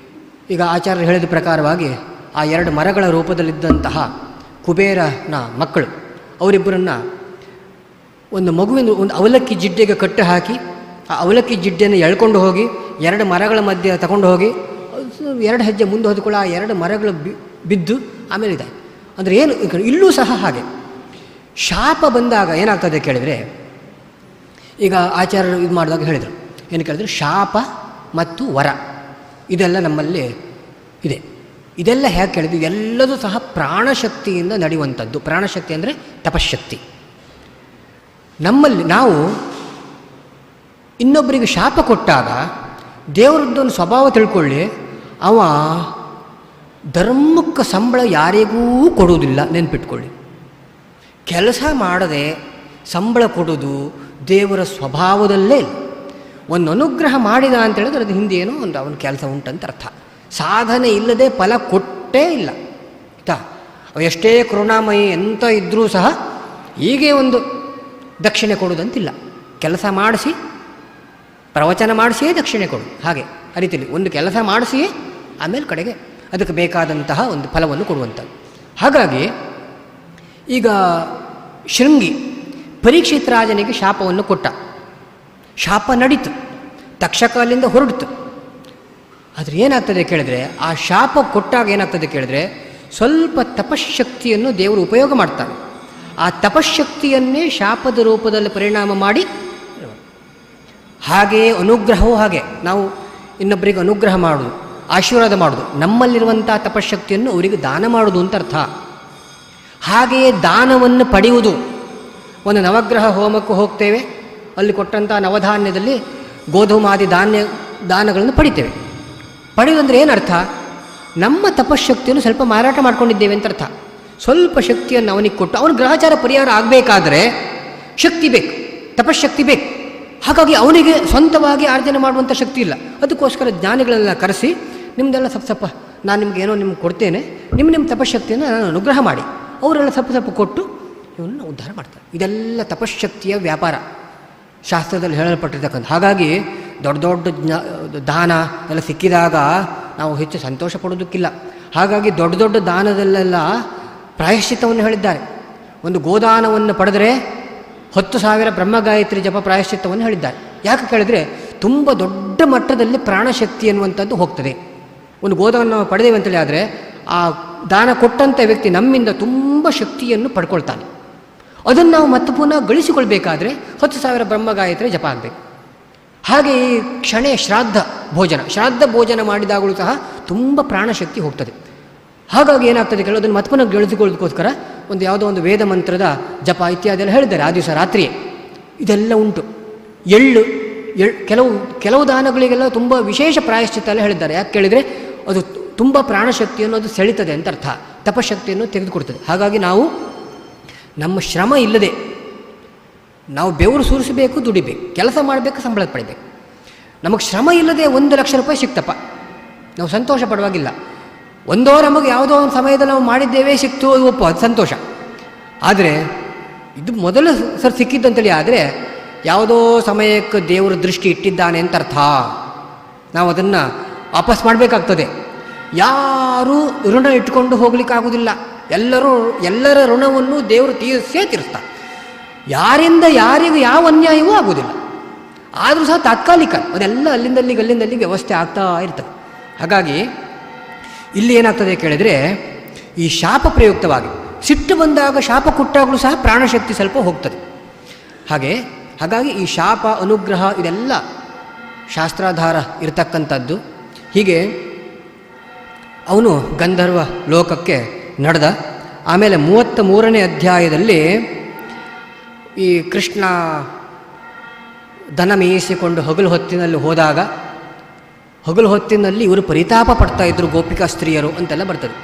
ಈಗ ಆಚಾರ್ಯರು ಹೇಳಿದ ಪ್ರಕಾರವಾಗಿ ಆ 2 ಮರಗಳ ರೂಪದಲ್ಲಿದ್ದಂತಹ ಕುಬೇರನ ಮಕ್ಕಳು ಅವರಿಬ್ಬರನ್ನು ಒಂದು ಒಂದು ಅವಲಕ್ಕಿ ಜಿಡ್ಡೆಗೆ ಕಟ್ಟು ಹಾಕಿ ಆ ಅವಲಕ್ಕಿ ಜಿಡ್ಡೆಯನ್ನು ಎಳ್ಕೊಂಡು ಹೋಗಿ 2 ಮರಗಳ ಮಧ್ಯೆ ತಗೊಂಡು ಹೋಗಿ 2 ಹೆಜ್ಜೆ ಮುಂದೆ ಹೋದ್ಕೊಳ್ಳೋ ಆ 2 ಮರಗಳು ಬಿದ್ದು ಆಮೇಲೆ ಇದೆ. ಅಂದರೆ ಏನು, ಇಲ್ಲೂ ಸಹ ಹಾಗೆ ಶಾಪ ಬಂದಾಗ ಏನಾಗ್ತದೆ ಕೇಳಿದರೆ, ಈಗ ಆಚಾರ್ಯರು ಇದು ಮಾಡಿದಾಗ ಹೇಳಿದರು, ಏನು ಕೇಳಿದ್ರು, ಶಾಪ ಮತ್ತು ವರ ಇದೆಲ್ಲ ನಮ್ಮಲ್ಲಿ ಇದೆ. ಇದೆಲ್ಲ ಹೇಗೆ ಕೇಳಿದ್ವಿ, ಎಲ್ಲದೂ ಸಹ ಪ್ರಾಣಶಕ್ತಿಯಿಂದ ನಡೆಯುವಂಥದ್ದು. ಪ್ರಾಣಶಕ್ತಿ ಅಂದರೆ ತಪಶ್ಶಕ್ತಿ. ನಮ್ಮಲ್ಲಿ ನಾವು ಇನ್ನೊಬ್ಬರಿಗೆ ಶಾಪ ಕೊಟ್ಟಾಗ ದೇವರದ್ದೊಂದು ಸ್ವಭಾವ ತಿಳ್ಕೊಳ್ಳಿ, ಅವ ಧರ್ಮಕ್ಕೆ ಸಂಬಳ ಯಾರಿಗೂ ಕೊಡುವುದಿಲ್ಲ. ನೆನ್ಪಿಟ್ಕೊಳ್ಳಿ, ಕೆಲಸ ಮಾಡದೆ ಸಂಬಳ ಕೊಡೋದು ದೇವರ ಸ್ವಭಾವದಲ್ಲೇ ಇಲ್ಲ. ಒಂದು ಅನುಗ್ರಹ ಮಾಡಿದ ಅಂತ ಹೇಳಿದ್ರೆ ಅದು ಹಿಂದೆ ಏನೋ ಒಂದು ಅವನ ಕೆಲಸ ಉಂಟಂತ ಅರ್ಥ. ಸಾಧನೆ ಇಲ್ಲದೆ ಫಲ ಕೊಟ್ಟೇ ಇಲ್ಲ ಆಯಿತಾ. ಎಷ್ಟೇ ಕರುಣಾಮಯಿ ಎಂತ ಇದ್ದರೂ ಸಹ ಹೀಗೆ ಒಂದು ದಕ್ಷಿಣೆ ಕೊಡೋದಂತಿಲ್ಲ. ಕೆಲಸ ಮಾಡಿಸಿ ಪ್ರವಚನ ಮಾಡಿಸಿಯೇ ದಕ್ಷಿಣೆ ಕೊಡು, ಹಾಗೆ ಆ ರೀತಿಯಲ್ಲಿ ಒಂದು ಕೆಲಸ ಮಾಡಿಸಿಯೇ ಆಮೇಲೆ ಕಡೆಗೆ ಅದಕ್ಕೆ ಬೇಕಾದಂತಹ ಒಂದು ಫಲವನ್ನು ಕೊಡುವಂಥದ್ದು. ಹಾಗಾಗಿ ಈಗ ಶೃಂಗಿ ಪರೀಕ್ಷಿತ್ ರಾಜನಿಗೆ ಶಾಪವನ್ನು ಕೊಟ್ಟ. ಶಾಪ ನಡೀತು, ತಕ್ಷಕ ಅಲ್ಲಿಂದ ಹೊರಡ್ತು. ಆದರೆ ಏನಾಗ್ತದೆ ಕೇಳಿದ್ರೆ, ಆ ಶಾಪ ಕೊಟ್ಟಾಗ ಏನಾಗ್ತದೆ ಕೇಳಿದ್ರೆ, ಸ್ವಲ್ಪ ತಪಶ್ಶಕ್ತಿಯನ್ನು ದೇವರು ಉಪಯೋಗ ಮಾಡ್ತಾರೆ. ಆ ತಪಶ್ಶಕ್ತಿಯನ್ನೇ ಶಾಪದ ರೂಪದಲ್ಲಿ ಪರಿಣಾಮ ಮಾಡಿ, ಹಾಗೆಯೇ ಅನುಗ್ರಹವೂ ಹಾಗೆ. ನಾವು ಇನ್ನೊಬ್ಬರಿಗೆ ಅನುಗ್ರಹ ಮಾಡೋದು, ಆಶೀರ್ವಾದ ಮಾಡೋದು, ನಮ್ಮಲ್ಲಿರುವಂಥ ತಪಶ್ಶಕ್ತಿಯನ್ನು ಅವರಿಗೆ ದಾನ ಮಾಡೋದು ಅಂತ ಅರ್ಥ. ಹಾಗೆಯೇ ದಾನವನ್ನು ಪಡೆಯುವುದು. ಒಂದು ನವಗ್ರಹ ಹೋಮಕ್ಕೆ ಹೋಗ್ತೇವೆ, ಅಲ್ಲಿ ಕೊಟ್ಟಂಥ ನವಧಾನ್ಯದಲ್ಲಿ ಗೋಧೂಮಾದಿ ದಾನಗಳನ್ನು ಪಡಿತೇವೆ. ಪಡೆಯುವುದಂದರೆ ಏನರ್ಥ, ನಮ್ಮ ತಪಶ್ಶಕ್ತಿಯನ್ನು ಸ್ವಲ್ಪ ಮಾರಾಟ ಮಾಡ್ಕೊಂಡಿದ್ದೇವೆ ಅಂತ ಅರ್ಥ. ಸ್ವಲ್ಪ ಶಕ್ತಿಯನ್ನು ಅವನಿಗೆ ಕೊಟ್ಟು ಅವನ ಗ್ರಹಚಾರ ಪರಿಹಾರ ಆಗಬೇಕಾದ್ರೆ ಶಕ್ತಿ ಬೇಕು, ತಪಶ್ಶಕ್ತಿ ಬೇಕು. ಹಾಗಾಗಿ ಅವನಿಗೆ ಸ್ವಂತವಾಗಿ ಆರ್ಜನೆ ಮಾಡುವಂಥ ಶಕ್ತಿ ಇಲ್ಲ. ಅದಕ್ಕೋಸ್ಕರ ಜ್ಞಾನಿಗಳೆಲ್ಲ ಕರೆಸಿ, ನಿಮ್ಮದೆಲ್ಲ ಸ್ವಲ್ಪ ನಾನು ನಿಮ್ಗೆ ಏನೋ ನಿಮ್ಗೆ ಕೊಡ್ತೇನೆ, ನಿಮ್ಮ ತಪಶ್ಶಕ್ತಿಯನ್ನು ನಾನು ಅನುಗ್ರಹ ಮಾಡಿ, ಅವರೆಲ್ಲ ಸ್ವಲ್ಪ ಕೊಟ್ಟು ಇವನ್ನ ಉದ್ಧಾರ ಮಾಡ್ತಾರೆ. ಇದೆಲ್ಲ ತಪಶ್ಶಕ್ತಿಯ ವ್ಯಾಪಾರ ಶಾಸ್ತ್ರದಲ್ಲಿ ಹೇಳಲ್ಪಟ್ಟಿರ್ತಕ್ಕಂಥ. ಹಾಗಾಗಿ ದೊಡ್ಡ ದಾನ ಎಲ್ಲ ಸಿಕ್ಕಿದಾಗ ನಾವು ಹೆಚ್ಚು ಸಂತೋಷ ಪಡೋದಕ್ಕಿಲ್ಲ. ಹಾಗಾಗಿ ದೊಡ್ಡ ದಾನದಲ್ಲೆಲ್ಲ ಪ್ರಾಯಶ್ಚಿತ್ತವನ್ನು ಹೇಳಿದ್ದಾರೆ. ಒಂದು ಗೋದಾನವನ್ನು ಪಡೆದರೆ 10,000 ಬ್ರಹ್ಮಗಾಯತ್ರಿ ಜಪ ಪ್ರಾಯಶ್ಚಿತ್ತವನ್ನು ಹೇಳಿದ್ದಾರೆ. ಯಾಕೆ ಕೇಳಿದರೆ, ತುಂಬ ದೊಡ್ಡ ಮಟ್ಟದಲ್ಲಿ ಪ್ರಾಣಶಕ್ತಿ ಎನ್ನುವಂಥದ್ದು ಹೋಗ್ತದೆ. ಒಂದು ಗೋದಾನ ನಾವು ಪಡೆದೇವೆ ಅಂತೇಳಿ ಆದರೆ ಆ ದಾನ ಕೊಟ್ಟಂಥ ವ್ಯಕ್ತಿ ನಮ್ಮಿಂದ ತುಂಬ ಶಕ್ತಿಯನ್ನು ಪಡ್ಕೊಳ್ತಾನೆ. ಅದನ್ನು ನಾವು ಮತ್ತೆ ಪುನಃ ಗಳಿಸಿಕೊಳ್ಬೇಕಾದ್ರೆ 10,000 ಬ್ರಹ್ಮಗಾಯತ್ರಿ ಜಪ ಆಗಬೇಕು. ಹಾಗೆ ಈ ಶ್ರಾದ್ದ ಭೋಜನ ಮಾಡಿದಾಗಲೂ ಸಹ ತುಂಬ ಪ್ರಾಣಶಕ್ತಿ ಹೋಗ್ತದೆ. ಹಾಗಾಗಿ ಏನಾಗ್ತದೆ ಕೇಳೋದು, ಅದನ್ನು ಮತ್ತೆ ಪುನಃ ಗಳಿಸಿಕೊಳ್ಳೋದಕ್ಕೋಸ್ಕರ ಒಂದು ಯಾವುದೋ ಒಂದು ವೇದ ಮಂತ್ರದ ಜಪ ಇತ್ಯಾದಿ ಎಲ್ಲ ಹೇಳಿದ್ದಾರೆ. ಆ ದಿವಸ ರಾತ್ರಿಯೇ ಇದೆಲ್ಲ ಉಂಟು. ಎಳ್ಳು ಕೆಲವು ದಾನಗಳಿಗೆಲ್ಲ ತುಂಬ ವಿಶೇಷ ಪ್ರಾಯಶ್ಚಿತ್ತ ಎಲ್ಲ ಹೇಳಿದ್ದಾರೆ. ಯಾಕೆ ಕೇಳಿದರೆ, ಅದು ತುಂಬ ಪ್ರಾಣಶಕ್ತಿಯನ್ನು ಅದು ಸೆಳೀತದೆ ಅಂತ ಅರ್ಥ, ತಪಶಕ್ತಿಯನ್ನು ತೆಗೆದುಕೊಡ್ತದೆ. ಹಾಗಾಗಿ ನಾವು ನಮ್ಮ ಶ್ರಮ ಇಲ್ಲದೆ ನಾವು ಬೆವರು ಸುರಿಸಬೇಕು, ದುಡಿಬೇಕು, ಕೆಲಸ ಮಾಡಬೇಕು, ಸಂಬಳ ಪಡಿಬೇಕು. ನಮಗೆ ಶ್ರಮ ಇಲ್ಲದೆ 1,00,000 ರೂಪಾಯಿ ಸಿಕ್ತಪ್ಪ, ನಾವು ಸಂತೋಷ ಪಡುವಾಗಿಲ್ಲ. ನಮಗೆ ಯಾವುದೋ ಒಂದು ಸಮಯದಲ್ಲಿ ನಾವು ಮಾಡಿದ್ದೇವೆ, ಸಿಕ್ತು, ಒಪ್ಪು, ಅದು ಸಂತೋಷ. ಆದರೆ ಇದು ಮೊದಲ ಸರ್ ಸಿಕ್ಕಿದ್ದಂತೇಳಿ ಆದರೆ ಯಾವುದೋ ಸಮಯಕ್ಕೆ ದೇವರ ದೃಷ್ಟಿ ಇಟ್ಟಿದ್ದಾನೆ ಅಂತ ಅರ್ಥ. ನಾವು ಅದನ್ನು ವಾಪಸ್ ಮಾಡಬೇಕಾಗ್ತದೆ. ಯಾರೂ ಋಣ ಇಟ್ಕೊಂಡು ಹೋಗ್ಲಿಕ್ಕಾಗೋದಿಲ್ಲ. ಎಲ್ಲರ ಋಣವನ್ನು ದೇವರು ತೀರಿಸ್ತಾರೆ. ಯಾರಿಂದ ಯಾರಿಗೂ ಯಾವ ಅನ್ಯಾಯವೂ ಆಗೋದಿಲ್ಲ. ಆದರೂ ಸಹ ತಾತ್ಕಾಲಿಕ, ಅದೆಲ್ಲ ಅಲ್ಲಿಂದಲ್ಲಿ ವ್ಯವಸ್ಥೆ ಆಗ್ತಾ ಇರ್ತದೆ. ಹಾಗಾಗಿ ಇಲ್ಲಿ ಏನಾಗ್ತದೆ ಕೇಳಿದರೆ, ಈ ಶಾಪ ಪ್ರಯುಕ್ತವಾಗಿ ಸಿಟ್ಟು ಬಂದಾಗ ಶಾಪ ಕೊಟ್ಟಾಗಲೂ ಸಹ ಪ್ರಾಣಶಕ್ತಿ ಸ್ವಲ್ಪ ಹೋಗ್ತದೆ. ಹಾಗಾಗಿ ಈ ಶಾಪ ಅನುಗ್ರಹ ಇದೆಲ್ಲ ಶಾಸ್ತ್ರಾಧಾರ ಇರತಕ್ಕಂಥದ್ದು. ಹೀಗೆ ಅವನು ಗಂಧರ್ವ ಲೋಕಕ್ಕೆ ನಡೆದ. ಆಮೇಲೆ 33ನೇ ಅಧ್ಯಾಯದಲ್ಲಿ ಈ ಕೃಷ್ಣ ದನ ಮೇಯಿಸಿಕೊಂಡು ಹಗಲು ಹೊತ್ತಿನಲ್ಲಿ ಹೋದಾಗ, ಹಗಲು ಹೊತ್ತಿನಲ್ಲಿ ಇವರು ಪರಿತಾಪ ಪಡ್ತಾ ಇದ್ದರು ಗೋಪಿಕಾ ಸ್ತ್ರೀಯರು ಅಂತೆಲ್ಲ ಬರ್ತದೆ.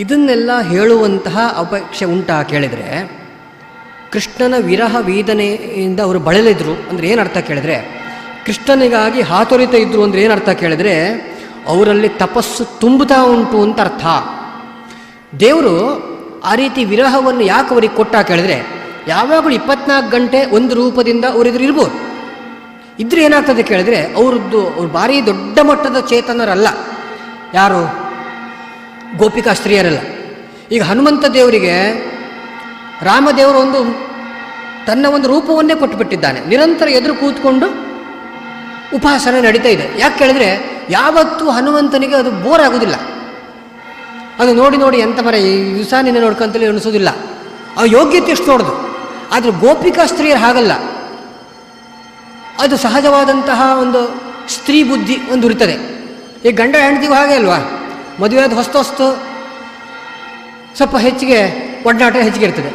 ಇದನ್ನೆಲ್ಲ ಹೇಳುವಂತಹ ಅಪೇಕ್ಷೆ ಉಂಟಾ ಕೇಳಿದರೆ, ಕೃಷ್ಣನ ವಿರಹ ವೇದನೆಯಿಂದ ಅವರು ಬಳಲಿದ್ರು ಅಂದರೆ ಏನರ್ಥ ಕೇಳಿದರೆ, ಕೃಷ್ಣನಿಗಾಗಿ ಹಾತೊರಿತ ಇದ್ದರು ಅಂದರೆ ಏನರ್ಥ ಕೇಳಿದರೆ, ಅವರಲ್ಲಿ ತಪಸ್ಸು ತುಂಬುತ್ತಾ ಉಂಟು ಅಂತ ಅರ್ಥ. ದೇವರು ಆ ರೀತಿ ವಿರಹವನ್ನು ಯಾಕೆ ಅವರಿಗೆ ಕೊಟ್ಟ ಕೇಳಿದ್ರೆ, ಯಾವಾಗಲೂ 24 ಗಂಟೆ ಒಂದು ರೂಪದಿಂದ ಅವರಿದ್ರು ಇರ್ಬೋದು. ಇದ್ರೆ ಏನಾಗ್ತದೆ ಕೇಳಿದ್ರೆ ಅವ್ರು ಭಾರಿ ದೊಡ್ಡ ಮಟ್ಟದ ಚೇತನರಲ್ಲ. ಯಾರು? ಗೋಪಿಕಾ ಸ್ತ್ರೀಯರಲ್ಲ. ಈಗ ಹನುಮಂತ ದೇವರಿಗೆ ರಾಮದೇವರು ತನ್ನ ಒಂದು ರೂಪವನ್ನೇ ಕೊಟ್ಟುಬಿಟ್ಟಿದ್ದಾನೆ. ನಿರಂತರ ಎದುರು ಕೂತ್ಕೊಂಡು ಉಪಾಸನೆ ನಡೀತಾ ಇದೆ. ಯಾಕೆ ಕೇಳಿದ್ರೆ ಯಾವತ್ತೂ ಹನುಮಂತನಿಗೆ ಅದು ಬೋರ್ ಆಗೋದಿಲ್ಲ. ಅದು ನೋಡಿ ನೋಡಿ ಎಂತ ಮರ ಈ ದಿವಸ ನಿನ್ನೆ ನೋಡ್ಕೊಂತಲೇ ಅನಿಸೋದಿಲ್ಲ. ಆ ಯೋಗ್ಯತೆ ಎಷ್ಟು ನೋಡೋದು. ಆದರೆ ಗೋಪಿಕಾ ಸ್ತ್ರೀಯರು ಹಾಗಲ್ಲ. ಅದು ಸಹಜವಾದಂತಹ ಒಂದು ಸ್ತ್ರೀ ಬುದ್ಧಿ ಒಂದು ಇರ್ತದೆ. ಈ ಗಂಡ ಹೆಂಡತಿಗೂ ಹಾಗೆ ಅಲ್ವಾ? ಮದುವೆ ಆದ ಹೊಸ್ತು ಸ್ವಲ್ಪ ಹೆಚ್ಚಿಗೆ ಒಡನಾಟ ಹೆಚ್ಚಿಗೆ ಇರ್ತದೆ.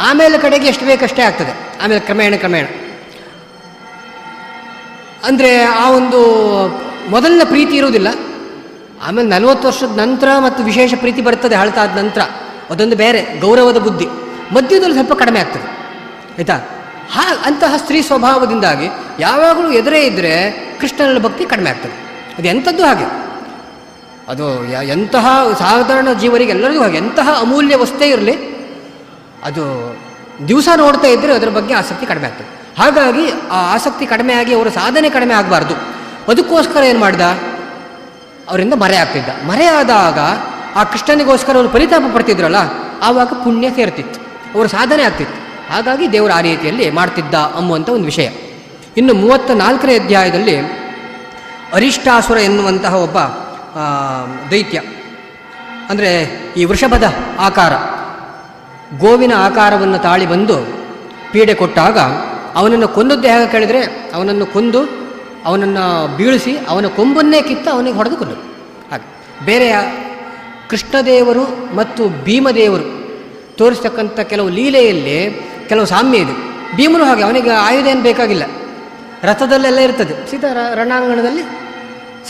ಆಮೇಲೆ ಕಡೆಗೆ ಎಷ್ಟು ಬೇಕಷ್ಟೇ ಆಗ್ತದೆ. ಆಮೇಲೆ ಕ್ರಮೇಣ ಅಂದರೆ ಆ ಒಂದು ಮೊದಲಿನ ಪ್ರೀತಿ ಇರುವುದಿಲ್ಲ. ಆಮೇಲೆ 40 ವರ್ಷದ ನಂತರ ಮತ್ತು ವಿಶೇಷ ಪ್ರೀತಿ ಬರ್ತದೆ ಹಳತಾದ ನಂತರ. ಅದೊಂದು ಬೇರೆ ಗೌರವದ ಬುದ್ಧಿ. ಮಧ್ಯದಲ್ಲಿ ಸ್ವಲ್ಪ ಕಡಿಮೆ ಆಗ್ತದೆ, ಆಯಿತಾ? ಅಂತಹ ಸ್ತ್ರೀ ಸ್ವಭಾವದಿಂದಾಗಿ ಯಾವಾಗಲೂ ಎದುರೇ ಇದ್ದರೆ ಕೃಷ್ಣನ ಭಕ್ತಿ ಕಡಿಮೆ ಆಗ್ತದೆ. ಅದು ಎಂಥದ್ದು ಹಾಗೆ. ಅದು ಎಂತಹ ಸಾಧಾರಣ ಜೀವರಿಗೆ ಎಲ್ಲರಿಗೂ ಹಾಗೆ. ಎಂತಹ ಅಮೂಲ್ಯ ವಸ್ತೇ ಇರಲಿ, ಅದು ದಿವಸ ನೋಡ್ತಾ ಇದ್ದರೆ ಅದರ ಬಗ್ಗೆ ಆಸಕ್ತಿ ಕಡಿಮೆ ಆಗ್ತದೆ. ಹಾಗಾಗಿ ಆ ಆಸಕ್ತಿ ಕಡಿಮೆ ಆಗಿ ಅವರ ಸಾಧನೆ ಕಡಿಮೆ ಆಗಬಾರ್ದು. ಅದಕ್ಕೋಸ್ಕರ ಏನು ಮಾಡ್ದ? ಅವರಿಂದ ಮರೆ ಆಗ್ತಿದ್ದ. ಮರೆ ಆದಾಗ ಆ ಕೃಷ್ಣನಿಗೋಸ್ಕರ ಅವರು ಪರಿತಾಪ ಪಡ್ತಿದ್ರಲ್ಲ, ಆವಾಗ ಪುಣ್ಯ ಸೇರ್ತಿತ್ತು, ಅವರ ಸಾಧನೆ ಆಗ್ತಿತ್ತು. ಹಾಗಾಗಿ ದೇವರು ಆ ರೀತಿಯಲ್ಲಿ ಮಾಡ್ತಿದ್ದ ಅನ್ನುವಂಥ ಒಂದು ವಿಷಯ. ಇನ್ನು 34ನೇ ಅಧ್ಯಾಯದಲ್ಲಿ ಅರಿಷ್ಟಾಸುರ ಎನ್ನುವಂತಹ ಒಬ್ಬ ದೈತ್ಯ, ಅಂದರೆ ಈ ವೃಷಭದ ಆಕಾರ, ಗೋವಿನ ಆಕಾರವನ್ನು ತಾಳಿ ಬಂದು ಪೀಡೆ ಕೊಟ್ಟಾಗ ಅವನನ್ನು ಕೊಂದದ್ದು ಹೇಗೆ ಕೇಳಿದರೆ, ಅವನನ್ನು ಕೊಂದು ಅವನನ್ನು ಬೀಳಿಸಿ ಅವನ ಕೊಂಬನ್ನೇ ಕಿತ್ತು ಅವನಿಗೆ ಹೊಡೆದು ಕೊಂದದ್ದು. ಹಾಗೆ ಬೇರೆ ಕೃಷ್ಣದೇವರು ಮತ್ತು ಭೀಮದೇವರು ತೋರಿಸ್ತಕ್ಕಂಥ ಕೆಲವು ಲೀಲೆಯಲ್ಲಿ ಕೆಲವು ಸಾಮ್ಯ ಇದೆ. ಭೀಮನು ಹಾಗೆ, ಅವನಿಗೆ ಆಯುಧ ಏನು ಬೇಕಾಗಿಲ್ಲ, ರಥದಲ್ಲೆಲ್ಲ ಇರ್ತದೆ. ಸೀದಾ ರಣಾಂಗಣದಲ್ಲಿ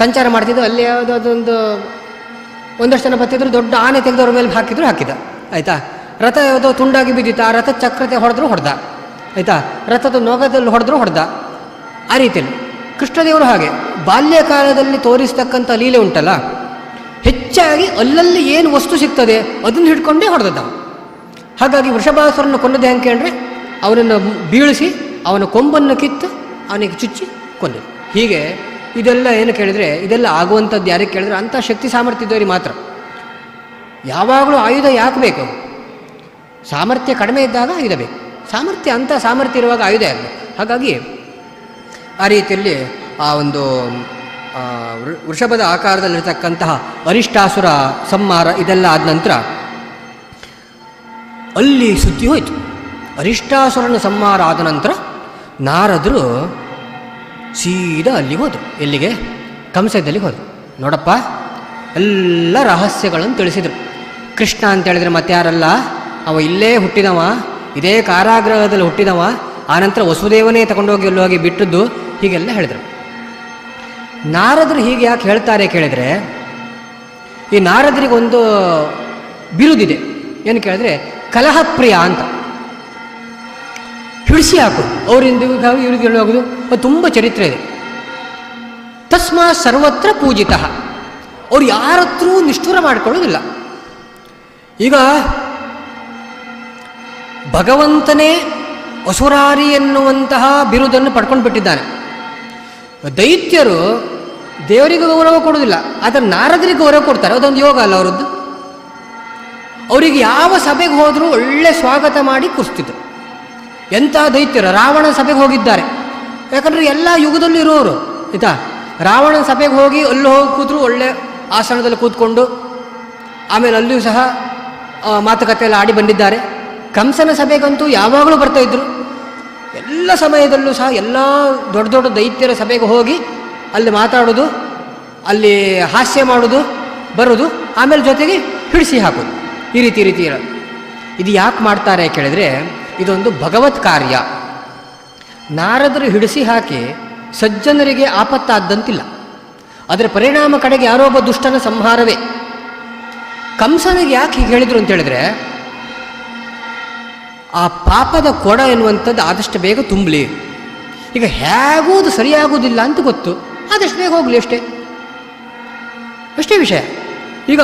ಸಂಚಾರ ಮಾಡ್ತಿದ್ದು. ಅಲ್ಲಿ ಯಾವುದೊಂದು ಒಂದಷ್ಟು ಜನ ಬರ್ತಿದ್ರು, ದೊಡ್ಡ ಆನೆ ತೆಗೆದವ್ರ ಮೇಲೆ ಹಾಕಿದ, ಆಯಿತಾ? ರಥ ಯಾವುದೋ ತುಂಡಾಗಿ ಬಿದ್ದಿತ್ತು, ಆ ರಥದ ಚಕ್ರತೆ ಹೊಡೆದ, ಆಯಿತಾ? ರಥದ ನೊಗದಲ್ಲಿ ಹೊಡೆದ. ಆ ರೀತಿಯಲ್ಲಿ ಕೃಷ್ಣದೇವರು ಹಾಗೆ ಬಾಲ್ಯಕಾಲದಲ್ಲಿ ತೋರಿಸ್ತಕ್ಕಂಥ ಲೀಲೆ ಉಂಟಲ್ಲ, ಹೆಚ್ಚಾಗಿ ಅಲ್ಲಲ್ಲಿ ಏನು ವಸ್ತು ಸಿಗ್ತದೆ ಅದನ್ನು ಹಿಡ್ಕೊಂಡೇ ಹೊಡೆದದ್ದು. ಹಾಗಾಗಿ ವೃಷಭಾಸುರನ್ನು ಕೊಂದದ್ದು ಹೆಂಗೆ ಕೇಳಿದ್ರೆ, ಅವನನ್ನು ಬೀಳಿಸಿ ಅವನ ಕೊಂಬನ್ನು ಕಿತ್ತು ಅವನಿಗೆ ಚುಚ್ಚಿ ಕೊಂದದ್ದು. ಹೀಗೆ ಇದೆಲ್ಲ ಏನು ಕೇಳಿದರೆ, ಇದೆಲ್ಲ ಆಗುವಂಥದ್ದು ಯಾರಿಗೆ ಕೇಳಿದ್ರೆ ಅಂಥ ಶಕ್ತಿ ಸಾಮರ್ಥ್ಯ ಇದ್ದವರಿಗೆ ಮಾತ್ರ. ಯಾವಾಗಲೂ ಆಯುಧ ಯಾಕೆ ಬೇಕು? ಸಾಮರ್ಥ್ಯ ಕಡಿಮೆ ಇದ್ದಾಗ ಆಯುಧ ಬೇಕು. ಅಂಥ ಸಾಮರ್ಥ್ಯ ಇರುವಾಗ ಆಯುಧ ಆಗಬೇಕು. ಹಾಗಾಗಿ ಆ ರೀತಿಯಲ್ಲಿ ಆ ಒಂದು ವೃಷಭದ ಆಕಾರದಲ್ಲಿರ್ತಕ್ಕಂತಹ ಅರಿಷ್ಟಾಸುರ ಸಂಹಾರ ಇದೆಲ್ಲ ಆದ ನಂತರ ಅಲ್ಲಿ ಸುದ್ದಿ ಹೋಯಿತು. ಅರಿಷ್ಟಾಸುರನ ಸಂಹಾರ ಆದ ನಂತರ ನಾರದರು ಸೀದಾ ಅಲ್ಲಿ ಹೋದರು. ಎಲ್ಲಿಗೆ? ಕಂಸದಲ್ಲಿ ಹೋದರು. ನೋಡಪ್ಪ, ಎಲ್ಲ ರಹಸ್ಯಗಳನ್ನು ತಿಳಿಸಿದರು. ಕೃಷ್ಣ ಅಂತೇಳಿದರೆ ಮತ್ತೆ ಯಾರಲ್ಲ, ಅವ ಇಲ್ಲೇ ಹುಟ್ಟಿದವ, ಇದೇ ಕಾರಾಗೃಹದಲ್ಲಿ ಹುಟ್ಟಿದವ, ಆನಂತರ ವಸುದೇವನೇ ತಗೊಂಡೋಗಿ ಎಲ್ಲೋಗಿ ಬಿಟ್ಟದ್ದು, ಹೀಗೆಲ್ಲ ಹೇಳಿದರು. ನಾರದರು ಹೀಗೆ ಯಾಕೆ ಹೇಳ್ತಾರೆ ಕೇಳಿದರೆ, ಈ ನಾರದರಿಗೊಂದು ಬಿರುದಿದೆ. ಏನು ಕೇಳಿದ್ರೆ ಕಲಹಪ್ರಿಯ ಅಂತ. ಹಿಡಿಸಿ ಹಾಕೋದು, ಅವರಿಂದ ಇವ್ರಿಗೆ ಹೇಳೋಗೋದು, ಅದು ತುಂಬ ಚರಿತ್ರೆ ಇದೆ. ತಸ್ಮಾ ಸರ್ವತ್ರ ಪೂಜಿತ. ಅವ್ರು ಯಾರತ್ರೂ ನಿಷ್ಠುರ ಮಾಡಿಕೊಳ್ಳೋದಿಲ್ಲ. ಈಗ ಭಗವಂತನೇ ಅಸುರಾರಿ ಎನ್ನುವಂತಹ ಬಿರುದನ್ನು ಪಡ್ಕೊಂಡು ಬಿಟ್ಟಿದ್ದಾನೆ. ದೈತ್ಯರು ದೇವರಿಗೆ ಗೌರವ ಕೊಡೋದಿಲ್ಲ, ಆದರೆ ನಾರದರಿಗೆ ಗೌರವ ಕೊಡ್ತಾರೆ. ಅದೊಂದು ಯೋಗ ಅಲ್ಲ ಅವರದ್ದು. ಅವರಿಗೆ ಯಾವ ಸಭೆಗೆ ಹೋದರೂ ಒಳ್ಳೆ ಸ್ವಾಗತ ಮಾಡಿ ಕೂರಿಸ್ತಿದ್ರು. ಎಂಥ ದೈತ್ಯರು ರಾವಣನ ಸಭೆಗೆ ಹೋಗಿದ್ದಾರೆ. ಯಾಕಂದರೆ ಎಲ್ಲ ಯುಗದಲ್ಲೂ ಇರೋರು, ಆಯಿತಾ? ರಾವಣನ ಸಭೆಗೆ ಹೋಗಿ ಅಲ್ಲಿ ಹೋಗಿ ಕೂತರು, ಒಳ್ಳೆ ಆಸನದಲ್ಲಿ ಕೂತ್ಕೊಂಡು ಆಮೇಲೆ ಅಲ್ಲಿಯೂ ಸಹ ಮಾತುಕತೆ ಆಡಿ ಬಂದಿದ್ದಾರೆ. ಕಂಸನ ಸಭೆಗಂತೂ ಯಾವಾಗಲೂ ಬರ್ತಾಯಿದ್ರು. ಎಲ್ಲ ಸಮಯದಲ್ಲೂ ಸಹ ಎಲ್ಲ ದೊಡ್ಡ ದೊಡ್ಡ ದೈತ್ಯರ ಸಭೆಗೆ ಹೋಗಿ ಅಲ್ಲಿ ಮಾತಾಡೋದು, ಅಲ್ಲಿ ಹಾಸ್ಯ ಮಾಡೋದು, ಬರೋದು, ಆಮೇಲೆ ಜೊತೆಗೆ ಹಿಡಿಸಿ ಹಾಕೋದು. ಈ ರೀತಿ ಇರೋದು. ಇದು ಯಾಕೆ ಮಾಡ್ತಾರೆ ಕೇಳಿದರೆ, ಇದೊಂದು ಭಗವತ್ ಕಾರ್ಯ. ನಾರದರು ಹಿಡಿಸಿ ಹಾಕಿ ಸಜ್ಜನರಿಗೆ ಆಪತ್ತಾದ್ದಂತಿಲ್ಲ. ಅದರ ಪರಿಣಾಮ ಕಡೆಗೆ ಯಾರೋ ಒಬ್ಬ ದುಷ್ಟನ ಸಂಹಾರವೇ. ಕಂಸನಿಗೆ ಯಾಕೆ ಹೀಗೆ ಹೇಳಿದರು ಅಂತೇಳಿದರೆ, ಆ ಪಾಪದ ಕೊಡ ಎನ್ನುವಂಥದ್ದು ಆದಷ್ಟು ಬೇಗ ತುಂಬಲಿ. ಈಗ ಹೇಗೂ ಅದು ಸರಿಯಾಗುವುದಿಲ್ಲ ಅಂತ ಗೊತ್ತು, ಆದಷ್ಟು ಬೇಗ ಹೋಗಲಿ, ಅಷ್ಟೇ ವಿಷಯ. ಈಗ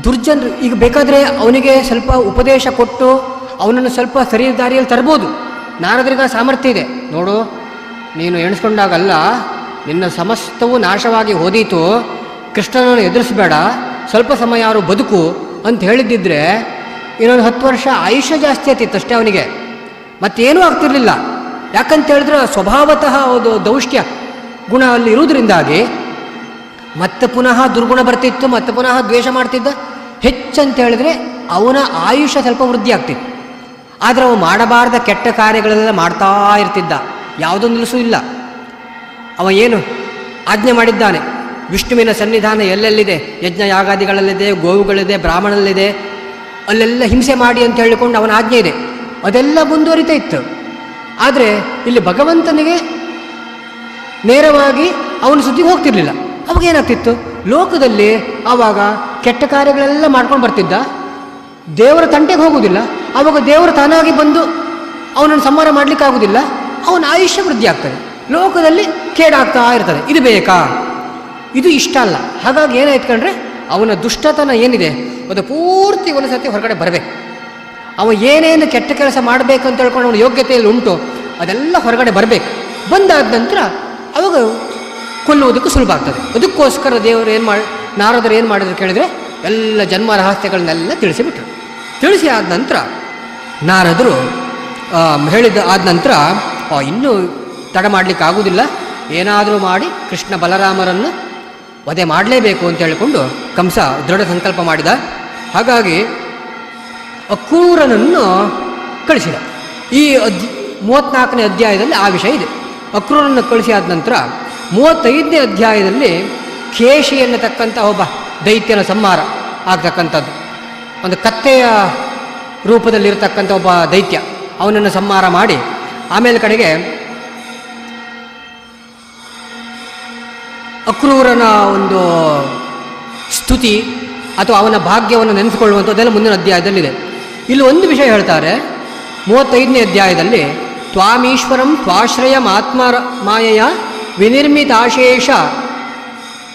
ದುರ್ಜನರು ಈಗ ಬೇಕಾದರೆ ಅವನಿಗೆ ಸ್ವಲ್ಪ ಉಪದೇಶ ಕೊಟ್ಟು ಅವನನ್ನು ಸ್ವಲ್ಪ ಸರಿ ದಾರಿಯಲ್ಲಿ ತರ್ಬೋದು. ನಾರದರಿಗೆ ಸಾಮರ್ಥ್ಯ ಇದೆ. ನೋಡು, ನೀನು ಎಣಿಸ್ಕೊಂಡಾಗಲ್ಲ, ನಿನ್ನ ಸಮಸ್ತವು ನಾಶವಾಗಿ ಹೋದೀತು, ಕೃಷ್ಣನನ್ನು ಎದುರಿಸಬೇಡ, ಸ್ವಲ್ಪ ಸಮಯ ಅವರು ಬದುಕು ಅಂತ ಹೇಳಿದ್ದಿದ್ರೆ ಇನ್ನೊಂದು 10 ವರ್ಷ ಆಯುಷ್ಯ ಜಾಸ್ತಿ ಆಗ್ತಿತ್ತು ಅಷ್ಟೇ ಅವನಿಗೆ, ಮತ್ತೇನೂ ಆಗ್ತಿರಲಿಲ್ಲ. ಯಾಕಂತ ಹೇಳಿದ್ರೆ ಸ್ವಭಾವತಃ ಒಂದು ದೌಷ್ಟ್ಯ ಗುಣ ಅಲ್ಲಿ ಇರುವುದರಿಂದಾಗಿ ಮತ್ತೆ ಪುನಃ ದುರ್ಗುಣ ಬರ್ತಿತ್ತು, ಮತ್ತೆ ಪುನಃ ದ್ವೇಷ ಮಾಡ್ತಿದ್ದ. ಹೆಚ್ಚಂತ ಹೇಳಿದ್ರೆ ಅವನ ಆಯುಷ್ಯ ಸ್ವಲ್ಪ ವೃದ್ಧಿ ಆಗ್ತಿತ್ತು. ಆದರೆ ಅವ ಮಾಡಬಾರ್ದ ಕೆಟ್ಟ ಕಾರ್ಯಗಳೆಲ್ಲ ಮಾಡ್ತಾ ಇರ್ತಿದ್ದ, ಯಾವುದೋ ನಿಲ್ಲಿಸೂ ಇಲ್ಲ. ಅವ ಏನು ಆಜ್ಞೆ ಮಾಡಿದ್ದಾನೆ, ವಿಷ್ಣುವಿನ ಸನ್ನಿಧಾನ ಎಲ್ಲೆಲ್ಲಿದೆ, ಯಜ್ಞ ಯಾಗಾದಿಗಳಲ್ಲಿದೆ, ಗೋವುಗಳಿದೆ, ಬ್ರಾಹ್ಮಣಲ್ಲಿದೆ, ಅಲ್ಲೆಲ್ಲ ಹಿಂಸೆ ಮಾಡಿ ಅಂತ ಹೇಳಿಕೊಂಡು ಅವನ ಆಜ್ಞೆ ಇದೆ, ಅದೆಲ್ಲ ಮುಂದುವರಿತಾ ಇತ್ತು. ಆದರೆ ಇಲ್ಲಿ ಭಗವಂತನಿಗೆ ನೇರವಾಗಿ ಅವನ ಸುದ್ದಿಗೆ ಹೋಗ್ತಿರ್ಲಿಲ್ಲ. ಅವಾಗ ಏನಾಗ್ತಿತ್ತು, ಲೋಕದಲ್ಲಿ ಆವಾಗ ಕೆಟ್ಟ ಕಾರ್ಯಗಳೆಲ್ಲ ಮಾಡ್ಕೊಂಡು ಬರ್ತಿದ್ದ, ದೇವರ ತಂಟೆಗೆ ಹೋಗುವುದಿಲ್ಲ. ಆವಾಗ ದೇವರು ತಾನಾಗಿ ಬಂದು ಅವನನ್ನು ಸಂಹಾರ ಮಾಡಲಿಕ್ಕಾಗೋದಿಲ್ಲ, ಅವನ ಆಯುಷ್ಯ ವೃದ್ಧಿ ಆಗ್ತದೆ, ಲೋಕದಲ್ಲಿ ಕೇಡಾಗ್ತಾ ಇರ್ತದೆ. ಇದು ಬೇಕಾ? ಇದು ಇಷ್ಟ ಅಲ್ಲ. ಹಾಗಾಗಿ ಏನಾಯ್ತು ಕಂಡ್ರೆ ಅವನ ದುಷ್ಟತನ ಏನಿದೆ ಅದು ಪೂರ್ತಿ ಒಂದು ಸತಿ ಹೊರಗಡೆ ಬರಬೇಕು. ಅವ ಏನೇನು ಕೆಟ್ಟ ಕೆಲಸ ಮಾಡಬೇಕು ಅಂತ ಹೇಳ್ಕೊಂಡು ಅವನ ಯೋಗ್ಯತೆಯಲ್ಲಿ ಉಂಟು ಅದೆಲ್ಲ ಹೊರಗಡೆ ಬರಬೇಕು. ಬಂದಾದ ನಂತರ ಅವಾಗ ಕೊಲ್ಲುವುದಕ್ಕೂ ಸುಲಭ ಆಗ್ತದೆ. ಅದಕ್ಕೋಸ್ಕರ ದೇವರು ನಾರದರು ಏನು ಮಾಡಿದ್ರು ಕೇಳಿದರೆ ಎಲ್ಲ ಜನ್ಮ ರಹಸ್ಯಗಳನ್ನೆಲ್ಲ ತಿಳಿಸಿಬಿಟ್ರು. ತಿಳಿಸಿ ಆದ ನಂತರ ನಾರದರು ಹೇಳಿದ ಆದ ನಂತರ ಇನ್ನೂ ತಡ ಮಾಡಲಿಕ್ಕೆ ಆಗುವುದಿಲ್ಲ, ಏನಾದರೂ ಮಾಡಿ ಕೃಷ್ಣ ಬಲರಾಮರನ್ನು ವಧೆ ಮಾಡಲೇಬೇಕು ಅಂತ ಹೇಳಿಕೊಂಡು ಕಂಸ ದೃಢ ಸಂಕಲ್ಪ ಮಾಡಿದ. ಹಾಗಾಗಿ ಅಕ್ರೂರನನ್ನು ಕಳಿಸಿದ. ಈ 34ನೇ ಅಧ್ಯಾಯದಲ್ಲಿ ಆ ವಿಷಯ ಇದೆ. ಅಕ್ರೂರನ್ನು ಕಳಿಸಿ ಆದ ನಂತರ 35ನೇ ಅಧ್ಯಾಯದಲ್ಲಿ ಕೇಶಿ ಎನ್ನತಕ್ಕಂಥ ಒಬ್ಬ ದೈತ್ಯನ ಸಂಹಾರ ಆಗ್ತಕ್ಕಂಥದ್ದು. ಒಂದು ಕತ್ತೆಯ ರೂಪದಲ್ಲಿರ್ತಕ್ಕಂಥ ಒಬ್ಬ ದೈತ್ಯ, ಅವನನ್ನು ಸಂಹಾರ ಮಾಡಿ ಆಮೇಲೆ ಕಡೆಗೆ ಅಕ್ರೂರನ ಒಂದು ಸ್ತುತಿ ಅಥವಾ ಅವನ ಭಾಗ್ಯವನ್ನು ನೆನೆಸಿಕೊಳ್ಳುವಂಥದ್ದೆಲ್ಲ ಮುಂದಿನ ಅಧ್ಯಾಯದಲ್ಲಿದೆ. ಇಲ್ಲಿ ಒಂದು ವಿಷಯ ಹೇಳ್ತಾರೆ 35ನೇ ಅಧ್ಯಾಯದಲ್ಲಿ, ತ್ವಾಮೀಶ್ವರಂ ತ್ವಾಶ್ರಯಮಾತ್ಮ ಮಾಯೆಯ ವಿನಿರ್ಮಿತಾಶೇಷ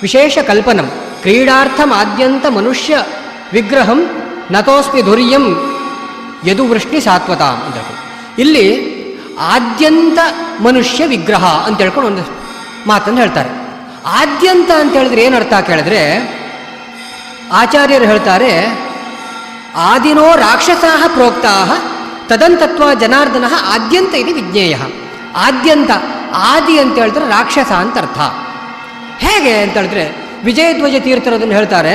ವಿಶೇಷ ಕಲ್ಪನಂ ಕ್ರೀಡಾರ್ಥಮಾದ್ಯಂತ ಮನುಷ್ಯ ವಿಗ್ರಹಂ ನತೋಸ್ಮಿ ಧುರ್ಯಂ ಯದು ವೃಷ್ಣಿ ಸಾತ್ವತಾಂ ಅಂತ. ಇಲ್ಲಿ ಆದ್ಯಂತ ಮನುಷ್ಯ ವಿಗ್ರಹ ಅಂತ ಹೇಳ್ಕೊಂಡು ಒಂದು ಮಾತನ್ನು ಹೇಳ್ತಾರೆ. ಆದ್ಯಂತ ಅಂತ ಹೇಳಿದ್ರೆ ಏನರ್ಥ ಕೇಳಿದ್ರೆ, ಆಚಾರ್ಯರು ಹೇಳ್ತಾರೆ, ಆದಿನೋ ರಾಕ್ಷಸಾ ಪ್ರೋಕ್ತಾ ತದಂತತ್ವ ಜನಾರ್ದನ ಆದ್ಯಂತ ಇದು ವಿಜ್ಞೇಯ. ಆದ್ಯಂತ, ಆದಿ ಅಂತ ಹೇಳಿದ್ರೆ ರಾಕ್ಷಸ ಅಂತ ಅರ್ಥ. ಹೇಗೆ ಅಂತ ಹೇಳಿದ್ರೆ ವಿಜಯಧ್ವಜ ತೀರ್ಥರು ಅದನ್ನು ಹೇಳ್ತಾರೆ,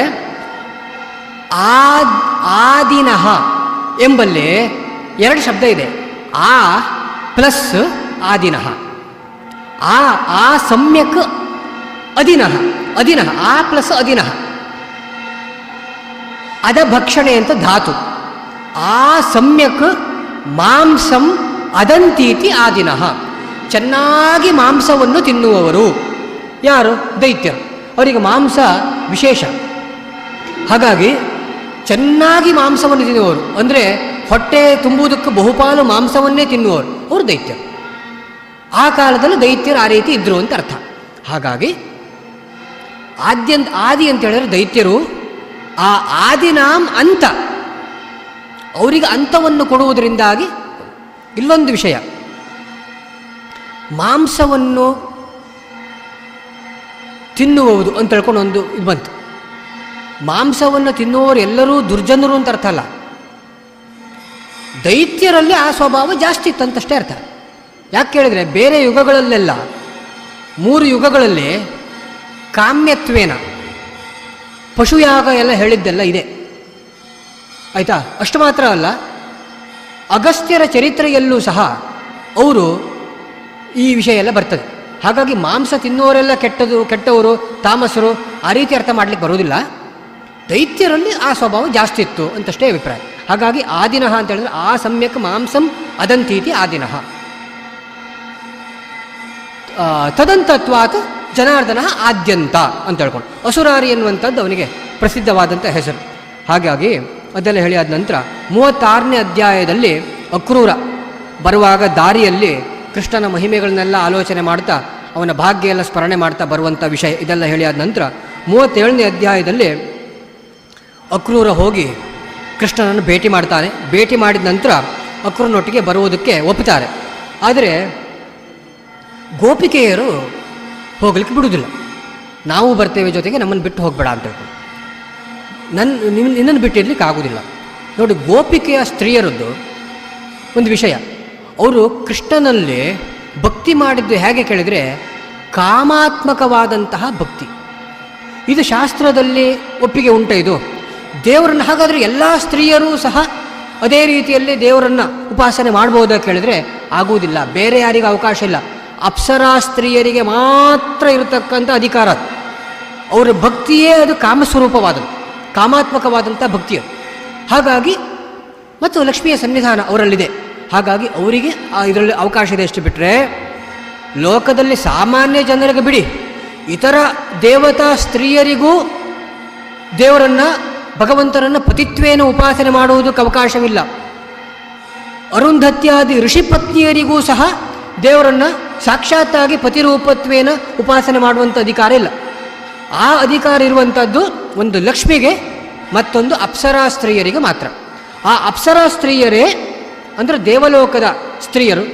ಆದಿನಃ ಎಂಬಲ್ಲಿ 2 ಶಬ್ದ ಇದೆ. ಆ ಪ್ಲಸ್ ಆದಿನಃ, ಆ ಸಮ್ಯಕ್ ಅದಿನಃ, ಅದಿನಃ ಆ ಪ್ಲಸ್ ಅದಿನಃ, ಅದ ಭಕ್ಷಣೆ ಅಂತ ಧಾತು. ಆ ಸಮ್ಯಕ್ ಮಾಂಸಂ ಅದಂತೀತಿ ಆದಿನಃ, ಚೆನ್ನಾಗಿ ಮಾಂಸವನ್ನು ತಿನ್ನುವವರು ಯಾರು? ದೈತ್ಯರು. ಅವರಿಗೆ ಮಾಂಸ ವಿಶೇಷ. ಹಾಗಾಗಿ ಚೆನ್ನಾಗಿ ಮಾಂಸವನ್ನು ತಿನ್ನುವವರು ಅಂದರೆ ಹೊಟ್ಟೆ ತುಂಬುವುದಕ್ಕೆ ಬಹುಪಾಲು ಮಾಂಸವನ್ನೇ ತಿನ್ನುವವರು ಅವರು ದೈತ್ಯರು. ಆ ಕಾಲದಲ್ಲಿ ದೈತ್ಯರು ಆ ರೀತಿ ಇದ್ದರು ಅಂತ ಅರ್ಥ. ಹಾಗಾಗಿ ಆದಿ ಅಂತ ಹೇಳಿದ್ರೆ ದೈತ್ಯರು. ಆ ಆದಿನಾಂ ಅಂತ, ಅವರಿಗೆ ಅಂತವನ್ನು ಕೊಡುವುದರಿಂದಾಗಿ ಇಲ್ಲೊಂದು ವಿಷಯ, ಮಾಂಸವನ್ನು ತಿನ್ನುವುದು ಅಂತ ಹೇಳ್ಕೊಂಡು ಒಂದು ಇದು ಬಂತು. ಮಾಂಸವನ್ನು ತಿನ್ನುವವರು ಎಲ್ಲರೂ ದುರ್ಜನರು ಅಂತ ಅರ್ಥ ಅಲ್ಲ, ದೈತ್ಯರಲ್ಲಿ ಆ ಸ್ವಭಾವ ಜಾಸ್ತಿ ಇತ್ತಂತಷ್ಟೇ ಅರ್ಥ. ಯಾಕೆ ಕೇಳಿದರೆ ಬೇರೆ ಯುಗಗಳಲ್ಲೆಲ್ಲ 3 ಯುಗಗಳಲ್ಲಿ ಕಾಮ್ಯತ್ವೇನ ಪಶುಯಾಗ ಎಲ್ಲ ಹೇಳಿದ್ದೆಲ್ಲ ಇದೆ, ಆಯಿತಾ? ಅಷ್ಟು ಮಾತ್ರ ಅಲ್ಲ, ಅಗಸ್ತ್ಯರ ಚರಿತ್ರೆಯಲ್ಲೂ ಸಹ ಅವರು ಈ ವಿಷಯ ಎಲ್ಲ ಬರ್ತದೆ. ಹಾಗಾಗಿ ಮಾಂಸ ತಿನ್ನುವರೆಲ್ಲ ಕೆಟ್ಟವರು ತಾಮಸರು ಆ ರೀತಿ ಅರ್ಥ ಮಾಡಲಿಕ್ಕೆ ಬರೋದಿಲ್ಲ. ದೈತ್ಯರಲ್ಲಿ ಆ ಸ್ವಭಾವ ಜಾಸ್ತಿ ಇತ್ತು ಅಂತಷ್ಟೇ ಅಭಿಪ್ರಾಯ. ಹಾಗಾಗಿ ಆದಿನಃ ಅಂತ ಹೇಳಿದ್ರೆ ಆ ಸಮ್ಯಕ್ ಮಾಂಸಂ ಅದಂತೀತಿ ಆದಿನಃ. ತದಂತತ್ವಾತ್ ಜನಾರ್ದನ ಆದ್ಯಂತ ಅಂತ ಹೇಳ್ಕೊಂಡು ಅಸುರಾರಿ ಎನ್ನುವಂಥದ್ದು ಅವನಿಗೆ ಪ್ರಸಿದ್ಧವಾದಂಥ ಹೆಸರು. ಹಾಗಾಗಿ ಅದೆಲ್ಲ ಹೇಳಿ ಆದ ನಂತರ 36ನೇ ಅಧ್ಯಾಯದಲ್ಲಿ ಅಕ್ರೂರ ಬರುವಾಗ ದಾರಿಯಲ್ಲಿ ಕೃಷ್ಣನ ಮಹಿಮೆಗಳನ್ನೆಲ್ಲ ಆಲೋಚನೆ ಮಾಡ್ತಾ ಅವನ ಭಾಗ್ಯ ಎಲ್ಲ ಸ್ಮರಣೆ ಮಾಡ್ತಾ ಬರುವಂಥ ವಿಷಯ ಇದೆಲ್ಲ ಹೇಳಿ ಆದ ನಂತರ 37ನೇ ಅಧ್ಯಾಯದಲ್ಲಿ ಅಕ್ರೂರ ಹೋಗಿ ಕೃಷ್ಣನನ್ನು ಭೇಟಿ ಮಾಡ್ತಾನೆ. ಭೇಟಿ ಮಾಡಿದ ನಂತರ ಅಕ್ರೂರನೊಟ್ಟಿಗೆ ಬರುವುದಕ್ಕೆ ಒಪ್ಪುತ್ತಾರೆ. ಆದರೆ ಗೋಪಿಕೆಯರು ಹೋಗಲಿಕ್ಕೆ ಬಿಡುವುದಿಲ್ಲ. ನಾವು ಬರ್ತೇವೆ ಜೊತೆಗೆ, ನಮ್ಮನ್ನು ಬಿಟ್ಟು ಹೋಗಬೇಡ ಅಂತ ಹೇಳ್ಕೊಂಡು, ನಿನ್ನನ್ನು ಬಿಟ್ಟಿರ್ಲಿಕ್ಕೆ ಆಗೋದಿಲ್ಲ. ನೋಡಿ, ಗೋಪಿಕೆಯ ಸ್ತ್ರೀಯರದ್ದು ಒಂದು ವಿಷಯ. ಅವರು ಕೃಷ್ಣನಲ್ಲಿ ಭಕ್ತಿ ಮಾಡಿದ್ದು ಹೇಗೆ ಕೇಳಿದರೆ ಕಾಮಾತ್ಮಕವಾದಂತಹ ಭಕ್ತಿ. ಇದು ಶಾಸ್ತ್ರದಲ್ಲಿ ಒಪ್ಪಿಗೆ ಉಂಟ ಇದು ದೇವರನ್ನು. ಹಾಗಾದರೆ ಎಲ್ಲ ಸ್ತ್ರೀಯರೂ ಸಹ ಅದೇ ರೀತಿಯಲ್ಲಿ ದೇವರನ್ನು ಉಪಾಸನೆ ಮಾಡ್ಬೋದಾ ಕೇಳಿದರೆ ಆಗುವುದಿಲ್ಲ. ಬೇರೆ ಯಾರಿಗೂ ಅವಕಾಶ ಇಲ್ಲ. ಅಪ್ಸರಾ ಸ್ತ್ರೀಯರಿಗೆ ಮಾತ್ರ ಇರತಕ್ಕಂಥ ಅಧಿಕಾರ. ಅವರ ಭಕ್ತಿಯೇ ಅದು ಕಾಮಸ್ವರೂಪವಾದದ್ದು, ಕಾಮಾತ್ಮಕವಾದಂಥ ಭಕ್ತಿಯು. ಹಾಗಾಗಿ ಮತ್ತು ಲಕ್ಷ್ಮಿಯ ಸನ್ನಿಧಾನ ಅವರಲ್ಲಿದೆ. ಹಾಗಾಗಿ ಅವರಿಗೆ ಇದರಲ್ಲಿ ಅವಕಾಶ ಇದೆ. ಎಷ್ಟು ಬಿಟ್ಟರೆ ಲೋಕದಲ್ಲಿ ಸಾಮಾನ್ಯ ಜನರಿಗೆ ಬಿಡಿ, ಇತರ ದೇವತಾ ಸ್ತ್ರೀಯರಿಗೂ ದೇವರನ್ನು, ಭಗವಂತನನ್ನು ಪತಿತ್ವೇನ ಉಪಾಸನೆ ಮಾಡುವುದಕ್ಕೆ ಅವಕಾಶವಿಲ್ಲ. ಅರುಂಧತ್ಯಾದಿ ಋಷಿಪತ್ನಿಯರಿಗೂ ಸಹ ದೇವರನ್ನು ಸಾಕ್ಷಾತ್ತಾಗಿ ಪತಿರೂಪತ್ವೇನ ಉಪಾಸನೆ ಮಾಡುವಂಥ ಅಧಿಕಾರ ಇಲ್ಲ. ಆ ಅಧಿಕಾರ ಇರುವಂಥದ್ದು ಒಂದು ಲಕ್ಷ್ಮಿಗೆ, ಮತ್ತೊಂದು ಅಪ್ಸರಾ ಸ್ತ್ರೀಯರಿಗೆ ಮಾತ್ರ. ಆ ಅಪ್ಸರಾ ಸ್ತ್ರೀಯರೇ ಅಂದರೆ ದೇವಲೋಕದ ಸ್ತ್ರೀಯರು,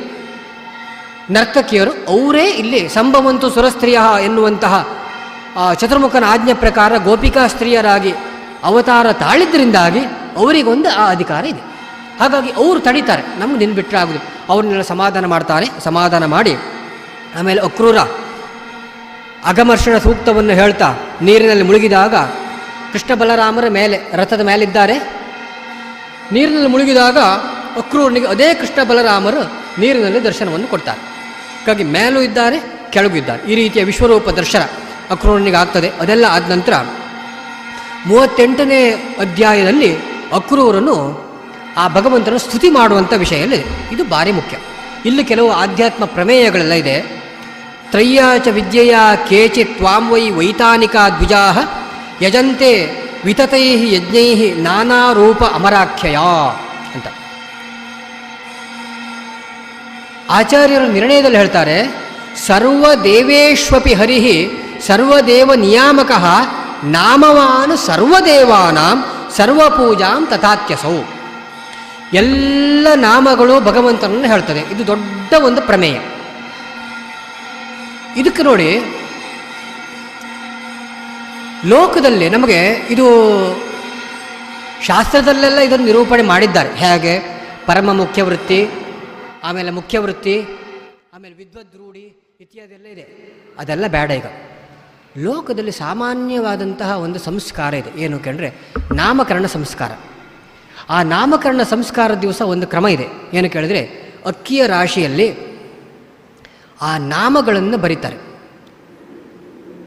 ನರ್ತಕಿಯರು, ಅವರೇ ಇಲ್ಲಿ ಸಂಭವಂತು ಸುರಸ್ತ್ರೀಯ ಎನ್ನುವಂತಹ ಚತುರ್ಮುಖನ ಆಜ್ಞೆ ಪ್ರಕಾರ ಗೋಪಿಕಾ ಸ್ತ್ರೀಯರಾಗಿ ಅವತಾರ ತಾಳಿದ್ದರಿಂದಾಗಿ ಅವರಿಗೊಂದು ಆ ಅಧಿಕಾರ ಇದೆ. ಹಾಗಾಗಿ ಅವರು ತಡೀತಾರೆ, ನಮ್ಗೆ ನಿನ್ನ ಬಿಟ್ಟರೆ ಆಗುದು. ಅವ್ರನ್ನೆಲ್ಲ ಸಮಾಧಾನ ಮಾಡ್ತಾರೆ. ಸಮಾಧಾನ ಮಾಡಿ ಆಮೇಲೆ ಅಕ್ರೂರ ಅಗಮರ್ಷಣ ಸೂಕ್ತವನ್ನು ಹೇಳ್ತಾ ನೀರಿನಲ್ಲಿ ಮುಳುಗಿದಾಗ ಕೃಷ್ಣ ಬಲರಾಮರ ಮೇಲೆ ರಥದ ಮೇಲಿದ್ದಾರೆ. ನೀರಿನಲ್ಲಿ ಮುಳುಗಿದಾಗ ಅಕ್ರೂರನಿಗೆ ಅದೇ ಕೃಷ್ಣ ಬಲರಾಮರು ನೀರಿನಲ್ಲಿ ದರ್ಶನವನ್ನು ಕೊಡ್ತಾರೆ. ಹಾಗಾಗಿ ಮೇಲೂ ಇದ್ದಾರೆ, ಕೆಳಗೂ ಇದ್ದಾರೆ. ಈ ರೀತಿಯ ವಿಶ್ವರೂಪ ದರ್ಶನ ಅಕ್ರೂರನಿಗೆ ಆಗ್ತದೆ. ಅದೆಲ್ಲ ಆದ ನಂತರ 38ನೇ ಅಧ್ಯಾಯದಲ್ಲಿ ಅಕ್ರೂರನು ಆ ಭಗವಂತನ ಸ್ತುತಿ ಮಾಡುವಂಥ ವಿಷಯದಲ್ಲಿ ಇದು ಭಾರಿ ಮುಖ್ಯ. ಇಲ್ಲಿ ಕೆಲವು ಆಧ್ಯಾತ್ಮ ಪ್ರಮೇಯಗಳೆಲ್ಲ ಇದೆ. ತ್ರಯ್ಯಾಚ ವಿದ್ಯೆಯ ಕೇಚಿತ್ ತ್ವಾಂ ವೈ ವೈತಾನಿಕಾ ದ್ವಿಜಾ ಯಜಂತೆ ವಿತತೈ ಯಜ್ಞೈ ನಾನಾ ರೂಪ ಅಮರಾಖ್ಯಯ ಅಂತ ಆಚಾರ್ಯರು ನಿರ್ಣಯದಲ್ಲಿ ಹೇಳ್ತಾರೆ. ಸರ್ವದೇವೇಶ್ವಪಿ ಹರಿಹಿ ಸರ್ವದೇವ ನಿಯಾಮಕಃ ನಾಮವಾನ್ ಸರ್ವದೇವಾನಾಂ ಸರ್ವಪೂಜಾಂ ತಥಾತ್ಯಸೌ. ಎಲ್ಲ ನಾಮಗಳು ಭಗವಂತನನ್ನು ಹೇಳ್ತದೆ. ಇದು ದೊಡ್ಡ ಒಂದು ಪ್ರಮೇಯ. ಇದಕ್ಕೆ ನೋಡಿ, ಲೋಕದಲ್ಲಿ ನಮಗೆ ಇದು ಶಾಸ್ತ್ರದಲ್ಲೆಲ್ಲ ಇದನ್ನು ನಿರೂಪಣೆ ಮಾಡಿದ್ದಾರೆ. ಹೇಗೆ ಪರಮ ಮುಖ್ಯವೃತ್ತಿ, ಆಮೇಲೆ ಮುಖ್ಯವೃತ್ತಿ, ಆಮೇಲೆ ವಿದ್ವದ್ರೂಢಿ ಇತ್ಯಾದಿ ಎಲ್ಲ ಇದೆ. ಅದೆಲ್ಲ ಬೇಡ. ಈಗ ಲೋಕದಲ್ಲಿ ಸಾಮಾನ್ಯವಾದಂತಹ ಒಂದು ಸಂಸ್ಕಾರ ಇದೆ. ಏನು ಕೇಳಿದ್ರೆ ನಾಮಕರಣ ಸಂಸ್ಕಾರ. ಆ ನಾಮಕರಣ ಸಂಸ್ಕಾರದ ದಿವಸ ಒಂದು ಕ್ರಮ ಇದೆ. ಏನು ಕೇಳಿದ್ರೆ ಅಕ್ಕಿಯ ರಾಶಿಯಲ್ಲಿ ಆ ನಾಮಗಳನ್ನು ಬರೀತಾರೆ.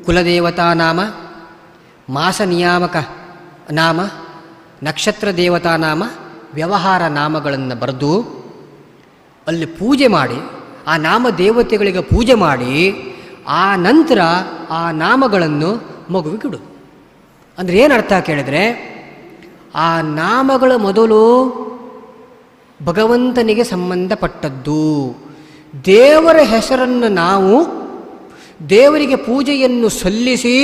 ಕುಲದೇವತಾ ನಾಮ, ಮಾಸ ನಿಯಾಮಕ ನಾಮ, ನಕ್ಷತ್ರ ದೇವತಾ ನಾಮ, ವ್ಯವಹಾರ ನಾಮಗಳನ್ನು ಬರೆದು ಅಲ್ಲಿ ಪೂಜೆ ಮಾಡಿ, ಆ ನಾಮ ದೇವತೆಗಳಿಗೆ ಪೂಜೆ ಮಾಡಿ, ಆ ನಂತರ ಆ ನಾಮಗಳನ್ನು ಮಗುವಿಗಿಡು. ಅಂದರೆ ಏನರ್ಥ ಕೇಳಿದರೆ, ಆ ನಾಮಗಳ ಮೊದಲು ಭಗವಂತನಿಗೆ ಸಂಬಂಧಪಟ್ಟದ್ದು. ದೇವರ ಹೆಸರನ್ನು ನಾವು ದೇವರಿಗೆ ಪೂಜೆಯನ್ನು ಸಲ್ಲಿಸಿ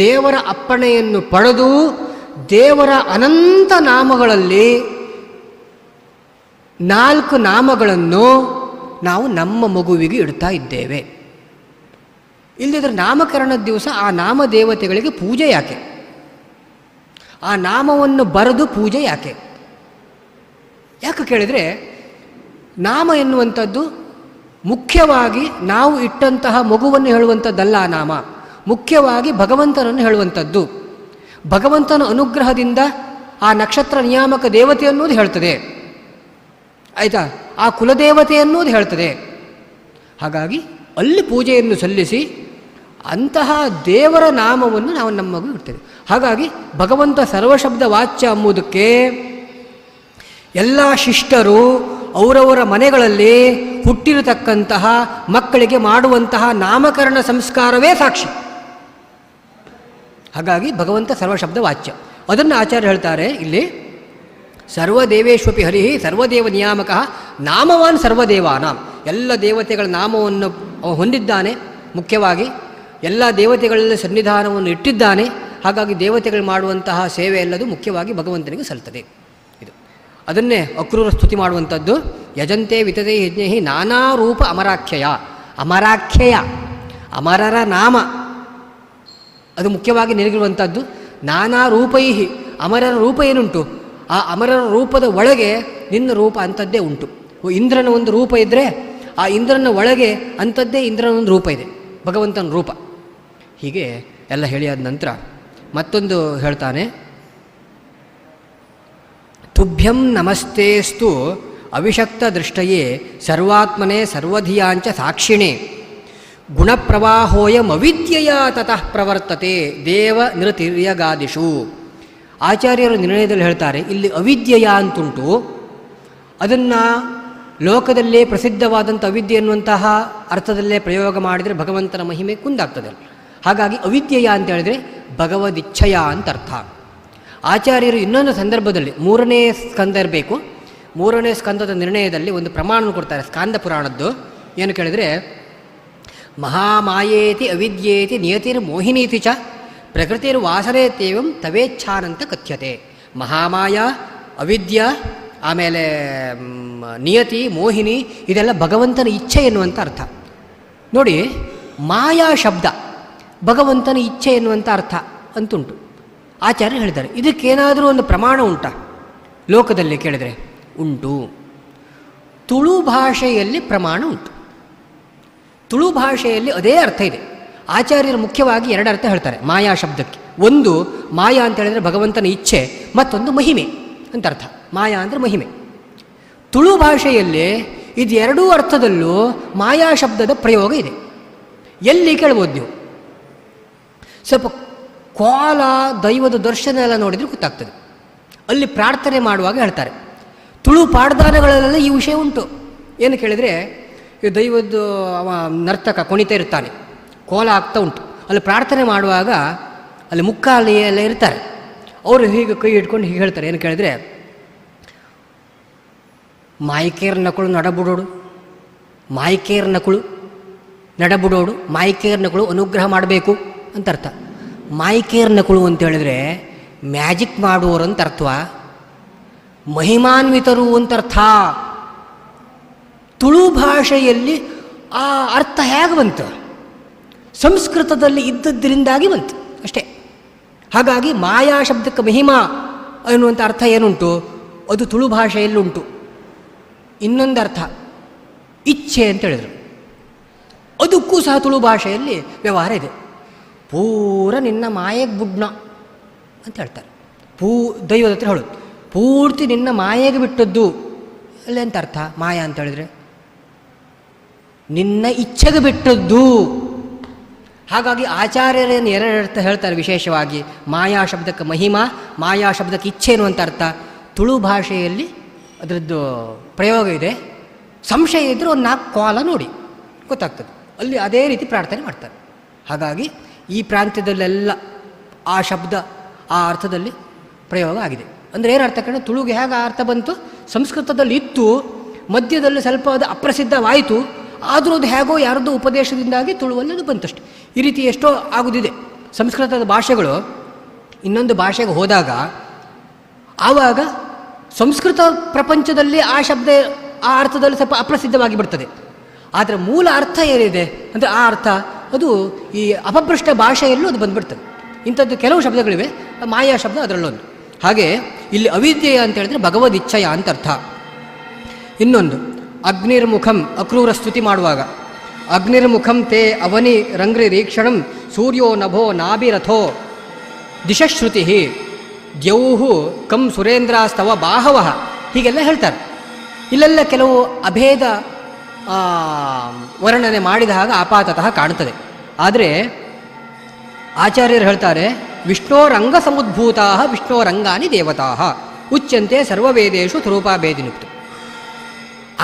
ದೇವರ ಅಪ್ಪಣೆಯನ್ನು ಪಡೆದು ದೇವರ ಅನಂತ ನಾಮಗಳಲ್ಲಿ 4 ನಾಮಗಳನ್ನು ನಾವು ನಮ್ಮ ಮಗುವಿಗೆ ಇಡ್ತಾ ಇದ್ದೇವೆ. ಇಲ್ಲದಿದ್ದರೆ ನಾಮಕರಣದ ದಿವಸ ಆ ನಾಮ ದೇವತೆಗಳಿಗೆ ಪೂಜೆ ಯಾಕೆ? ಆ ನಾಮವನ್ನು ಬರೆದು ಪೂಜೆ ಯಾಕೆ? ಯಾಕೆ ಕೇಳಿದರೆ, ನಾಮ ಎನ್ನುವಂಥದ್ದು ಮುಖ್ಯವಾಗಿ ನಾವು ಇಟ್ಟಂತಹ ಮಗುವನ್ನು ಹೇಳುವಂಥದ್ದಲ್ಲ. ಆ ನಾಮ ಮುಖ್ಯವಾಗಿ ಭಗವಂತನನ್ನು ಹೇಳುವಂಥದ್ದು. ಭಗವಂತನ ಅನುಗ್ರಹದಿಂದ ಆ ನಕ್ಷತ್ರ ನಿಯಾಮಕ ದೇವತೆ ಅನ್ನೋದು ಹೇಳ್ತದೆ, ಆಯಿತಾ? ಆ ಕುಲದೇವತೆ ಅನ್ನೋದು ಹೇಳ್ತದೆ. ಹಾಗಾಗಿ ಅಲ್ಲಿ ಪೂಜೆಯನ್ನು ಸಲ್ಲಿಸಿ ಅಂತಹ ದೇವರ ನಾಮವನ್ನು ನಾವು ನಮ್ಮ ಮಗು ಇಡ್ತೇವೆ. ಹಾಗಾಗಿ ಭಗವಂತ ಸರ್ವಶಬ್ದ ವಾಚ್ಯ ಎಂಬುದಕ್ಕೆ ಎಲ್ಲ ಶಿಷ್ಟರು ಅವರವರ ಮನೆಗಳಲ್ಲಿ ಹುಟ್ಟಿರತಕ್ಕಂತಹ ಮಕ್ಕಳಿಗೆ ಮಾಡುವಂತಹ ನಾಮಕರಣ ಸಂಸ್ಕಾರವೇ ಸಾಕ್ಷಿ. ಹಾಗಾಗಿ ಭಗವಂತ ಸರ್ವಶಬ್ದ ವಾಚ್ಯ. ಅದನ್ನು ಆಚಾರ್ಯ ಹೇಳ್ತಾರೆ ಇಲ್ಲಿ, ಸರ್ವದೇವೇಶ್ವಪಿ ಹರಿಹಿ ಸರ್ವದೇವ ನಿಯಾಮಕ ನಾಮವಾನ್ ಸರ್ವದೇವಾನಾಂ. ಎಲ್ಲ ದೇವತೆಗಳ ನಾಮವನ್ನು ಹೊಂದಿದ್ದಾನೆ. ಮುಖ್ಯವಾಗಿ ಎಲ್ಲ ದೇವತೆಗಳಲ್ಲಿ ಸನ್ನಿಧಾನವನ್ನು ಇಟ್ಟಿದ್ದಾನೆ. ಹಾಗಾಗಿ ದೇವತೆಗಳು ಮಾಡುವಂತಹ ಸೇವೆ ಎಲ್ಲದು ಮುಖ್ಯವಾಗಿ ಭಗವಂತನಿಗೆ ಸಲ್ತದೆ. ಇದು ಅದನ್ನೇ ಅಕ್ರೂರ ಸ್ತುತಿ ಮಾಡುವಂಥದ್ದು. ಯಜಂತೆ ವಿತತೆ ಯಜ್ಞೈ ನಾನಾ ರೂಪ ಅಮರಾಖ್ಯಯ. ಅಮರಾಖ್ಯಯ ಅಮರರ ನಾಮ ಅದು ಮುಖ್ಯವಾಗಿ ನೆನಗಿರುವಂಥದ್ದು. ನಾನಾ ರೂಪೈಹಿ ಅಮರರ ರೂಪ ಏನುಂಟು, ಆ ಅಮರರ ರೂಪದ ಒಳಗೆ ನಿನ್ನ ರೂಪ ಅಂಥದ್ದೇ ಉಂಟು. ಇಂದ್ರನ ಒಂದು ರೂಪ ಇದ್ದರೆ ಆ ಇಂದ್ರನ ಒಳಗೆ ಅಂಥದ್ದೇ ಇಂದ್ರನ ಒಂದು ರೂಪ ಇದೆ, ಭಗವಂತನ ರೂಪ. ಹೀಗೆ ಎಲ್ಲ ಹೇಳಿಯಾದ ನಂತರ ಮತ್ತೊಂದು ಹೇಳ್ತಾನೆ, ತುಭ್ಯಂ ನಮಸ್ತೇಸ್ತು ಅವಿಷಕ್ತ ದೃಷ್ಟಯೇ ಸರ್ವಾತ್ಮನೆ ಸರ್ವಧಿಯಾಂಚ ಸಾಕ್ಷಿಣೆ ಗುಣಪ್ರವಾಹೋಯಮವಿದ್ಯೆಯ ತತಃ ಪ್ರವರ್ತತೆ ದೇವ ನಿರತಿರ್ಯಗಾದಿಷು. ಆಚಾರ್ಯರು ನಿರ್ಣಯದಲ್ಲಿ ಹೇಳ್ತಾರೆ, ಇಲ್ಲಿ ಅವಿದ್ಯೆಯ ಅಂತುಂಟು, ಅದನ್ನು ಲೋಕದಲ್ಲೇ ಪ್ರಸಿದ್ಧವಾದಂಥ ಅವಿದ್ಯೆ ಎನ್ನುವಂತಹ ಅರ್ಥದಲ್ಲೇ ಪ್ರಯೋಗ ಮಾಡಿದರೆ ಭಗವಂತನ ಮಹಿಮೆ ಕುಂದಾಗ್ತದೆ. ಹಾಗಾಗಿ ಅವಿದ್ಯೆಯ ಅಂತ ಹೇಳಿದರೆ ಭಗವದಿಚ್ಛಯ ಅಂತ ಅರ್ಥ. ಆಚಾರ್ಯರು ಇನ್ನೊಂದು ಸಂದರ್ಭದಲ್ಲಿ 3ನೇ ಸ್ಕಂದ ಇರಬೇಕು, 3ನೇ ಸ್ಕಂದದ ನಿರ್ಣಯದಲ್ಲಿ ಒಂದು ಪ್ರಮಾಣ ಕೊಡ್ತಾರೆ ಸ್ಕಾಂದ ಪುರಾಣದ್ದು. ಏನು ಕೇಳಿದರೆ, ಮಹಾಮಾಯೇತಿ ಅವಿದ್ಯೇತಿ ನಿಯತಿರ್ ಮೋಹಿನೀತಿ ಚ ಪ್ರಕೃತಿರ್ವಾಸರೇತ್ಯೇವಂ ತವೇಚ್ಛಾನಂತ ಕಥ್ಯತೆ. ಮಹಾಮಾಯ, ಅವಿದ್ಯ, ಆಮೇಲೆ ನಿಯತಿ, ಮೋಹಿನಿ ಇದೆಲ್ಲ ಭಗವಂತನ ಇಚ್ಛೆ ಎನ್ನುವಂಥ ಅರ್ಥ. ನೋಡಿ, ಮಾಯಾ ಶಬ್ದ ಭಗವಂತನ ಇಚ್ಛೆ ಎನ್ನುವಂಥ ಅರ್ಥ ಅಂತುಂಟು. ಆಚಾರ್ಯರು ಹೇಳಿದ್ದಾರೆ, ಇದಕ್ಕೇನಾದರೂ ಒಂದು ಪ್ರಮಾಣ ಉಂಟಾ ಲೋಕದಲ್ಲಿ ಕೇಳಿದರೆ? ಉಂಟು. ತುಳು ಭಾಷೆಯಲ್ಲಿ ಪ್ರಮಾಣ ಉಂಟು. ತುಳು ಭಾಷೆಯಲ್ಲಿ ಅದೇ ಅರ್ಥ ಇದೆ. ಆಚಾರ್ಯರು ಮುಖ್ಯವಾಗಿ 2 ಅರ್ಥ ಹೇಳ್ತಾರೆ ಮಾಯಾ ಶಬ್ದಕ್ಕೆ. ಒಂದು, ಮಾಯಾ ಅಂತ ಹೇಳಿದರೆ ಭಗವಂತನ ಇಚ್ಛೆ, ಮತ್ತೊಂದು ಮಹಿಮೆ ಅಂತ ಅರ್ಥ. ಮಾಯಾ ಅಂದರೆ ಮಹಿಮೆ. ತುಳು ಭಾಷೆಯಲ್ಲಿ ಇದು 2 ಅರ್ಥದಲ್ಲೂ ಮಾಯಾ ಶಬ್ದದ ಪ್ರಯೋಗ ಇದೆ. ಎಲ್ಲಿ ಕೇಳ್ಬೋದು ನೀವು? ಸ್ವಲ್ಪ ಕೋಲ ದೈವದ ದರ್ಶನ ಎಲ್ಲ ನೋಡಿದರೆ ಗೊತ್ತಾಗ್ತದೆ. ಅಲ್ಲಿ ಪ್ರಾರ್ಥನೆ ಮಾಡುವಾಗ ಹೇಳ್ತಾರೆ. ತುಳು ಪಾಡ್ದಾನಗಳಲ್ಲೆಲ್ಲ ಈ ವಿಷಯ ಉಂಟು. ಏನು ಕೇಳಿದರೆ, ಈ ದೈವದ್ದು ಅವ ನರ್ತಕ ಕುಣಿತಾ ಇರ್ತಾನೆ, ಕೋಲ ಆಗ್ತಾ ಉಂಟು. ಅಲ್ಲಿ ಪ್ರಾರ್ಥನೆ ಮಾಡುವಾಗ ಅಲ್ಲಿ ಮುಕ್ಕಾಲಿ ಎಲ್ಲ ಇರ್ತಾರೆ. ಅವರು ಹೀಗೆ ಕೈ ಇಟ್ಕೊಂಡು ಹೀಗೆ ಹೇಳ್ತಾರೆ. ಏನು ಕೇಳಿದರೆ, ಮಾಯ್ಕೇರ್ ನಕಳು ನಡಬುಡೋಡು, ಮಾಯ್ಕೇರ್ ನಕಳು ನಡಬುಡೋಡು, ಮಾಯ್ಕೇರ್ ನಕಳು ಅನುಗ್ರಹ ಮಾಡಬೇಕು ಅಂತ ಅರ್ಥ. ಮಾಯ್ಕೇರ್ ನಕಳು ಅಂತ ಹೇಳಿದ್ರೆ ಮ್ಯಾಜಿಕ್ ಮಾಡುವವರು ಅಂತ ಅರ್ಥವ, ಮಹಿಮಾನ್ವಿತರು ಅಂತ ಅರ್ಥ. ತುಳು ಭಾಷೆಯಲ್ಲಿ ಆ ಅರ್ಥ ಹೇಗೆ ಬಂತು? ಸಂಸ್ಕೃತದಲ್ಲಿ ಇದ್ದದ್ದರಿಂದಾಗಿ ಬಂತು ಅಷ್ಟೇ. ಹಾಗಾಗಿ ಮಾಯಾ ಶಬ್ದಕ್ಕೆ ಮಹಿಮಾ ಅನ್ನುವಂಥ ಅರ್ಥ ಏನುಂಟು ಅದು ತುಳು ಭಾಷೆಯಲ್ಲುಂಟು. ಇನ್ನೊಂದು ಅರ್ಥ ಇಚ್ಛೆ ಅಂತ ಹೇಳಿದರು, ಅದಕ್ಕೂ ಸಹ ತುಳು ಭಾಷೆಯಲ್ಲಿ ವ್ಯವಹಾರ ಇದೆ. ಪೂರ ನಿನ್ನ ಮಾಯೆಗೆ ಬುಡ್ನ ಅಂತ ಹೇಳ್ತಾರೆ. ದೈವದ ಹತ್ರ ಹೇಳೋದು, ಪೂರ್ತಿ ನಿನ್ನ ಮಾಯೆಗೆ ಬಿಟ್ಟದ್ದು ಅಲ್ಲೇ ಅಂತ ಅರ್ಥ. ಮಾಯಾ ಅಂತ ಹೇಳಿದರೆ ನಿನ್ನ ಇಚ್ಛೆಗೆ ಬಿಟ್ಟದ್ದು. ಹಾಗಾಗಿ ಆಚಾರ್ಯರೇನು 2 ಅರ್ಥ ಹೇಳ್ತಾರೆ ವಿಶೇಷವಾಗಿ. ಮಾಯಾ ಶಬ್ದಕ್ಕೆ ಮಹಿಮಾ, ಮಾಯಾ ಶಬ್ದಕ್ಕೆ ಇಚ್ಛೆ ಎನ್ನುವಂಥ ಅರ್ಥ. ತುಳು ಭಾಷೆಯಲ್ಲಿ ಅದರದ್ದು ಪ್ರಯೋಗ ಇದೆ. ಸಂಶಯ ಇದ್ದರೆ ಒಂದು 4 ಕಾಲ ನೋಡಿ ಗೊತ್ತಾಗ್ತದೆ. ಅಲ್ಲಿ ಅದೇ ರೀತಿ ಪ್ರಾರ್ಥನೆ ಮಾಡ್ತಾರೆ. ಹಾಗಾಗಿ ಈ ಪ್ರಾಂತ್ಯದಲ್ಲೆಲ್ಲ ಆ ಶಬ್ದ ಆ ಅರ್ಥದಲ್ಲಿ ಪ್ರಯೋಗ ಆಗಿದೆ. ಅಂದರೆ ಏನು ಅರ್ಥ ಕಂಡು ತುಳುಗೆ ಹೇಗೆ ಅರ್ಥ ಬಂತು, ಸಂಸ್ಕೃತದಲ್ಲಿ ಇತ್ತು, ಮಧ್ಯದಲ್ಲಿ ಸ್ವಲ್ಪ ಅದು ಅಪ್ರಸಿದ್ಧವಾಯಿತು, ಆದರೂ ಅದು ಹೇಗೋ ಯಾರದ್ದು ಉಪದೇಶದಿಂದಾಗಿ ತುಳುವಲ್ಲಿ ಅದು ಬಂತಷ್ಟು. ಈ ರೀತಿ ಎಷ್ಟೋ ಆಗುದಿದೆ. ಸಂಸ್ಕೃತದ ಭಾಷೆಗಳು ಇನ್ನೊಂದು ಭಾಷೆಗೆ ಹೋದಾಗ ಆವಾಗ ಸಂಸ್ಕೃತ ಪ್ರಪಂಚದಲ್ಲಿ ಆ ಶಬ್ದ ಆ ಅರ್ಥದಲ್ಲಿ ಸ್ವಲ್ಪ ಅಪ್ರಸಿದ್ಧವಾಗಿ ಬಿಡ್ತದೆ. ಆದರೆ ಮೂಲ ಅರ್ಥ ಏನಿದೆ ಅಂದರೆ ಆ ಅರ್ಥ ಅದು ಈ ಅಪಭ್ರಷ್ಟ ಭಾಷೆಯಲ್ಲೂ ಅದು ಬಂದುಬಿಡ್ತದೆ. ಇಂಥದ್ದು ಕೆಲವು ಶಬ್ದಗಳಿವೆ, ಮಾಯಾ ಶಬ್ದ ಅದರಲ್ಲೊಂದು. ಹಾಗೆ ಇಲ್ಲಿ ಅವಿದ್ಯೆಯ ಅಂತ ಹೇಳಿದ್ರೆ ಭಗವದಿಚ್ಛಯ ಅಂತ ಅರ್ಥ. ಇನ್ನೊಂದು ಅಗ್ನಿರ್ಮುಖಂ, ಅಕ್ರೂರ ಸ್ತುತಿ ಮಾಡುವಾಗ ಅಗ್ನಿರ್ಮುಖಂ ತೇ ಅವನಿ ರಂಗ್ರಿರೀಕ್ಷಣಂ ಸೂರ್ಯೋ ನಭೋ ನಾಭಿರಥೋ ದಿಶಶ್ರುತಿ ದ್ಯೌಹು ಕಂ ಸುರೇಂದ್ರಾಸ್ತವ ಬಾಹವಃ ಹೀಗೆಲ್ಲ ಹೇಳ್ತಾರೆ. ಇಲ್ಲೆಲ್ಲ ಕೆಲವು ಅಭೇದ ವರ್ಣನೆ ಮಾಡಿದ ಹಾಗೆ ಆಪಾತತಃ ಕಾಣುತ್ತದೆ. ಆದರೆ ಆಚಾರ್ಯರು ಹೇಳ್ತಾರೆ, ವಿಷ್ಣೋರಂಗ ಸಮುದ್ಭೂತಾ ವಿಷ್ಣೋರಂಗಾನಿ ದೇವತಾ ಉಚ್ಯಂತೆ ಸರ್ವವೇದೇಶು ಸ್ವರೂಪಾಭೇದಿನುಕ್ತ.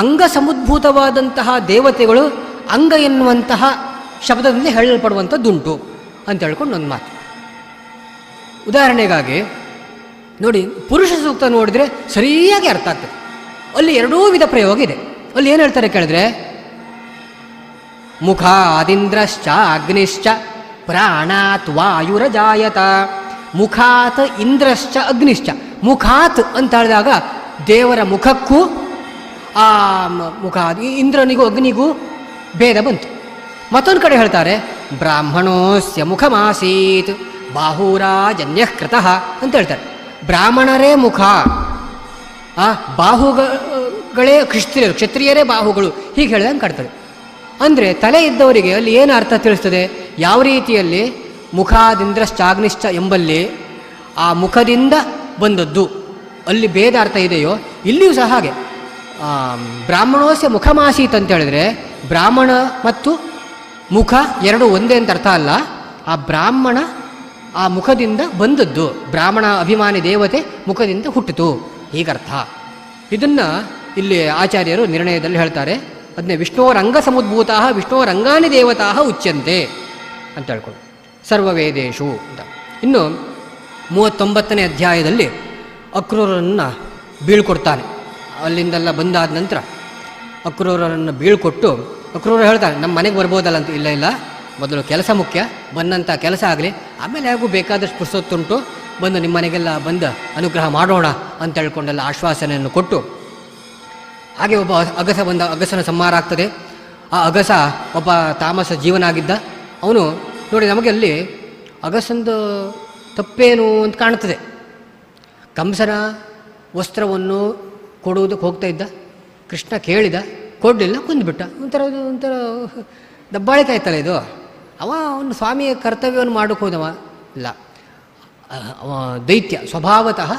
ಅಂಗ ಸಮುದ್ಭೂತವಾದಂತಹ ದೇವತೆಗಳು ಅಂಗ ಎನ್ನುವಂತಹ ಶಬ್ದದಿಂದ ಹೇಳಲ್ಪಡುವಂಥದ್ದುಂಟು ಅಂತ ಹೇಳ್ಕೊಂಡು ಒಂದು ಮಾತು. ಉದಾಹರಣೆಗಾಗಿ ನೋಡಿ, ಪುರುಷ ಸೂಕ್ತ ನೋಡಿದರೆ ಸರಿಯಾಗಿ ಅರ್ಥ ಆಗ್ತದೆ. ಅಲ್ಲಿ 2 ವಿಧ ಪ್ರಯೋಗ ಇದೆ. ಅಲ್ಲಿ ಏನು ಹೇಳ್ತಾರೆ ಕೇಳಿದ್ರೆ, ಮುಖ ಆದಿಂದ್ರಶ್ಚ ಅಗ್ನಿಶ್ಚ ಪ್ರಾಣಾತ್ ವಾಯುರಜಾಯತ ಮುಖಾತ್ ಇಂದ್ರಶ್ಚ ಅಗ್ನಿಶ್ಚ. ಮುಖಾತ್ ಅಂತ ಹೇಳಿದಾಗ ದೇವರ ಮುಖಕ್ಕೂ ಆ ಮುಖ ಇಂದ್ರನಿಗೂ ಅಗ್ನಿಗೂ ಭೇದ ಬಂತು. ಮತ್ತೊಂದು ಕಡೆ ಹೇಳ್ತಾರೆ ಬ್ರಾಹ್ಮಣೋಸ್ಯ ಮುಖಮಾಸೀತ್ ಬಾಹುರಾಜನ್ಯ ಕೃತಃ ಅಂತ ಹೇಳ್ತಾರೆ. ಬ್ರಾಹ್ಮಣರೇ ಮುಖ, ಬಾಹುಗಳೇ ಕ್ಷತ್ರಿಯರೇ ಬಾಹುಗಳು, ಹೀಗೆ ಹೇಳಿದಂಗೆ ಕಾಡ್ತದೆ. ಅಂದರೆ ತಲೆ ಇದ್ದವರಿಗೆ ಅಲ್ಲಿ ಏನು ಅರ್ಥ ತಿಳಿಸ್ತದೆ? ಯಾವ ರೀತಿಯಲ್ಲಿ ಮುಖಾದಿಂದ್ರಶ್ಚಾಗ್ನಿಶ್ಚ ಎಂಬಲ್ಲಿ ಆ ಮುಖದಿಂದ ಬಂದದ್ದು ಅಲ್ಲಿ ಭೇದ ಅರ್ಥ ಇದೆಯೋ, ಇಲ್ಲಿಯೂ ಸಹ ಹಾಗೆ ಬ್ರಾಹ್ಮಣೋಸ್ಯ ಮುಖಮಾಸೀತ್ ಅಂತ ಹೇಳಿದ್ರೆ ಬ್ರಾಹ್ಮಣ ಮತ್ತು ಮುಖ ಎರಡು ಒಂದೇ ಅಂತ ಅರ್ಥ ಅಲ್ಲ. ಆ ಬ್ರಾಹ್ಮಣ ಆ ಮುಖದಿಂದ ಬಂದದ್ದು, ಬ್ರಾಹ್ಮಣ ಅಭಿಮಾನಿ ದೇವತೆ ಮುಖದಿಂದ ಹುಟ್ಟಿತು, ಹೀಗರ್ಥ. ಇದನ್ನು ಇಲ್ಲಿ ಆಚಾರ್ಯರು ನಿರ್ಣಯದಲ್ಲಿ ಹೇಳ್ತಾರೆ. ಅದನ್ನೇ ವಿಷ್ಣೋರಂಗ ಸಮುದ್ಭೂತ ವಿಷ್ಣೋರಂಗಾನಿ ದೇವತಾ ಉಚ್ಯಂತೆ ಅಂತ ಹೇಳ್ಕೊಂಡು ಸರ್ವವೇದೇಶು ಅಂತ. ಇನ್ನು 39ನೇ ಅಧ್ಯಾಯದಲ್ಲಿ ಅಕ್ರೂರರನ್ನು ಬೀಳ್ಕೊಡ್ತಾನೆ. ಅಲ್ಲಿಂದೆಲ್ಲ ಬಂದಾದ ನಂತರ ಅಕ್ರೂರರನ್ನು ಬೀಳ್ಕೊಟ್ಟು ಅಕ್ರೂರ ಹೇಳ್ತಾನೆ ನಮ್ಮ ಮನೆಗೆ ಬರ್ಬೋದಲ್ಲ ಅಂತ. ಇಲ್ಲ ಇಲ್ಲ, ಮೊದಲು ಕೆಲಸ ಮುಖ್ಯ, ಬಂದಂಥ ಕೆಲಸ ಆಗಲಿ, ಆಮೇಲೆ ಹೇಗೂ ಬೇಕಾದಷ್ಟು ಪುರುಸೊತ್ತುಂಟು, ಬಂದು ನಿಮ್ಮ ಮನೆಗೆಲ್ಲ ಬಂದು ಅನುಗ್ರಹ ಮಾಡೋಣ ಅಂತ ಹೇಳ್ಕೊಂಡೆಲ್ಲ ಆಶ್ವಾಸನೆಯನ್ನು ಕೊಟ್ಟು, ಹಾಗೆ ಒಬ್ಬ ಅಗಸ ಬಂದ, ಅಗಸನ ಸಂಹಾರ ಆಗ್ತದೆ. ಆ ಅಗಸ ಒಬ್ಬ ತಾಮಸ ಜೀವನ ಆಗಿದ್ದ. ಅವನು ನೋಡಿ ನಮಗೆ ಅಲ್ಲಿ ಅಗಸಂದು ತಪ್ಪೇನು ಅಂತ ಕಾಣ್ತದೆ. ಕಂಸನ ವಸ್ತ್ರವನ್ನು ಕೊಡುವುದಕ್ಕೆ ಹೋಗ್ತಾ ಇದ್ದ, ಕೃಷ್ಣ ಕೇಳಿದ, ಕೊಡಲಿಲ್ಲ, ಕೊಂದುಬಿಟ್ಟ. ಒಂಥರ ದಬ್ಬಾಳಿಕೆ ಆಯ್ತಲ್ಲ ಇದು. ಅವನು ಸ್ವಾಮಿಯ ಕರ್ತವ್ಯವನ್ನು ಮಾಡೋಕ್ಕೆ ಹೋದವ ಇಲ್ಲ. ಅವ ದೈತ್ಯ ಸ್ವಭಾವತಃ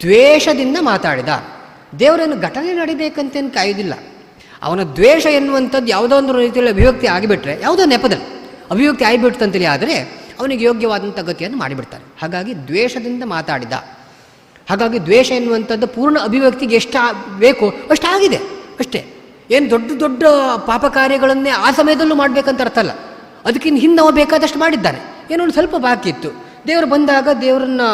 ದ್ವೇಷದಿಂದ ಮಾತಾಡಿದ. ದೇವರನ್ನು ಘಟನೆ ನಡಿಬೇಕಂತೇನು ಕಾಯುವುದಿಲ್ಲ. ಅವನ ದ್ವೇಷ ಎನ್ನುವಂಥದ್ದು ಯಾವುದೋ ಒಂದು ರೀತಿಯಲ್ಲಿ ಅಭಿವ್ಯಕ್ತಿ ಆಗಿಬಿಟ್ರೆ, ಯಾವುದೋ ನೆಪದಲ್ಲಿ ಅಭಿವ್ಯಕ್ತಿ ಆಗಿಬಿಡ್ತಂತೇಳಿ ಆದರೆ ಅವನಿಗೆ ಯೋಗ್ಯವಾದಂಥ ಗತಿಯನ್ನು ಮಾಡಿಬಿಡ್ತಾರೆ. ಹಾಗಾಗಿ ದ್ವೇಷದಿಂದ ಮಾತಾಡಿದ. ಹಾಗಾಗಿ ದ್ವೇಷ ಎನ್ನುವಂಥದ್ದು ಪೂರ್ಣ ಅಭಿವ್ಯಕ್ತಿಗೆ ಎಷ್ಟು ಬೇಕು ಅಷ್ಟಾಗಿದೆ ಅಷ್ಟೇ. ಏನು ದೊಡ್ಡ ದೊಡ್ಡ ಪಾಪ ಕಾರ್ಯಗಳನ್ನೇ ಆ ಸಮಯದಲ್ಲೂ ಮಾಡಬೇಕಂತ ಅರ್ಥ ಅಲ್ಲ. ಅದಕ್ಕಿಂತ ಹಿಂದೆ ಅವ ಬೇಕಾದಷ್ಟು ಮಾಡಿದ್ದಾನೆ, ಏನೋ ಒಂದು ಸ್ವಲ್ಪ ಬಾಕಿ ಇತ್ತು. ದೇವರು ಬಂದಾಗ ದೇವರನ್ನು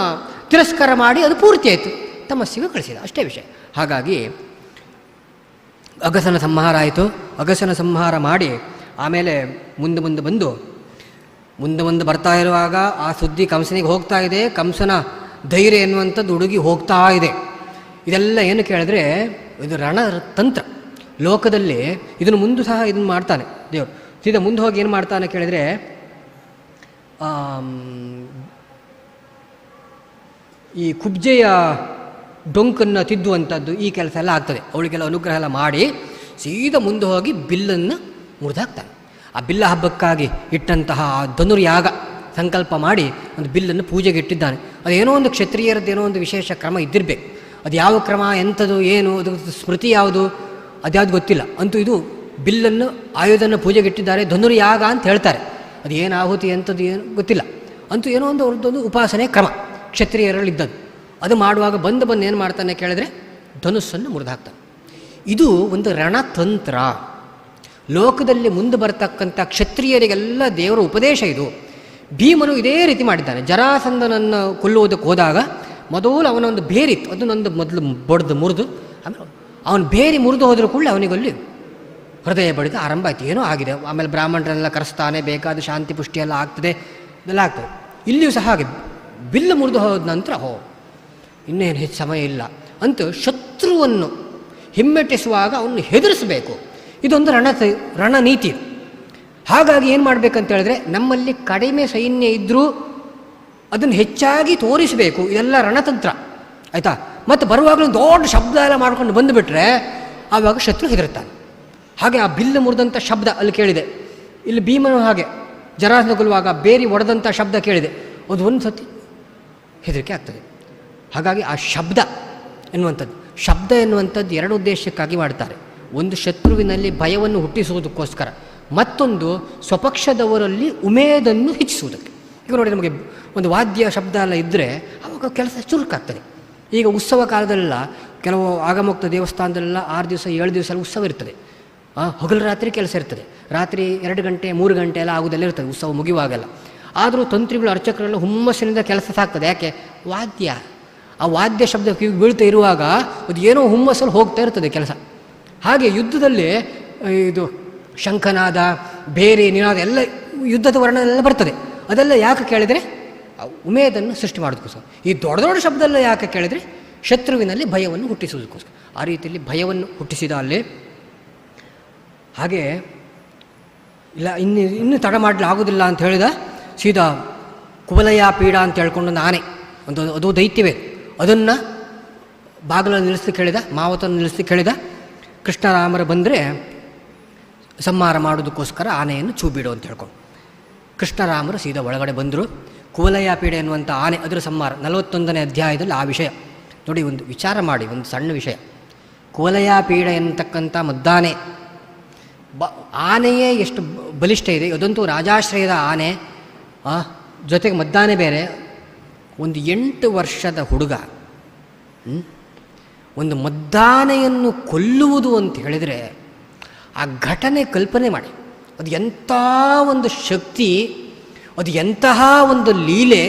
ತಿರಸ್ಕಾರ ಮಾಡಿ ಅದು ಪೂರ್ತಿ ಆಯಿತು, ತಮಸ್ಸಿಗೆ ಕಳಿಸಿದ, ಅಷ್ಟೇ ವಿಷಯ. ಹಾಗಾಗಿ ಅಗಸನ ಸಂಹಾರ ಆಯಿತು. ಅಗಸನ ಸಂಹಾರ ಮಾಡಿ ಆಮೇಲೆ ಮುಂದೆ ಬರ್ತಾ ಇರುವಾಗ ಆ ಸುದ್ದಿ ಕಂಸನಿಗೆ ಹೋಗ್ತಾ ಇದೆ. ಕಂಸನ ಧೈರ್ಯ ಎನ್ನುವಂಥದ್ದು ಹುಡುಗಿ ಹೋಗ್ತಾ ಇದೆ. ಇದೆಲ್ಲ ಏನು ಕೇಳಿದ್ರೆ ಇದು ರಣತಂತ್ರ. ಲೋಕದಲ್ಲಿ ಇದನ್ನು ಮುಂದೆ ಸಹ ಇದನ್ನು ಮಾಡ್ತಾನೆ ದೇವರು. ಸೀದಾ ಮುಂದೆ ಹೋಗಿ ಏನು ಮಾಡ್ತಾನೆ ಕೇಳಿದರೆ, ಈ ಕುಬ್ಜೆಯ ಡೊಂಕನ್ನು ತಿದ್ದುವಂಥದ್ದು ಈ ಕೆಲಸ ಎಲ್ಲ ಆಗ್ತದೆ. ಅವಳಿಗೆಲ್ಲ ಅನುಗ್ರಹ ಎಲ್ಲ ಮಾಡಿ ಸೀದಾ ಮುಂದೆ ಹೋಗಿ ಬಿಲ್ಲನ್ನು ಮುರಿದಾಕ್ತಾನೆ. ಆ ಬಿಲ್ಲ ಹಬ್ಬಕ್ಕಾಗಿ ಇಟ್ಟಂತಹ ಧನುರ್ಯಾಗ ಸಂಕಲ್ಪ ಮಾಡಿ ಒಂದು ಬಿಲ್ಲನ್ನು ಪೂಜೆಗೆ ಇಟ್ಟಿದ್ದಾನೆ. ಅದೇನೋ ಒಂದು ಕ್ಷತ್ರಿಯರದ್ದೇನೋ ಒಂದು ವಿಶೇಷ ಕ್ರಮ ಇದ್ದಿರಬೇಕು. ಅದು ಯಾವ ಕ್ರಮ, ಎಂಥದ್ದು, ಏನು, ಅದು ಸ್ಮೃತಿ ಯಾವುದು, ಅದ್ಯಾವುದು ಗೊತ್ತಿಲ್ಲ. ಅಂತೂ ಇದು ಬಿಲ್ಲನ್ನು ಆಯುಧನ ಪೂಜೆಗೆ ಇಟ್ಟಿದ್ದಾರೆ, ಧನುರ್ಯಾಗ ಅಂತ ಹೇಳ್ತಾರೆ. ಅದು ಏನು ಆಹುತಿ ಎಂಥದ್ದು ಏನು ಗೊತ್ತಿಲ್ಲ. ಅಂತೂ ಏನೋ ಒಂದು ಅವ್ರದ್ದೊಂದು ಉಪಾಸನೆ ಕ್ರಮ ಕ್ಷತ್ರಿಯರಲ್ಲಿದ್ದದ್ದು. ಅದು ಮಾಡುವಾಗ ಬಂದು ಏನು ಮಾಡ್ತಾನೆ ಕೇಳಿದ್ರೆ ಧನುಸ್ಸನ್ನು ಮುರಿದಾಕ್ತಾನೆ. ಇದು ಒಂದು ರಣತಂತ್ರ. ಲೋಕದಲ್ಲಿ ಮುಂದೆ ಬರತಕ್ಕಂಥ ಕ್ಷತ್ರಿಯರಿಗೆಲ್ಲ ದೇವರ ಉಪದೇಶ ಇದು. ಭೀಮನು ಇದೇ ರೀತಿ ಮಾಡಿದ್ದಾನೆ. ಜರಾಸಂಧನನ್ನು ಕೊಲ್ಲುವುದಕ್ಕೆ ಹೋದಾಗ ಮೊದಲು ಅವನೊಂದು ಬೇರಿತ್ತು, ಅದನ್ನೊಂದು ಮೊದಲು ಮುರಿದು, ಆಮೇಲೆ ಅವನು ಬೇರಿ ಮುರಿದು ಹೋದರೂ ಕೂಡ ಅವನಿಗಲ್ಲಿ ಹೃದಯ ಬಡಿದ ಆರಂಭ ಆಯಿತು, ಏನೋ ಆಗಿದೆ. ಆಮೇಲೆ ಬ್ರಾಹ್ಮಣರೆಲ್ಲ ಕರೆಸ್ತಾನೆ, ಬೇಕಾದ ಶಾಂತಿ ಪುಷ್ಟಿ ಎಲ್ಲ ಆಗ್ತದೆ, ಇದೆಲ್ಲ ಆಗ್ತದೆ. ಇಲ್ಲಿಯೂ ಸಹ ಹಾಗೆ ಬಿಲ್ಲು ಮುರಿದು ಹೋದ ನಂತರ ಇನ್ನೇನು ಹೆಚ್ಚು ಸಮಯ ಇಲ್ಲ ಅಂತೂ ಶತ್ರುವನ್ನು ಹಿಮ್ಮೆಟ್ಟಿಸುವಾಗ ಅವನು ಹೆದರಿಸಬೇಕು. ಇದೊಂದು ರಣನೀತಿ. ಹಾಗಾಗಿ ಏನು ಮಾಡಬೇಕಂತ ಹೇಳಿದ್ರೆ, ನಮ್ಮಲ್ಲಿ ಕಡಿಮೆ ಸೈನ್ಯ ಇದ್ದರೂ ಅದನ್ನು ಹೆಚ್ಚಾಗಿ ತೋರಿಸಬೇಕು. ಇದೆಲ್ಲ ರಣತಂತ್ರ ಆಯಿತಾ. ಮತ್ತು ಬರುವಾಗಲೂ ದೊಡ್ಡ ಶಬ್ದ ಎಲ್ಲ ಮಾಡ್ಕೊಂಡು ಬಂದುಬಿಟ್ರೆ ಆವಾಗ ಶತ್ರು ಹೆದರುತ್ತಾನೆ. ಹಾಗೆ ಆ ಬಿಲ್ಲು ಮುರಿದಂಥ ಶಬ್ದ ಅಲ್ಲಿ ಕೇಳಿದೆ. ಇಲ್ಲಿ ಭೀಮನು ಹಾಗೆ ಜರಾಸಂಧ ಕೊಲ್ಲುವಾಗ ಬೇರಿ ಒಡೆದಂಥ ಶಬ್ದ ಕೇಳಿದೆ. ಅದು ಒಂದು ಸತಿ ಹೆದರಿಕೆ ಆಗ್ತದೆ. ಹಾಗಾಗಿ ಆ ಶಬ್ದ ಎನ್ನುವಂಥದ್ದು ಎರಡು ಉದ್ದೇಶಕ್ಕಾಗಿ ಮಾಡ್ತಾರೆ. ಒಂದು ಶತ್ರುವಿನಲ್ಲಿ ಭಯವನ್ನು ಹುಟ್ಟಿಸುವುದಕ್ಕೋಸ್ಕರ, ಮತ್ತೊಂದು ಸ್ವಪಕ್ಷದವರಲ್ಲಿ ಉಮೇದನ್ನು ಹೆಚ್ಚಿಸುವುದಕ್ಕೆ. ಈಗ ನೋಡಿ, ನಮಗೆ ಒಂದು ವಾದ್ಯ ಶಬ್ದ ಎಲ್ಲ ಇದ್ದರೆ ಆವಾಗ ಕೆಲಸ ಚುರುಕಾಗ್ತದೆ. ಈಗ ಉತ್ಸವ ಕಾಲದಲ್ಲೆಲ್ಲ ಕೆಲವು ಆಗಮುಕ್ತ ದೇವಸ್ಥಾನದಲ್ಲೆಲ್ಲ 6 ದಿವಸ 7 ದಿವಸ ಎಲ್ಲ ಉತ್ಸವ ಇರ್ತದೆ. ಹಗಲು ರಾತ್ರಿ ಕೆಲಸ ಇರ್ತದೆ. ರಾತ್ರಿ 2 ಗಂಟೆ 3 ಗಂಟೆ ಎಲ್ಲ ಆಗುವುದೆಲ್ಲ ಇರ್ತದೆ ಉತ್ಸವ ಮುಗಿಯುವಾಗೆಲ್ಲ. ಆದರೂ ತಂತ್ರಿಗಳು ಅರ್ಚಕರೆಲ್ಲ ಹುಮ್ಮಸ್ಸಿನಿಂದ ಕೆಲಸ ಸಾಕ್ತದೆ. ಯಾಕೆ? ವಾದ್ಯ. ಆ ವಾದ್ಯ ಶಬ್ದ ಕಿವಿ ಬೀಳ್ತಾ ಇರುವಾಗ ಅದು ಏನೋ ಹುಮ್ಮಸ್ಸಲ್ಲಿ ಹೋಗ್ತಾ ಇರ್ತದೆ ಕೆಲಸ. ಹಾಗೆ ಯುದ್ಧದಲ್ಲಿ ಇದು ಶಂಖನಾದ, ಬೇರೆ ನಿನಾದ ಎಲ್ಲ ಯುದ್ಧದ ವರ್ಣನೆಲ್ಲ ಬರ್ತದೆ. ಅದೆಲ್ಲ ಯಾಕೆ ಕೇಳಿದರೆ ಉಮೇದನ್ನು ಸೃಷ್ಟಿ ಮಾಡೋದಕ್ಕೋಸ್ಕರ. ಈ ದೊಡ್ಡ ದೊಡ್ಡ ಶಬ್ದಲ್ಲ ಯಾಕೆ ಕೇಳಿದರೆ ಶತ್ರುವಿನಲ್ಲಿ ಭಯವನ್ನು ಹುಟ್ಟಿಸುವುದಕ್ಕೋಸ್ಕರ. ಆ ರೀತಿಯಲ್ಲಿ ಭಯವನ್ನು ಹುಟ್ಟಿಸಿದ ಅಲ್ಲಿ. ಹಾಗೆ ಇಲ್ಲ ಇನ್ನು ತಡ ಮಾಡಲಾಗೋದಿಲ್ಲ ಅಂತ ಹೇಳಿದ ಸೀದಾ ಕುವಲಯ ಪೀಡ ಅಂತ ಹೇಳ್ಕೊಂಡು ಒಂದು ಆನೆ, ಅದು ದೈತ್ಯವೇ, ಅದನ್ನು ಬಾಗಿಲನ್ನು ನಿಲ್ಲಿಸ್ಲಿಕ್ಕೆ ಹೇಳಿದ, ಮಾವತನ್ನು ನಿಲ್ಲಿಸ್ಲಿಕ್ಕೆ ಹೇಳಿದ. ಕೃಷ್ಣರಾಮರು ಬಂದರೆ ಸಂಹಾರ ಮಾಡೋದಕ್ಕೋಸ್ಕರ ಆನೆಯನ್ನು ಚೂಬಿಡು ಅಂತ ಹೇಳ್ಕೊಂಡು ಕೃಷ್ಣರಾಮರು ಸೀದಾ ಒಳಗಡೆ ಬಂದರು. ಕುವಲಯ ಪೀಡೆ ಎನ್ನುವಂಥ ಆನೆ, ಅದರ ಸಂಹಾರ 41ನೇ ಅಧ್ಯಾಯದಲ್ಲಿ ಆ ವಿಷಯ ನೋಡಿ. ಒಂದು ವಿಚಾರ ಮಾಡಿ, ಒಂದು ಸಣ್ಣ ವಿಷಯ. ಕುವಲಯ ಪೀಡೆ ಎನ್ನತಕ್ಕಂಥ ಮದ್ದಾನೆ, ಆನೆಯೇ ಎಷ್ಟು ಬಲಿಷ್ಠ ಇದೆ. ಅದಂತೂ ರಾಜಾಶ್ರಯದ ಆನೆ, ಜೊತೆಗೆ ಮದ್ದಾನೆ ಬೇರೆ. ಒಂದು 8 ವರ್ಷದ ಹುಡುಗ ಒಂದು ಮದ್ದಾನೆಯನ್ನು ಕೊಲ್ಲುವುದು ಅಂತ ಹೇಳಿದರೆ ಆ ಘಟನೆ ಕಲ್ಪನೆ ಮಾಡಿ. ಅದು ಎಂಥ ಒಂದು ಶಕ್ತಿ, ಅದು ಎಂತಹ ಒಂದು ಲೀಲೆ.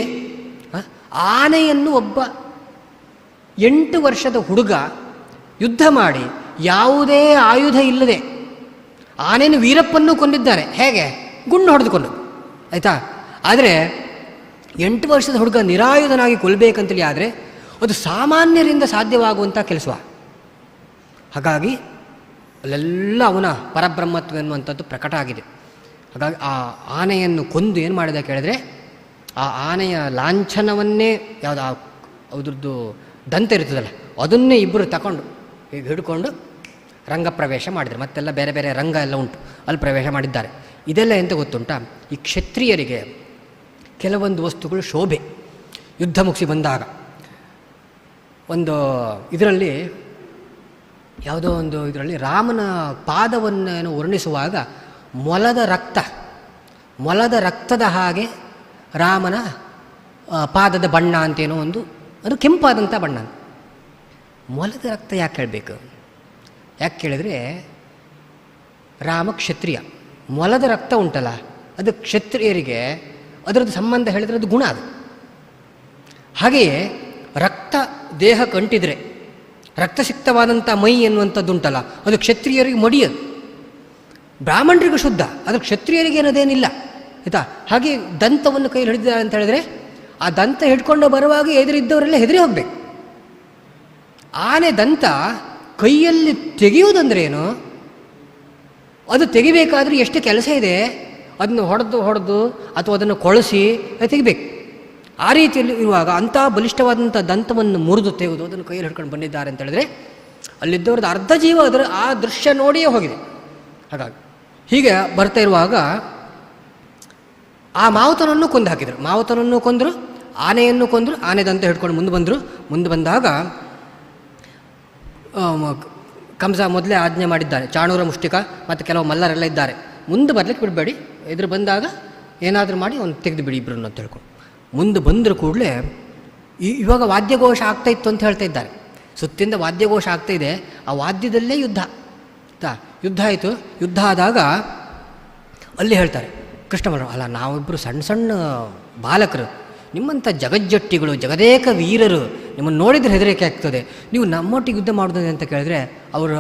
ಆನೆಯನ್ನು ಒಬ್ಬ 8 ವರ್ಷದ ಹುಡುಗ ಯುದ್ಧ ಮಾಡಿ ಯಾವುದೇ ಆಯುಧ ಇಲ್ಲದೆ ಆನೆಯನ್ನು ವೀರಪ್ಪನ್ನು ಕೊಂದಿದ್ದಾನೆ. ಹೇಗೆ? ಗುಂಡು ಹೊಡೆದುಕೊಂಡು, ಆಯಿತಾ. ಆದರೆ 8 ವರ್ಷದ ಹುಡುಗ ನಿರಾಯುಧನಾಗಿ ಕೊಲ್ಲಬೇಕಂತೇಳಿ ಆದರೆ ಅದು ಸಾಮಾನ್ಯರಿಂದ ಸಾಧ್ಯವಾಗುವಂಥ ಕೆಲಸ. ಹಾಗಾಗಿ ಅಲ್ಲೆಲ್ಲ ಅವನ ಪರಬ್ರಹ್ಮತ್ವ ಎನ್ನುವಂಥದ್ದು ಪ್ರಕಟ ಆಗಿದೆ. ಹಾಗಾಗಿ ಆ ಆನೆಯನ್ನು ಕೊಂದು ಏನು ಮಾಡಿದ ಕೇಳಿದ್ರೆ, ಆ ಆನೆಯ ಲಾಂಛನವನ್ನೇ ಯಾವುದು ಅದ್ರದ್ದು ದಂತ ಇರ್ತದಲ್ಲ, ಅದನ್ನೇ ಇಬ್ಬರು ತಗೊಂಡು ಈಗ ಹಿಡ್ಕೊಂಡು ರಂಗಪ್ರವೇಶ ಮಾಡಿದರು. ಮತ್ತೆಲ್ಲ ಬೇರೆ ಬೇರೆ ರಂಗ ಎಲ್ಲ ಉಂಟು, ಅಲ್ಲಿ ಪ್ರವೇಶ ಮಾಡಿದ್ದಾರೆ. ಇದೆಲ್ಲ ಎಂತ ಗೊತ್ತುಂಟ, ಈ ಕ್ಷತ್ರಿಯರಿಗೆ ಕೆಲವೊಂದು ವಸ್ತುಗಳು ಶೋಭೆ. ಯುದ್ಧ ಮುಗಿಸಿ ಬಂದಾಗ ಒಂದು ಇದರಲ್ಲಿ ಯಾವುದೋ ಒಂದು ಇದರಲ್ಲಿ ರಾಮನ ಪಾದವನ್ನು ವರ್ಣಿಸುವಾಗ ಮೊಲದ ರಕ್ತದ ಹಾಗೆ ರಾಮನ ಪಾದದ ಬಣ್ಣ ಅಂತೇನೋ ಒಂದು, ಅದು ಕೆಂಪಾದಂಥ ಬಣ್ಣ. ಮೊಲದ ರಕ್ತ ಯಾಕೆ ಹೇಳಬೇಕು? ಯಾಕೆ ಕೇಳಿದರೆ ರಾಮ ಕ್ಷತ್ರಿಯ, ಮೊಲದ ರಕ್ತ ಉಂಟಲ್ಲ ಅದು ಕ್ಷತ್ರಿಯರಿಗೆ ಅದರದ್ದು ಸಂಬಂಧ ಹೇಳಿದರೆ ಅದು ಗುಣ. ಅದು ಹಾಗೆಯೇ ರಕ್ತ ದೇಹ ಕಂಟಿದ್ರೆ ರಕ್ತಸಿಕ್ತವಾದಂಥ ಮೈ ಎನ್ನುವಂಥದ್ದು ಉಂಟಲ್ಲ ಅದು ಕ್ಷತ್ರಿಯರಿಗೆ ಮಡಿಯೋದು, ಬ್ರಾಹ್ಮಣರಿಗೂ ಶುದ್ಧ, ಅದು ಕ್ಷತ್ರಿಯರಿಗೆ ಏನದೇನಿಲ್ಲ, ಆಯಿತಾ. ಹಾಗೆ ದಂತವನ್ನು ಕೈಯಲ್ಲಿ ಹಿಡಿದಿದ್ದಾರೆ ಅಂತ ಹೇಳಿದ್ರೆ ಆ ದಂತ ಹಿಡ್ಕೊಂಡು ಬರುವಾಗ ಎದುರಿದ್ದವರೆಲ್ಲ ಹೆದರಿ ಹೋಗಬೇಕು. ಆನೆ ದಂತ ಕೈಯಲ್ಲಿ ತೆಗೆಯುವುದಂದ್ರೆ ಏನು? ಅದು ತೆಗಿಬೇಕಾದ್ರೆ ಎಷ್ಟು ಕೆಲಸ ಇದೆ. ಅದನ್ನು ಹೊಡೆದು ಅಥವಾ ಅದನ್ನು ಕೊಳಸಿ ತೆಗಿಬೇಕು. ಆ ರೀತಿಯಲ್ಲಿ ಇರುವಾಗ ಅಂಥ ಬಲಿಷ್ಠವಾದಂಥ ದಂತವನ್ನು ಮುರಿದು ತೆಗೆದು ಅದನ್ನು ಕೈಯಲ್ಲಿ ಹಿಡ್ಕೊಂಡು ಬಂದಿದ್ದಾರೆ ಅಂತ ಹೇಳಿದ್ರೆ ಅಲ್ಲಿದ್ದವ್ರದ್ದು ಅರ್ಧ ಜೀವ ಅದರ ಆ ದೃಶ್ಯ ನೋಡಿಯೇ ಹೋಗಿದೆ. ಹಾಗಾಗಿ ಹೀಗೆ ಬರ್ತಾ ಇರುವಾಗ ಆ ಮಾವುತನನ್ನು ಕೊಂದು ಹಾಕಿದರು. ಮಾವುತನನ್ನು ಕೊಂದರು, ಆನೆಯನ್ನು ಕೊಂದರು, ಆನೆ ದಂತ ಹಿಡ್ಕೊಂಡು ಮುಂದೆ ಬಂದಾಗ ಕಂಸ ಮೊದಲೇ ಆಜ್ಞೆ ಮಾಡಿದ್ದಾನೆ. ಚಾಣೂರ ಮುಷ್ಟಿಕ ಮತ್ತು ಕೆಲವು ಮಲ್ಲರೆಲ್ಲ ಇದ್ದಾರೆ, ಮುಂದೆ ಬರಲಿಕ್ಕೆ ಬಿಡಬೇಡಿ, ಎದುರು ಬಂದಾಗ ಏನಾದರೂ ಮಾಡಿ ಅವ್ನು ತೆಗೆದು ಬಿಡಿ ಇಬ್ಬರನ್ನು ಅಂತ ಹೇಳ್ಕೊಂಡು. ಮುಂದೆ ಬಂದರೂ ಕೂಡಲೇ ಇವಾಗ ವಾದ್ಯಘೋಷ ಆಗ್ತಾಯಿತ್ತು ಅಂತ ಹೇಳ್ತಾ ಇದ್ದಾರೆ. ಸುತ್ತಿಂದ ವಾದ್ಯಘೋಷ ಆಗ್ತಾಯಿದೆ, ಆ ವಾದ್ಯದಲ್ಲೇ ಯುದ್ಧ ಆಯಿತು. ಯುದ್ಧ ಆದಾಗ ಅಲ್ಲಿ ಹೇಳ್ತಾರೆ ಕೃಷ್ಣ, ಅಲ್ಲ ನಾವಿಬ್ಬರು ಸಣ್ಣ ಸಣ್ಣ ಬಾಲಕರು, ನಿಮ್ಮಂಥ ಜಗಜ್ಜಟ್ಟಿಗಳು, ಜಗದೇಕ ವೀರರು, ನಿಮ್ಮನ್ನು ನೋಡಿದರೆ ಹೆದರಿಕೆ ಆಗ್ತದೆ, ನೀವು ನಮ್ಮೊಟ್ಟಿಗೆ ಯುದ್ಧ ಮಾಡೋದು ಅಂತ ಕೇಳಿದ್ರೆ ಅವರು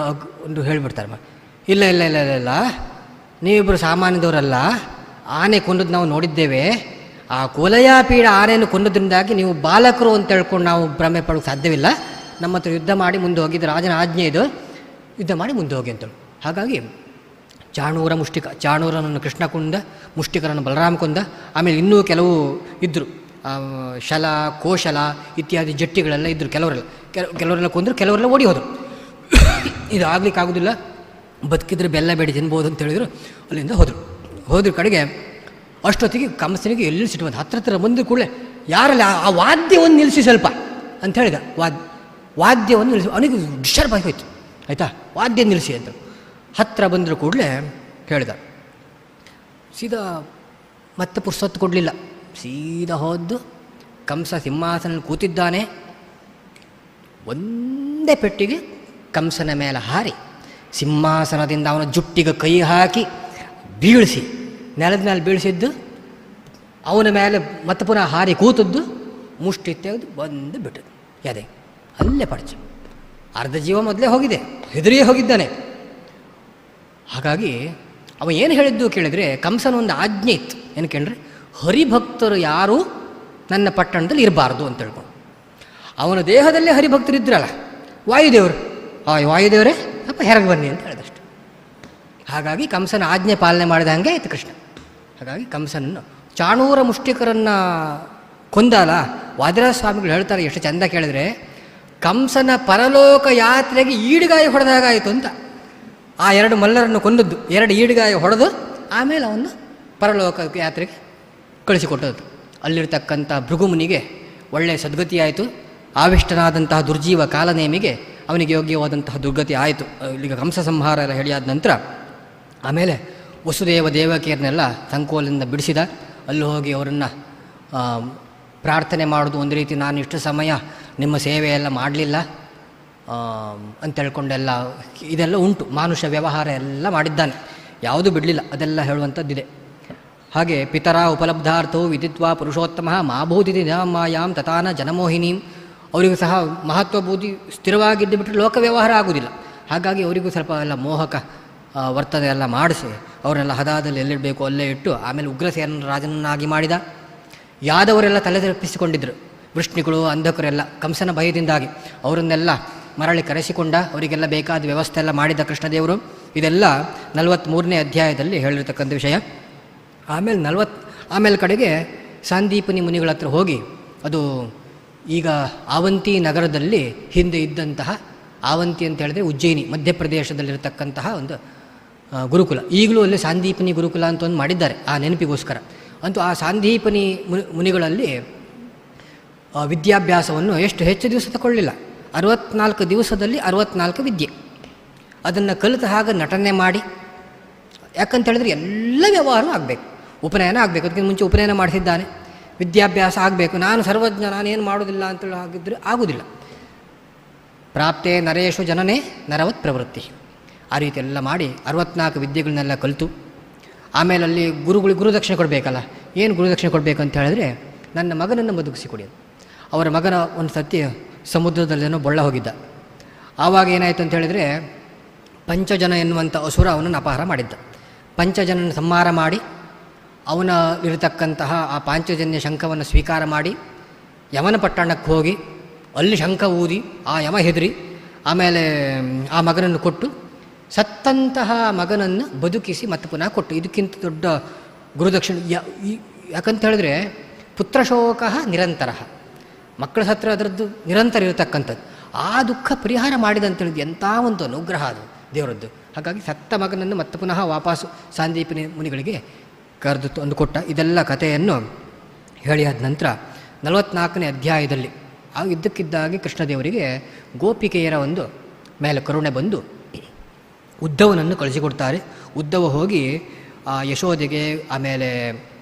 ಒಂದು ಹೇಳಿಬಿಡ್ತಾರೆ, ಇಲ್ಲ ನೀವಿಬ್ಬರು ಸಾಮಾನ್ಯದವರಲ್ಲ, ಆನೆ ಕೊಂದದ್ದು ನಾವು ನೋಡಿದ್ದೇವೆ, ಆ ಕುವಲಯ ಪೀಡ ಆನೆಯನ್ನು ಕೊಂದದ್ರಿಂದಾಗಿ ನೀವು ಬಾಲಕರು ಅಂತ ಹೇಳ್ಕೊಂಡು ನಾವು ಭ್ರಮೆ ಪಡೋಕ್ಕೆ ಸಾಧ್ಯವಿಲ್ಲ, ನಮ್ಮ ಹತ್ರ ಯುದ್ಧ ಮಾಡಿ ಮುಂದೆ ಹೋಗಿದ್ದು ರಾಜನ ಆಜ್ಞೆ ಇದು, ಯುದ್ಧ ಮಾಡಿ ಮುಂದೆ ಹೋಗಿ ಅಂತೇಳಿ. ಹಾಗಾಗಿ ಚಾಣೂರ ಮುಷ್ಟಿಕ, ಚಾಣೂರನನ್ನು ಕೃಷ್ಣ ಕೊಂದ, ಮುಷ್ಟಿಕರನ್ನು ಬಲರಾಮ ಕೊಂದ. ಆಮೇಲೆ ಇನ್ನೂ ಕೆಲವು ಇದ್ದರು, ಶಲ, ಕೋಶಲ ಇತ್ಯಾದಿ ಜಟ್ಟಿಗಳೆಲ್ಲ ಇದ್ದರು. ಕೆಲವರೆಲ್ಲ ಕೊಂದರು, ಕೆಲವರೆಲ್ಲ ಓಡಿ ಹೋದರು. ಇದು ಆಗ್ಲಿಕ್ಕಾಗೋದಿಲ್ಲ, ಬದುಕಿದ್ರೆ ಬೆಲ್ಲ ಬೇಡಿ ತಿನ್ಬೋದು ಅಂತ ಹೇಳಿದ್ರು. ಅಲ್ಲಿಂದ ಹೋದ್ರ ಕಡೆಗೆ ಅಷ್ಟೊತ್ತಿಗೆ ಕಂಸನಿಗೆ ಎಲ್ಲಿ ಸಿಟ್ಟು ಬಂದು ಹತ್ರ ಬಂದ ಕೂಡಲೇ ಯಾರಲ್ಲ ಆ ವಾದ್ಯವನ್ನು ನಿಲ್ಲಿಸಿ ಸ್ವಲ್ಪ ಅಂತ ಹೇಳಿದ. ವಾದ್ಯವನ್ನು ನಿಲ್ಲಿಸಿ, ಅವನಿಗೆ ಡಿಸ್ಟರ್ಬ್ ಆಗೋಯ್ತು, ಆಯಿತಾ, ವಾದ್ಯ ನಿಲ್ಲಿಸಿ ಅಂತ. ಹತ್ತಿರ ಬಂದರೂ ಕೂಡಲೇ ಹೇಳಿದ. ಸೀದಾ ಮತ್ತೆ ಪುರ್ಸೊತ್ತು ಕೊಡಲಿಲ್ಲ, ಸೀದಾ ಹೋದ್ದು ಕಂಸ ಸಿಂಹಾಸನ ಕೂತಿದ್ದಾನೆ. ಒಂದೇ ಪೆಟ್ಟಿಗೆ ಕಂಸನ ಮೇಲೆ ಹಾರಿ ಸಿಂಹಾಸನದಿಂದ ಅವನ ಜುಟ್ಟಿಗೆ ಕೈ ಹಾಕಿ ಬೀಳಿಸಿ, ನೆಲದ ಮೇಲೆ ಬೀಳಿಸಿದ್ದು, ಅವನ ಮೇಲೆ ಮತ್ತೆ ಪುನಃ ಹಾರಿ ಕೂತದ್ದು, ಮುಷ್ಟಿ ತೆಗೆದು ಬಂದು ಬಿಟ್ಟದ್ದು ಯಾದೆ ಅಲ್ಲೇ ಪಡಚ. ಅರ್ಧ ಜೀವ ಮೊದಲೇ ಹೋಗಿದೆ, ಹೆದರಿಯೇ ಹೋಗಿದ್ದಾನೆ. ಹಾಗಾಗಿ ಅವ ಏನು ಹೇಳಿದ್ದು ಕೇಳಿದರೆ, ಕಂಸನ ಒಂದು ಆಜ್ಞೆ ಇತ್ತು, ಏನು ಕೇಳಿದ್ರೆ, ಹರಿಭಕ್ತರು ಯಾರೂ ನನ್ನ ಪಟ್ಟಣದಲ್ಲಿ ಇರಬಾರ್ದು ಅಂತ ಹೇಳ್ಕೊಂಡು. ಅವನ ದೇಹದಲ್ಲೇ ಹರಿಭಕ್ತರಿದ್ರಲ್ಲ ವಾಯುದೇವರು, ಆ ವಾಯುದೇವರೇ ಸ್ವಲ್ಪ ಹೆರಗೆ ಬನ್ನಿ ಅಂತ ಹೇಳಿದಷ್ಟು. ಹಾಗಾಗಿ ಕಂಸನ ಆಜ್ಞೆ ಪಾಲನೆ ಮಾಡಿದ ಹಾಗೆ ಆಯಿತು ಕೃಷ್ಣ. ಹಾಗಾಗಿ ಕಂಸನನ್ನು ಚಾಣೂರ ಮುಷ್ಟಿಕರನ್ನು ಕೊಂದಲ್ಲ. ವಾದಿರಾಜ ಸ್ವಾಮಿಗಳು ಹೇಳ್ತಾರೆ, ಎಷ್ಟು ಚೆಂದ ಕೇಳಿದ್ರೆ, ಕಂಸನ ಪರಲೋಕ ಯಾತ್ರೆಗೆ ಈಡುಗಾಯ ಹೊಡೆದಾಗಾಯಿತು ಅಂತ. ಆ 2 ಮಲ್ಲರನ್ನು ಕೊಂದದ್ದು, 2 ಈಡುಗಾಯ ಹೊಡೆದು ಆಮೇಲೆ ಅವನು ಪರಲೋಕ ಯಾತ್ರೆಗೆ ಕಳಿಸಿಕೊಟ್ಟದ್ದು. ಅಲ್ಲಿರ್ತಕ್ಕಂಥ ಭೃಗುಮುನಿಗೆ ಒಳ್ಳೆಯ ಸದ್ಗತಿಯಾಯಿತು. ಆವಿಷ್ಟನಾದಂತಹ ದುರ್ಜೀವ ಕಾಲನೇಮಿಗೆ ಅವನಿಗೆ ಯೋಗ್ಯವಾದಂತಹ ದುರ್ಗತಿ ಆಯಿತು. ಇಲ್ಲಿಗ ಕಂಸ ಸಂಹಾರ ಎಲ್ಲ ಹೇಳಿಯಾದ ನಂತರ ಆಮೇಲೆ ವಸುದೇವ ದೇವಕಿಯರನ್ನೆಲ್ಲ ಸಂಕೋಲದಿಂದ ಬಿಡಿಸಿದ. ಅಲ್ಲಿ ಹೋಗಿ ಅವರನ್ನು ಪ್ರಾರ್ಥನೆ ಮಾಡೋದು, ಒಂದು ರೀತಿ ನಾನು ಇಷ್ಟು ಸಮಯ ನಿಮ್ಮ ಸೇವೆಯೆಲ್ಲ ಮಾಡಲಿಲ್ಲ ಅಂತ ಹೇಳ್ಕೊಂಡೆಲ್ಲ ಇದೆಲ್ಲ ಉಂಟು. ಮಾನುಷ ವ್ಯವಹಾರ ಎಲ್ಲ ಮಾಡಿದ್ದಾನೆ, ಯಾವುದೂ ಬಿಡಲಿಲ್ಲ, ಅದೆಲ್ಲ ಹೇಳುವಂಥದ್ದಿದೆ. ಹಾಗೆ ಪಿತರ ಉಪಲಬ್ಧಾರ್ಥವು ವಿದಿತ್ವಾ ಪುರುಷೋತ್ತಮ ಮಾಭೂತಿಥಿ ಮಾಯಾಂ ತಥಾನ ಜನಮೋಹಿನೀಂ. ಅವರಿಗೂ ಸಹ ಮಹತ್ವ ಬೂದಿ ಸ್ಥಿರವಾಗಿದ್ದು ಬಿಟ್ಟರೆ ಲೋಕ ವ್ಯವಹಾರ ಆಗುವುದಿಲ್ಲ. ಹಾಗಾಗಿ ಅವರಿಗೂ ಸ್ವಲ್ಪ ಎಲ್ಲ ಮೋಹಕ ವರ್ತನೆ ಎಲ್ಲ ಮಾಡಿಸಿ ಅವರೆಲ್ಲ ಹದಾದಲ್ಲಿ ಎಲ್ಲಿಡಬೇಕು ಅಲ್ಲೇ ಇಟ್ಟು ಆಮೇಲೆ ಉಗ್ರಸೇನ ರಾಜನನ್ನಾಗಿ ಮಾಡಿದ. ಯಾದವರೆಲ್ಲ ತಲೆ ತಪ್ಪಿಸಿಕೊಂಡಿದ್ದರು, ವೃಷ್ಣಿಗಳು ಅಂಧಕರೆಲ್ಲ ಕಂಸನ ಭಯದಿಂದಾಗಿ ಅವರನ್ನೆಲ್ಲ ಮರಳಿ ಕರೆಸಿಕೊಂಡ. ಅವರಿಗೆಲ್ಲ ಬೇಕಾದ ವ್ಯವಸ್ಥೆ ಎಲ್ಲ ಮಾಡಿದ ಕೃಷ್ಣದೇವರು. ಇದೆಲ್ಲ 43ನೇ ಅಧ್ಯಾಯದಲ್ಲಿ ಹೇಳಿರ್ತಕ್ಕಂಥ ವಿಷಯ. ಆಮೇಲೆ ಕಡೆಗೆ ಸಾಂದೀಪನಿ ಮುನಿಗಳ ಹತ್ರ ಹೋಗಿ, ಅದು ಈಗ ಆವಂತಿ ನಗರದಲ್ಲಿ ಹಿಂದೆ ಇದ್ದಂತಹ, ಆವಂತಿ ಅಂತ ಹೇಳಿದ್ರೆ ಉಜ್ಜಯಿನಿ ಮಧ್ಯಪ್ರದೇಶದಲ್ಲಿರತಕ್ಕಂತಹ ಒಂದು ಗುರುಕುಲ. ಈಗಲೂ ಅಲ್ಲಿ ಸಾಂದೀಪನಿ ಗುರುಕುಲ ಅಂತ ಒಂದು ಮಾಡಿದ್ದಾರೆ ಆ ನೆನಪಿಗೋಸ್ಕರ. ಅಂತೂ ಆ ಸಾಂದೀಪನಿ ಮುನಿಗಳಲ್ಲಿ ವಿದ್ಯಾಭ್ಯಾಸವನ್ನು ಹೆಚ್ಚು ದಿವಸ ತಗೊಳ್ಳಿಲ್ಲ, 64 ದಿವಸದಲ್ಲಿ 64 ವಿದ್ಯೆ. ಅದನ್ನು ಕಲಿತ ಹಾಗೆ ನಟನೆ ಮಾಡಿ, ಯಾಕಂತ ಹೇಳಿದ್ರೆ ಎಲ್ಲ ವ್ಯವಹಾರ ಆಗಬೇಕು, ಉಪನಯನ ಆಗಬೇಕು. ಅದಕ್ಕಿಂತ ಮುಂಚೆ ಉಪನಯನ ಮಾಡಿಸಿದ್ದಾನೆ, ವಿದ್ಯಾಭ್ಯಾಸ ಆಗಬೇಕು. ನಾನು ಸರ್ವಜ್ಞ, ನಾನೇನು ಮಾಡೋದಿಲ್ಲ ಅಂತೇಳಿ ಆಗಿದ್ದರೆ ಆಗುವುದಿಲ್ಲ. ಪ್ರಾಪ್ತೇ ನರೇಶು ಜನನೇ ನರವತ್ ಪ್ರವೃತ್ತಿ. ಆ ರೀತಿ ಎಲ್ಲ ಮಾಡಿ 64 ವಿದ್ಯೆಗಳನ್ನೆಲ್ಲ ಕಲಿತು ಆಮೇಲೆ ಅಲ್ಲಿ ಗುರುಗಳಿಗೆ ಗುರುದಕ್ಷಿಣೆ ಕೊಡಬೇಕಲ್ಲ. ಏನು ಗುರುದಕ್ಷಿಣೆ ಕೊಡಬೇಕು ಅಂತ ಹೇಳಿದ್ರೆ, ನನ್ನ ಮಗನನ್ನು ಬದುಕಿಸಿಕೊಡಿ. ಅವರ ಮಗನ ಒಂದು ಸತಿ ಸಮುದ್ರದಲ್ಲೇನೋ ಬೊಳ್ಳ ಹೋಗಿದ್ದ. ಆವಾಗ ಏನಾಯಿತು ಅಂತ ಹೇಳಿದರೆ, ಪಂಚಜನ ಎನ್ನುವಂಥ ಅಸುರ ಅವನನ್ನು ಅಪಹಾರ ಮಾಡಿದ್ದ. ಪಂಚಜನನ ಸಂಹಾರ ಮಾಡಿ ಅವನ ಇರತಕ್ಕಂತಹ ಆ ಪಾಂಚಜನ್ಯ ಶಂಖವನ್ನು ಸ್ವೀಕಾರ ಮಾಡಿ ಯಮನ ಪಟ್ಟಣಕ್ಕೆ ಹೋಗಿ ಅಲ್ಲಿ ಶಂಖ ಊದಿ ಆ ಯಮ ಹೆದರಿ ಆಮೇಲೆ ಆ ಮಗನನ್ನು ಕೊಟ್ಟು, ಸತ್ತಂತಹ ಮಗನನ್ನು ಬದುಕಿಸಿ ಮತ್ತೆ ಪುನಃ ಕೊಟ್ಟು. ಇದಕ್ಕಿಂತ ದೊಡ್ಡ ಗುರುದಕ್ಷಿಣೆ ಯಾಕಂತ ಹೇಳಿದ್ರೆ, ಪುತ್ರಶೋಕ ನಿರಂತರ, ಮಕ್ಕಳ ಹತ್ರ ಅದರದ್ದು ನಿರಂತರ ಇರತಕ್ಕಂಥದ್ದು. ಆ ದುಃಖ ಪರಿಹಾರ ಮಾಡಿದಂತೇಳಿದ್ದು ಎಂಥ ಒಂದು ಅನುಗ್ರಹ ಅದು ದೇವರದ್ದು. ಹಾಗಾಗಿ ಸತ್ತ ಮಗನನ್ನು ಮತ್ತೆ ಪುನಃ ವಾಪಸ್ಸು ಸಾಂದೀಪನಿ ಮುನಿಗಳಿಗೆ ಕರೆದು ತಂದು ಕೊಟ್ಟ. ಇದೆಲ್ಲ ಕಥೆಯನ್ನು ಹೇಳಿಯಾದ ನಂತರ 44ನೇ ಅಧ್ಯಾಯದಲ್ಲಿ ಇದ್ದಕ್ಕಿದ್ದಾಗಿ ಕೃಷ್ಣದೇವರಿಗೆ ಗೋಪಿಕೆಯರ ಒಂದು ಮೇಲೆ ಕರುಣೆ ಬಂದು ಉದ್ಧವನನ್ನು ಕಳಿಸಿಕೊಡ್ತಾರೆ. ಉದ್ಧವ ಹೋಗಿ ಆ ಯಶೋದೆಗೆ ಆಮೇಲೆ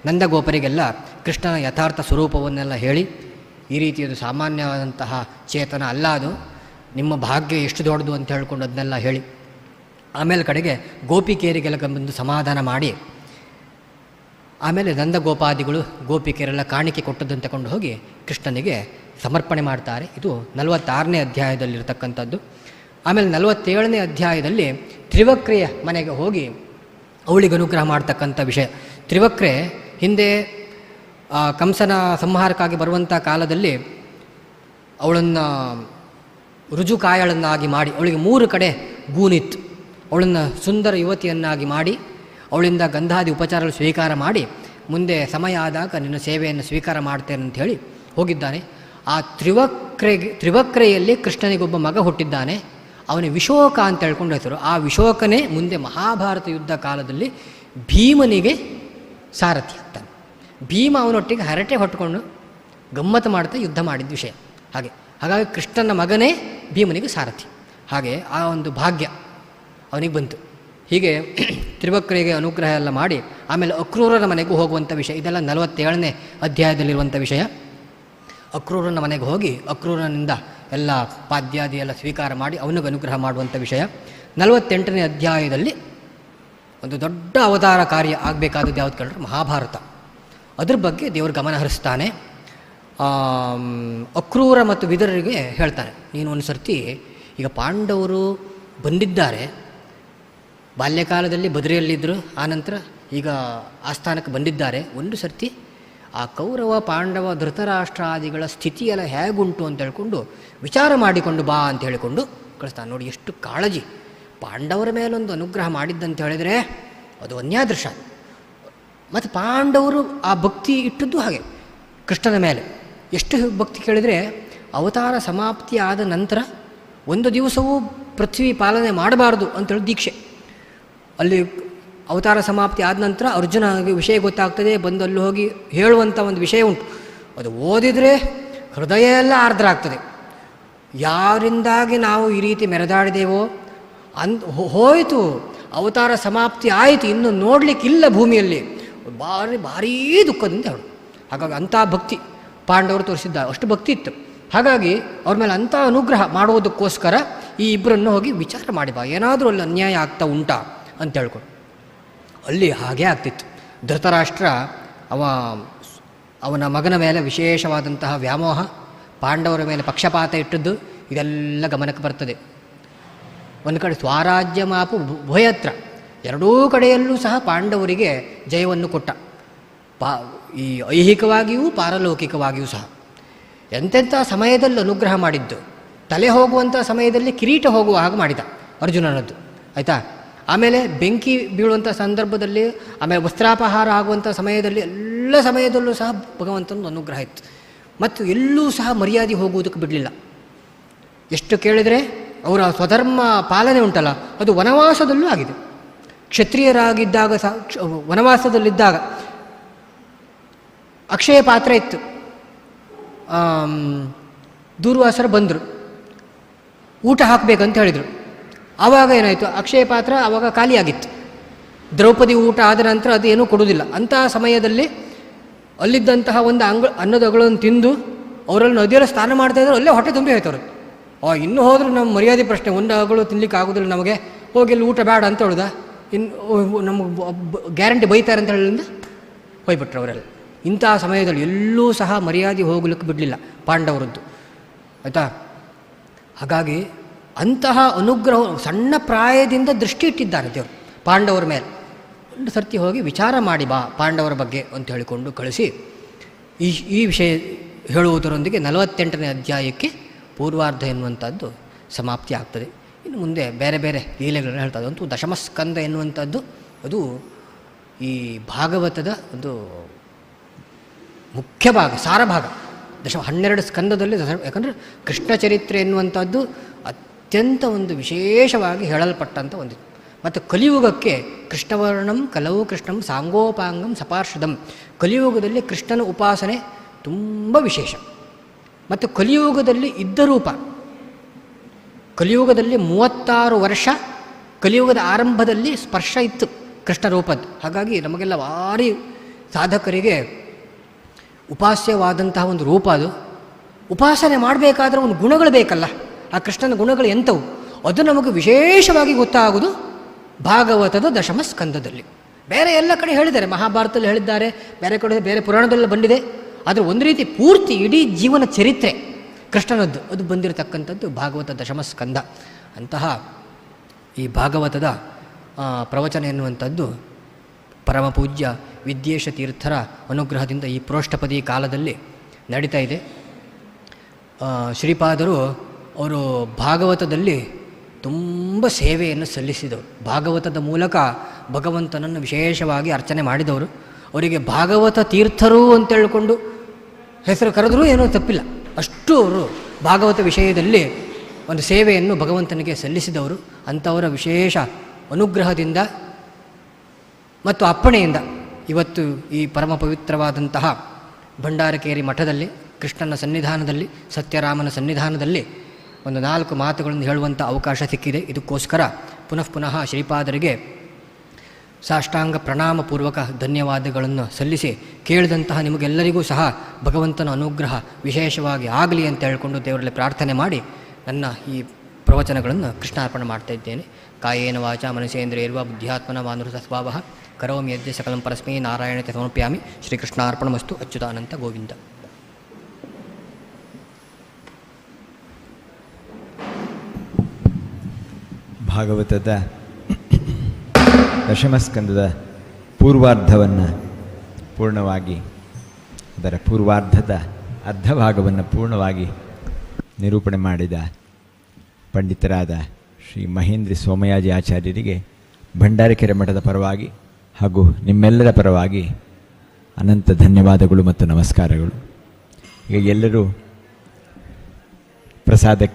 ನಂದಗೋಪರಿಗೆಲ್ಲ ಕೃಷ್ಣನ ಯಥಾರ್ಥ ಸ್ವರೂಪವನ್ನೆಲ್ಲ ಹೇಳಿ, ಈ ರೀತಿಯದು ಸಾಮಾನ್ಯವಾದಂತಹ ಚೇತನ ಅಲ್ಲ, ಅದು ನಿಮ್ಮ ಭಾಗ್ಯ ಎಷ್ಟು ದೊಡ್ಡದು ಅಂತ ಹೇಳ್ಕೊಂಡು ಅದನ್ನೆಲ್ಲ ಹೇಳಿ ಆಮೇಲೆ ಕಡೆಗೆ ಗೋಪಿಕೆಯರಿಗೆಲ್ಲ ಬಂದು ಸಮಾಧಾನ ಮಾಡಿ ಆಮೇಲೆ ನಂದಗೋಪಾದಿಗಳು ಗೋಪಿಕೆಯರೆಲ್ಲ ಕಾಣಿಕೆ ಕೊಟ್ಟದ್ದನ್ನು ತಗೊಂಡು ಹೋಗಿ ಕೃಷ್ಣನಿಗೆ ಸಮರ್ಪಣೆ ಮಾಡ್ತಾರೆ. ಇದು 46ನೇ ಅಧ್ಯಾಯದಲ್ಲಿರ್ತಕ್ಕಂಥದ್ದು. ಆಮೇಲೆ 47ನೇ ಅಧ್ಯಾಯದಲ್ಲಿ ತ್ರಿವಕ್ರೆಯ ಮನೆಗೆ ಹೋಗಿ ಅವಳಿಗೆ ಅನುಗ್ರಹ ಮಾಡ್ತಕ್ಕಂಥ ವಿಷಯ. ತ್ರಿವಕ್ರೆ ಹಿಂದೆ ಕಂಸನ ಸಂಹಾರಕ್ಕಾಗಿ ಬರುವಂಥ ಕಾಲದಲ್ಲಿ ಅವಳನ್ನು ರುಜುಕಾಯಳನ್ನಾಗಿ ಮಾಡಿ, ಅವಳಿಗೆ 3 ಕಡೆ ಗೂನಿತ್ತು. ಅವಳನ್ನು ಸುಂದರ ಯುವತಿಯನ್ನಾಗಿ ಮಾಡಿ ಅವಳಿಂದ ಗಂಧಾದಿ ಉಪಚಾರಗಳು ಸ್ವೀಕಾರ ಮಾಡಿ, ಮುಂದೆ ಸಮಯ ಆದಾಗ ನಿನ್ನ ಸೇವೆಯನ್ನು ಸ್ವೀಕಾರ ಮಾಡ್ತೇನೆ ಅಂತ ಹೇಳಿ ಹೋಗಿದ್ದಾನೆ. ಆ ತ್ರಿವಕ್ರೆಯಲ್ಲಿ ಕೃಷ್ಣನಿಗೊಬ್ಬ ಮಗ ಹುಟ್ಟಿದ್ದಾನೆ. ಅವನಿಗೆ ವಿಶೋಕ ಅಂತ ಹೇಳ್ಕೊಂಡು ಹೆಸರು. ಆ ವಿಶೋಕನೇ ಮುಂದೆ ಮಹಾಭಾರತ ಯುದ್ಧ ಕಾಲದಲ್ಲಿ ಭೀಮನಿಗೆ ಸಾರಥಿ ಆಗ್ತಾನೆ. ಭೀಮ ಅವನೊಟ್ಟಿಗೆ ಹರಟೆ ಹೊಟ್ಟುಕೊಂಡು ಗಮ್ಮತ್ತು ಮಾಡ್ತಾ ಯುದ್ಧ ಮಾಡಿದ ವಿಷಯ. ಹಾಗಾಗಿ ಕೃಷ್ಣನ ಮಗನೇ ಭೀಮನಿಗೆ ಸಾರಥಿ. ಹಾಗೆ ಆ ಒಂದು ಭಾಗ್ಯ ಅವನಿಗೆ ಬಂತು. ಹೀಗೆ ತ್ರಿವಕ್ರೆಗೆ ಅನುಗ್ರಹ ಎಲ್ಲ ಮಾಡಿ ಆಮೇಲೆ ಅಕ್ರೂರನ ಮನೆಗೂ ಹೋಗುವಂಥ ವಿಷಯ. ಇದೆಲ್ಲ 47ನೇ ಅಧ್ಯಾಯದಲ್ಲಿರುವಂಥ ವಿಷಯ. ಅಕ್ರೂರನ ಮನೆಗೆ ಹೋಗಿ ಅಕ್ರೂರನಿಂದ ಎಲ್ಲ ಪಾದ್ಯಾದಿ ಎಲ್ಲ ಸ್ವೀಕಾರ ಮಾಡಿ ಅವನಿಗೆ ಅನುಗ್ರಹ ಮಾಡುವಂಥ ವಿಷಯ. 48ನೇ ಅಧ್ಯಾಯದಲ್ಲಿ ಒಂದು ದೊಡ್ಡ ಅವತಾರ ಕಾರ್ಯ ಆಗಬೇಕಾದದ್ದು ಯಾವುದು ಕೇಳಿದ್ರೆ ಮಹಾಭಾರತ. ಅದ್ರ ಬಗ್ಗೆ ದೇವರು ಗಮನ ಹರಿಸ್ತಾನೆ. ಅಕ್ರೂರ ಮತ್ತು ವಿದುರರಿಗೆ ಹೇಳ್ತಾನೆ, ನೀನು ಒಂದು ಸರ್ತಿ ಈಗ ಪಾಂಡವರು ಬಂದಿದ್ದಾರೆ, ಬಾಲ್ಯಕಾಲದಲ್ಲಿ ಬದರಿಯಲ್ಲಿದ್ದರು, ಆನಂತರ ಈಗ ಆಸ್ಥಾನಕ್ಕೆ ಬಂದಿದ್ದಾರೆ. ಒಂದು ಸರ್ತಿ ಆ ಕೌರವ ಪಾಂಡವ ಧೃತರಾಷ್ಟ್ರಾದಿಗಳ ಸ್ಥಿತಿಯೆಲ್ಲ ಹೇಗುಂಟು ಅಂತ ಹೇಳ್ಕೊಂಡು ವಿಚಾರ ಮಾಡಿಕೊಂಡು ಬಾ ಅಂತ ಹೇಳಿಕೊಂಡು ಕಳಿಸ್ತಾನೆ. ನೋಡಿ ಎಷ್ಟು ಕಾಳಜಿ. ಪಾಂಡವರ ಮೇಲೊಂದು ಅನುಗ್ರಹ ಮಾಡಿದ್ದಂತ ಹೇಳಿದರೆ ಅದು ಅನ್ಯಾದೃಶ. ಮತ್ತು ಪಾಂಡವರು ಆ ಭಕ್ತಿ ಇಟ್ಟದ್ದು ಹಾಗೆ ಕೃಷ್ಣನ ಮೇಲೆ. ಎಷ್ಟು ಭಕ್ತಿ ಕೇಳಿದರೆ ಅವತಾರ ಸಮಾಪ್ತಿ ಆದ ನಂತರ ಒಂದು ದಿವಸವೂ ಪೃಥ್ವಿ ಪಾಲನೆ ಮಾಡಬಾರ್ದು ಅಂತೇಳಿ ದೀಕ್ಷೆ. ಅಲ್ಲಿ ಅವತಾರ ಸಮಾಪ್ತಿ ಆದ ನಂತರ ಅರ್ಜುನಗೆ ವಿಷಯ ಗೊತ್ತಾಗ್ತದೆ, ಬಂದು ಅಲ್ಲಿ ಹೋಗಿ ಹೇಳುವಂಥ ಒಂದು ವಿಷಯ ಉಂಟು. ಅದು ಓದಿದರೆ ಹೃದಯ ಎಲ್ಲ ಆರ್ದ್ರ ಆಗ್ತದೆ. ಯಾರಿಂದಾಗಿ ನಾವು ಈ ರೀತಿ ಮೆರೆದಾಡಿದೆವೋ ಹೋಯಿತು, ಅವತಾರ ಸಮಾಪ್ತಿ ಆಯಿತು, ಇನ್ನು ನೋಡಲಿಕ್ಕಿಲ್ಲ ಭೂಮಿಯಲ್ಲಿ, ಭಾರೀ ದುಃಖದಿಂದ ಹೇಳು. ಹಾಗಾಗಿ ಅಂಥ ಭಕ್ತಿ ಪಾಂಡವರು ತೋರಿಸಿದ್ದ, ಅಷ್ಟು ಭಕ್ತಿ ಇತ್ತು. ಹಾಗಾಗಿ ಅವ್ರ ಮೇಲೆ ಅಂಥ ಅನುಗ್ರಹ ಮಾಡುವುದಕ್ಕೋಸ್ಕರ ಈ ಇಬ್ಬರನ್ನು ಹೋಗಿ ವಿಚಾರ ಮಾಡಿ ಬಾ, ಏನಾದರೂ ಅಲ್ಲಿ ಅನ್ಯಾಯ ಆಗ್ತಾ ಉಂಟಾ ಅಂತ ಹೇಳ್ಕೊಂಡು. ಅಲ್ಲಿ ಹಾಗೇ ಆಗ್ತಿತ್ತು. ಧೃತರಾಷ್ಟ್ರ ಅವನ ಮಗನ ಮೇಲೆ ವಿಶೇಷವಾದಂತಹ ವ್ಯಾಮೋಹ, ಪಾಂಡವರ ಮೇಲೆ ಪಕ್ಷಪಾತ ಇಟ್ಟದ್ದು ಇದೆಲ್ಲ ಗಮನಕ್ಕೆ ಬರ್ತದೆ. ಒಂದು ಕಡೆ ಸ್ವರಾಜ್ಯ ಮಾಪು ಭಯತ್ರ, ಎರಡೂ ಕಡೆಯಲ್ಲೂ ಸಹ ಪಾಂಡವರಿಗೆ ಜಯವನ್ನು ಕೊಟ್ಟ. ಈ ಐಹಿಕವಾಗಿಯೂ ಪಾರಲೌಕಿಕವಾಗಿಯೂ ಸಹ ಎಂತೆಂಥ ಸಮಯದಲ್ಲಿ ಅನುಗ್ರಹ ಮಾಡಿದ್ದು. ತಲೆ ಹೋಗುವಂಥ ಸಮಯದಲ್ಲಿ ಕಿರೀಟ ಹೋಗುವ ಹಾಗೆ ಮಾಡಿದ ಅರ್ಜುನನದ್ದು, ಆಯಿತಾ. ಆಮೇಲೆ ಬೆಂಕಿ ಬೀಳುವಂಥ ಸಂದರ್ಭದಲ್ಲಿ, ಆಮೇಲೆ ವಸ್ತ್ರಾಪಹಾರ ಆಗುವಂಥ ಸಮಯದಲ್ಲಿ, ಎಲ್ಲ ಸಮಯದಲ್ಲೂ ಸಹ ಭಗವಂತನ ಅನುಗ್ರಹ ಇತ್ತು. ಮತ್ತು ಎಲ್ಲೂ ಸಹ ಮರ್ಯಾದೆ ಹೋಗುವುದಕ್ಕೆ ಬಿಡಲಿಲ್ಲ. ಎಷ್ಟು ಕೇಳಿದರೆ ಅವರ ಸ್ವಧರ್ಮ ಪಾಲನೆ ಉಂಟಲ್ಲ, ಅದು ವನವಾಸದಲ್ಲೂ ಆಗಿದೆ. ಕ್ಷತ್ರಿಯರಾಗಿದ್ದಾಗ ಸಹ ವನವಾಸದಲ್ಲಿದ್ದಾಗ ಅಕ್ಷಯ ಪಾತ್ರ ಇತ್ತು. ದೂರ್ವಾಸರು ಬಂದರು, ಊಟ ಹಾಕಬೇಕಂತ ಹೇಳಿದರು. ಆವಾಗ ಏನಾಯಿತು, ಅಕ್ಷಯ ಪಾತ್ರ ಆವಾಗ ಖಾಲಿಯಾಗಿತ್ತು. ದ್ರೌಪದಿ ಊಟ ಆದ ನಂತರ ಅದು ಏನೂ ಕೊಡುವುದಿಲ್ಲ. ಅಂತಹ ಸಮಯದಲ್ಲಿ ಅಲ್ಲಿದ್ದಂತಹ ಒಂದು ಅನ್ನದ ಅಗಳನ್ನು ತಿಂದು ಅವರಲ್ಲಿ ನದಿಯಲ್ಲಿ ಸ್ನಾನ ಮಾಡ್ತಾಯಿದ್ರು, ಅಲ್ಲೇ ಹೊಟ್ಟೆ ತುಂಬಿ ಹೋಯ್ತವ್ರು. ಇನ್ನೂ ಹೋದರೂ ನಮ್ಮ ಮರ್ಯಾದೆ ಪ್ರಶ್ನೆ, ಒಂದು ಅಗಳು ತಿನ್ಲಿಕ್ಕೆ ಆಗೋದಿಲ್ಲ ನಮಗೆ, ಹೋಗಿ ಇಲ್ಲಿ ಊಟ ಬೇಡ ಅಂತ ಹೇಳುದಾ, ಇನ್ನು ನಮಗೆ ಗ್ಯಾರಂಟಿ ಬೈತಾರೆ ಅಂತ ಹೇಳಿಂದ ಹೋಯ್ಬಿಟ್ರು ಅವರೆಲ್ಲ. ಇಂತಹ ಸಮಯದಲ್ಲಿ ಎಲ್ಲೂ ಸಹ ಮರ್ಯಾದೆ ಹೋಗ್ಲಿಕ್ಕೆ ಬಿಡಲಿಲ್ಲ ಪಾಂಡವರದ್ದು, ಆಯಿತಾ. ಹಾಗಾಗಿ ಅಂತಹ ಅನುಗ್ರಹ ಸಣ್ಣ ಪ್ರಾಯದಿಂದ ದೃಷ್ಟಿ ಇಟ್ಟಿದ್ದಾರೆ ದೇವರು ಪಾಂಡವರ ಮೇಲೆ. ಒಂದು ಸರ್ತಿ ಹೋಗಿ ವಿಚಾರ ಮಾಡಿ ಬಾ ಪಾಂಡವರ ಬಗ್ಗೆ ಅಂತ ಹೇಳಿಕೊಂಡು ಕಳಿಸಿ ಈ ವಿಷಯ ಹೇಳುವುದರೊಂದಿಗೆ 48ನೇ ಅಧ್ಯಾಯಕ್ಕೆ ಪೂರ್ವಾರ್ಧ ಎನ್ನುವಂಥದ್ದು ಸಮಾಪ್ತಿ ಆಗ್ತದೆ. ಇನ್ನು ಮುಂದೆ ಬೇರೆ ಬೇರೆ ಲೀಲೆಗಳನ್ನು ಹೇಳ್ತದೆ. ಅಂತೂ ದಶಮಸ್ಕಂದ ಎನ್ನುವಂಥದ್ದು ಅದು ಈ ಭಾಗವತದ ಒಂದು ಮುಖ್ಯ ಭಾಗ, ಸಾರ ಭಾಗ. 12 ಸ್ಕಂದದಲ್ಲಿ ಯಾಕಂದರೆ ಕೃಷ್ಣ ಚರಿತ್ರೆ ಎನ್ನುವಂಥದ್ದು ಅತ್ಯಂತ ಒಂದು ವಿಶೇಷವಾಗಿ ಹೇಳಲ್ಪಟ್ಟಂಥ ಒಂದು. ಮತ್ತು ಕಲಿಯುಗಕ್ಕೆ ಕೃಷ್ಣವರ್ಣಂ ಕಲವು ಕೃಷ್ಣಂ ಸಾಂಗೋಪಾಂಗಂ ಸಪಾರ್ಷದಂ, ಕಲಿಯುಗದಲ್ಲಿ ಕೃಷ್ಣನ ಉಪಾಸನೆ ತುಂಬ ವಿಶೇಷ. ಮತ್ತು ಕಲಿಯುಗದಲ್ಲಿ ಇದ್ದ ರೂಪ, ಕಲಿಯುಗದಲ್ಲಿ 36 ವರ್ಷ ಕಲಿಯುಗದ ಆರಂಭದಲ್ಲಿ ಸ್ಪರ್ಶ ಇತ್ತು ಕೃಷ್ಣ ರೂಪದ್ದು. ಹಾಗಾಗಿ ನಮಗೆಲ್ಲ ಭಾರಿ ಸಾಧಕರಿಗೆ ಉಪಾಸ್ಯವಾದಂತಹ ಒಂದು ರೂಪ ಅದು. ಉಪಾಸನೆ ಮಾಡಬೇಕಾದ್ರೆ ಒಂದು ಗುಣಗಳು ಬೇಕಲ್ಲ, ಆ ಕೃಷ್ಣನ ಗುಣಗಳು ಎಂಥವು, ಅದು ನಮಗೆ ವಿಶೇಷವಾಗಿ ಗೊತ್ತಾಗುವುದು ಭಾಗವತದ ದಶಮ ಸ್ಕಂದದಲ್ಲಿ. ಬೇರೆ ಎಲ್ಲ ಕಡೆ ಹೇಳಿದ್ದಾರೆ, ಮಹಾಭಾರತದಲ್ಲಿ ಹೇಳಿದ್ದಾರೆ, ಬೇರೆ ಕಡೆ ಬೇರೆ ಪುರಾಣದಲ್ಲಿ ಬಂದಿದೆ. ಆದರೆ ಒಂದು ರೀತಿ ಪೂರ್ತಿ ಇಡೀ ಜೀವನ ಚರಿತ್ರೆ ಕೃಷ್ಣನದ್ದು ಅದು ಬಂದಿರತಕ್ಕಂಥದ್ದು ಭಾಗವತ ದಶಮ ಸ್ಕಂದ. ಅಂತಹ ಈ ಭಾಗವತದ ಪ್ರವಚನ ಎನ್ನುವಂಥದ್ದು ಪರಮಪೂಜ್ಯ ವಿದ್ಯೇಶ ತೀರ್ಥರ ಅನುಗ್ರಹದಿಂದ ಈ ಪ್ರೋಷ್ಠಪದಿ ಕಾಲದಲ್ಲಿ ನಡೀತಾ ಇದೆ. ಶ್ರೀಪಾದರು ಅವರು ಭಾಗವತದಲ್ಲಿ ತುಂಬ ಸೇವೆಯನ್ನು ಸಲ್ಲಿಸಿದವರು. ಭಾಗವತದ ಮೂಲಕ ಭಗವಂತನನ್ನು ವಿಶೇಷವಾಗಿ ಅರ್ಚನೆ ಮಾಡಿದವರು. ಅವರಿಗೆ ಭಾಗವತ ತೀರ್ಥರು ಅಂತೇಳಿಕೊಂಡು ಹೆಸರು ಕರೆದರೂ ಏನೂ ತಪ್ಪಿಲ್ಲ. ಅಷ್ಟು ಅವರು ಭಾಗವತ ವಿಷಯದಲ್ಲಿ ಒಂದು ಸೇವೆಯನ್ನು ಭಗವಂತನಿಗೆ ಸಲ್ಲಿಸಿದವರು. ಅಂಥವರ ವಿಶೇಷ ಅನುಗ್ರಹದಿಂದ ಮತ್ತು ಅಪ್ಪಣೆಯಿಂದ ಇವತ್ತು ಈ ಪರಮ ಪವಿತ್ರವಾದಂತಹ ಭಂಡಾರಕೇರಿ ಮಠದಲ್ಲಿ ಕೃಷ್ಣನ ಸನ್ನಿಧಾನದಲ್ಲಿ ಸತ್ಯರಾಮನ ಸನ್ನಿಧಾನದಲ್ಲಿ ಒಂದು 4 ಮಾತುಗಳನ್ನು ಹೇಳುವಂಥ ಅವಕಾಶ ಸಿಕ್ಕಿದೆ. ಇದಕ್ಕೋಸ್ಕರ ಪುನಃ ಶ್ರೀಪಾದರಿಗೆ ಸಾಷ್ಟಾಂಗ ಪ್ರಣಾಮಪೂರ್ವಕ ಧನ್ಯವಾದಗಳನ್ನು ಸಲ್ಲಿಸಿ, ಕೇಳಿದಂತಹ ನಿಮಗೆಲ್ಲರಿಗೂ ಸಹ ಭಗವಂತನ ಅನುಗ್ರಹ ವಿಶೇಷವಾಗಿ ಆಗಲಿ ಅಂತ ಹೇಳಿಕೊಂಡು ದೇವರಲ್ಲಿ ಪ್ರಾರ್ಥನೆ ಮಾಡಿ ನನ್ನ ಈ ಪ್ರವಚನಗಳನ್ನು ಕೃಷ್ಣಾರ್ಪಣೆ ಮಾಡ್ತಾ ಇದ್ದೇನೆ. ಕಾಯೇನ ವಾಚ ಮನಸೇಂದ್ರಿಯರ್ವಾ ಬುದ್ಧ್ಯಾತ್ಮನ ಮಾನುಷ ಸ್ವಭಾವಃ ಕರೋಮಿ ಯದ್ಯ ಸಕಲಂ ಪರಸ್ಮೈ ನಾರಾಯಣತೆ ಸಮರ್ಪಯಾಮಿ. ಶ್ರೀಕೃಷ್ಣಾರ್ಪಣಮಸ್ತು. ಅಚ್ಯುತಾನಂತ ಗೋವಿಂದ. ಭಾಗವತದ ದಶಮಸ್ಕಂದದ ಪೂರ್ವಾರ್ಧವನ್ನು ಪೂರ್ಣವಾಗಿ ಅದರ ಪೂರ್ವಾರ್ಧದ ಅರ್ಧ ಭಾಗವನ್ನು ಪೂರ್ಣವಾಗಿ ನಿರೂಪಣೆ ಮಾಡಿದ ಪಂಡಿತರಾದ ಶ್ರೀ ಮಹೇಂದ್ರ ಸೋಮಯಾಜಿ ಆಚಾರ್ಯರಿಗೆ ಭಂಡಾರಕೆರೆ ಮಠದ ಪರವಾಗಿ ಹಾಗೂ ನಿಮ್ಮೆಲ್ಲರ ಪರವಾಗಿ ಅನಂತ ಧನ್ಯವಾದಗಳು ಮತ್ತು ನಮಸ್ಕಾರಗಳು. ಈಗ ಎಲ್ಲರೂ ಪ್ರಸಾದಕ್ಕೆ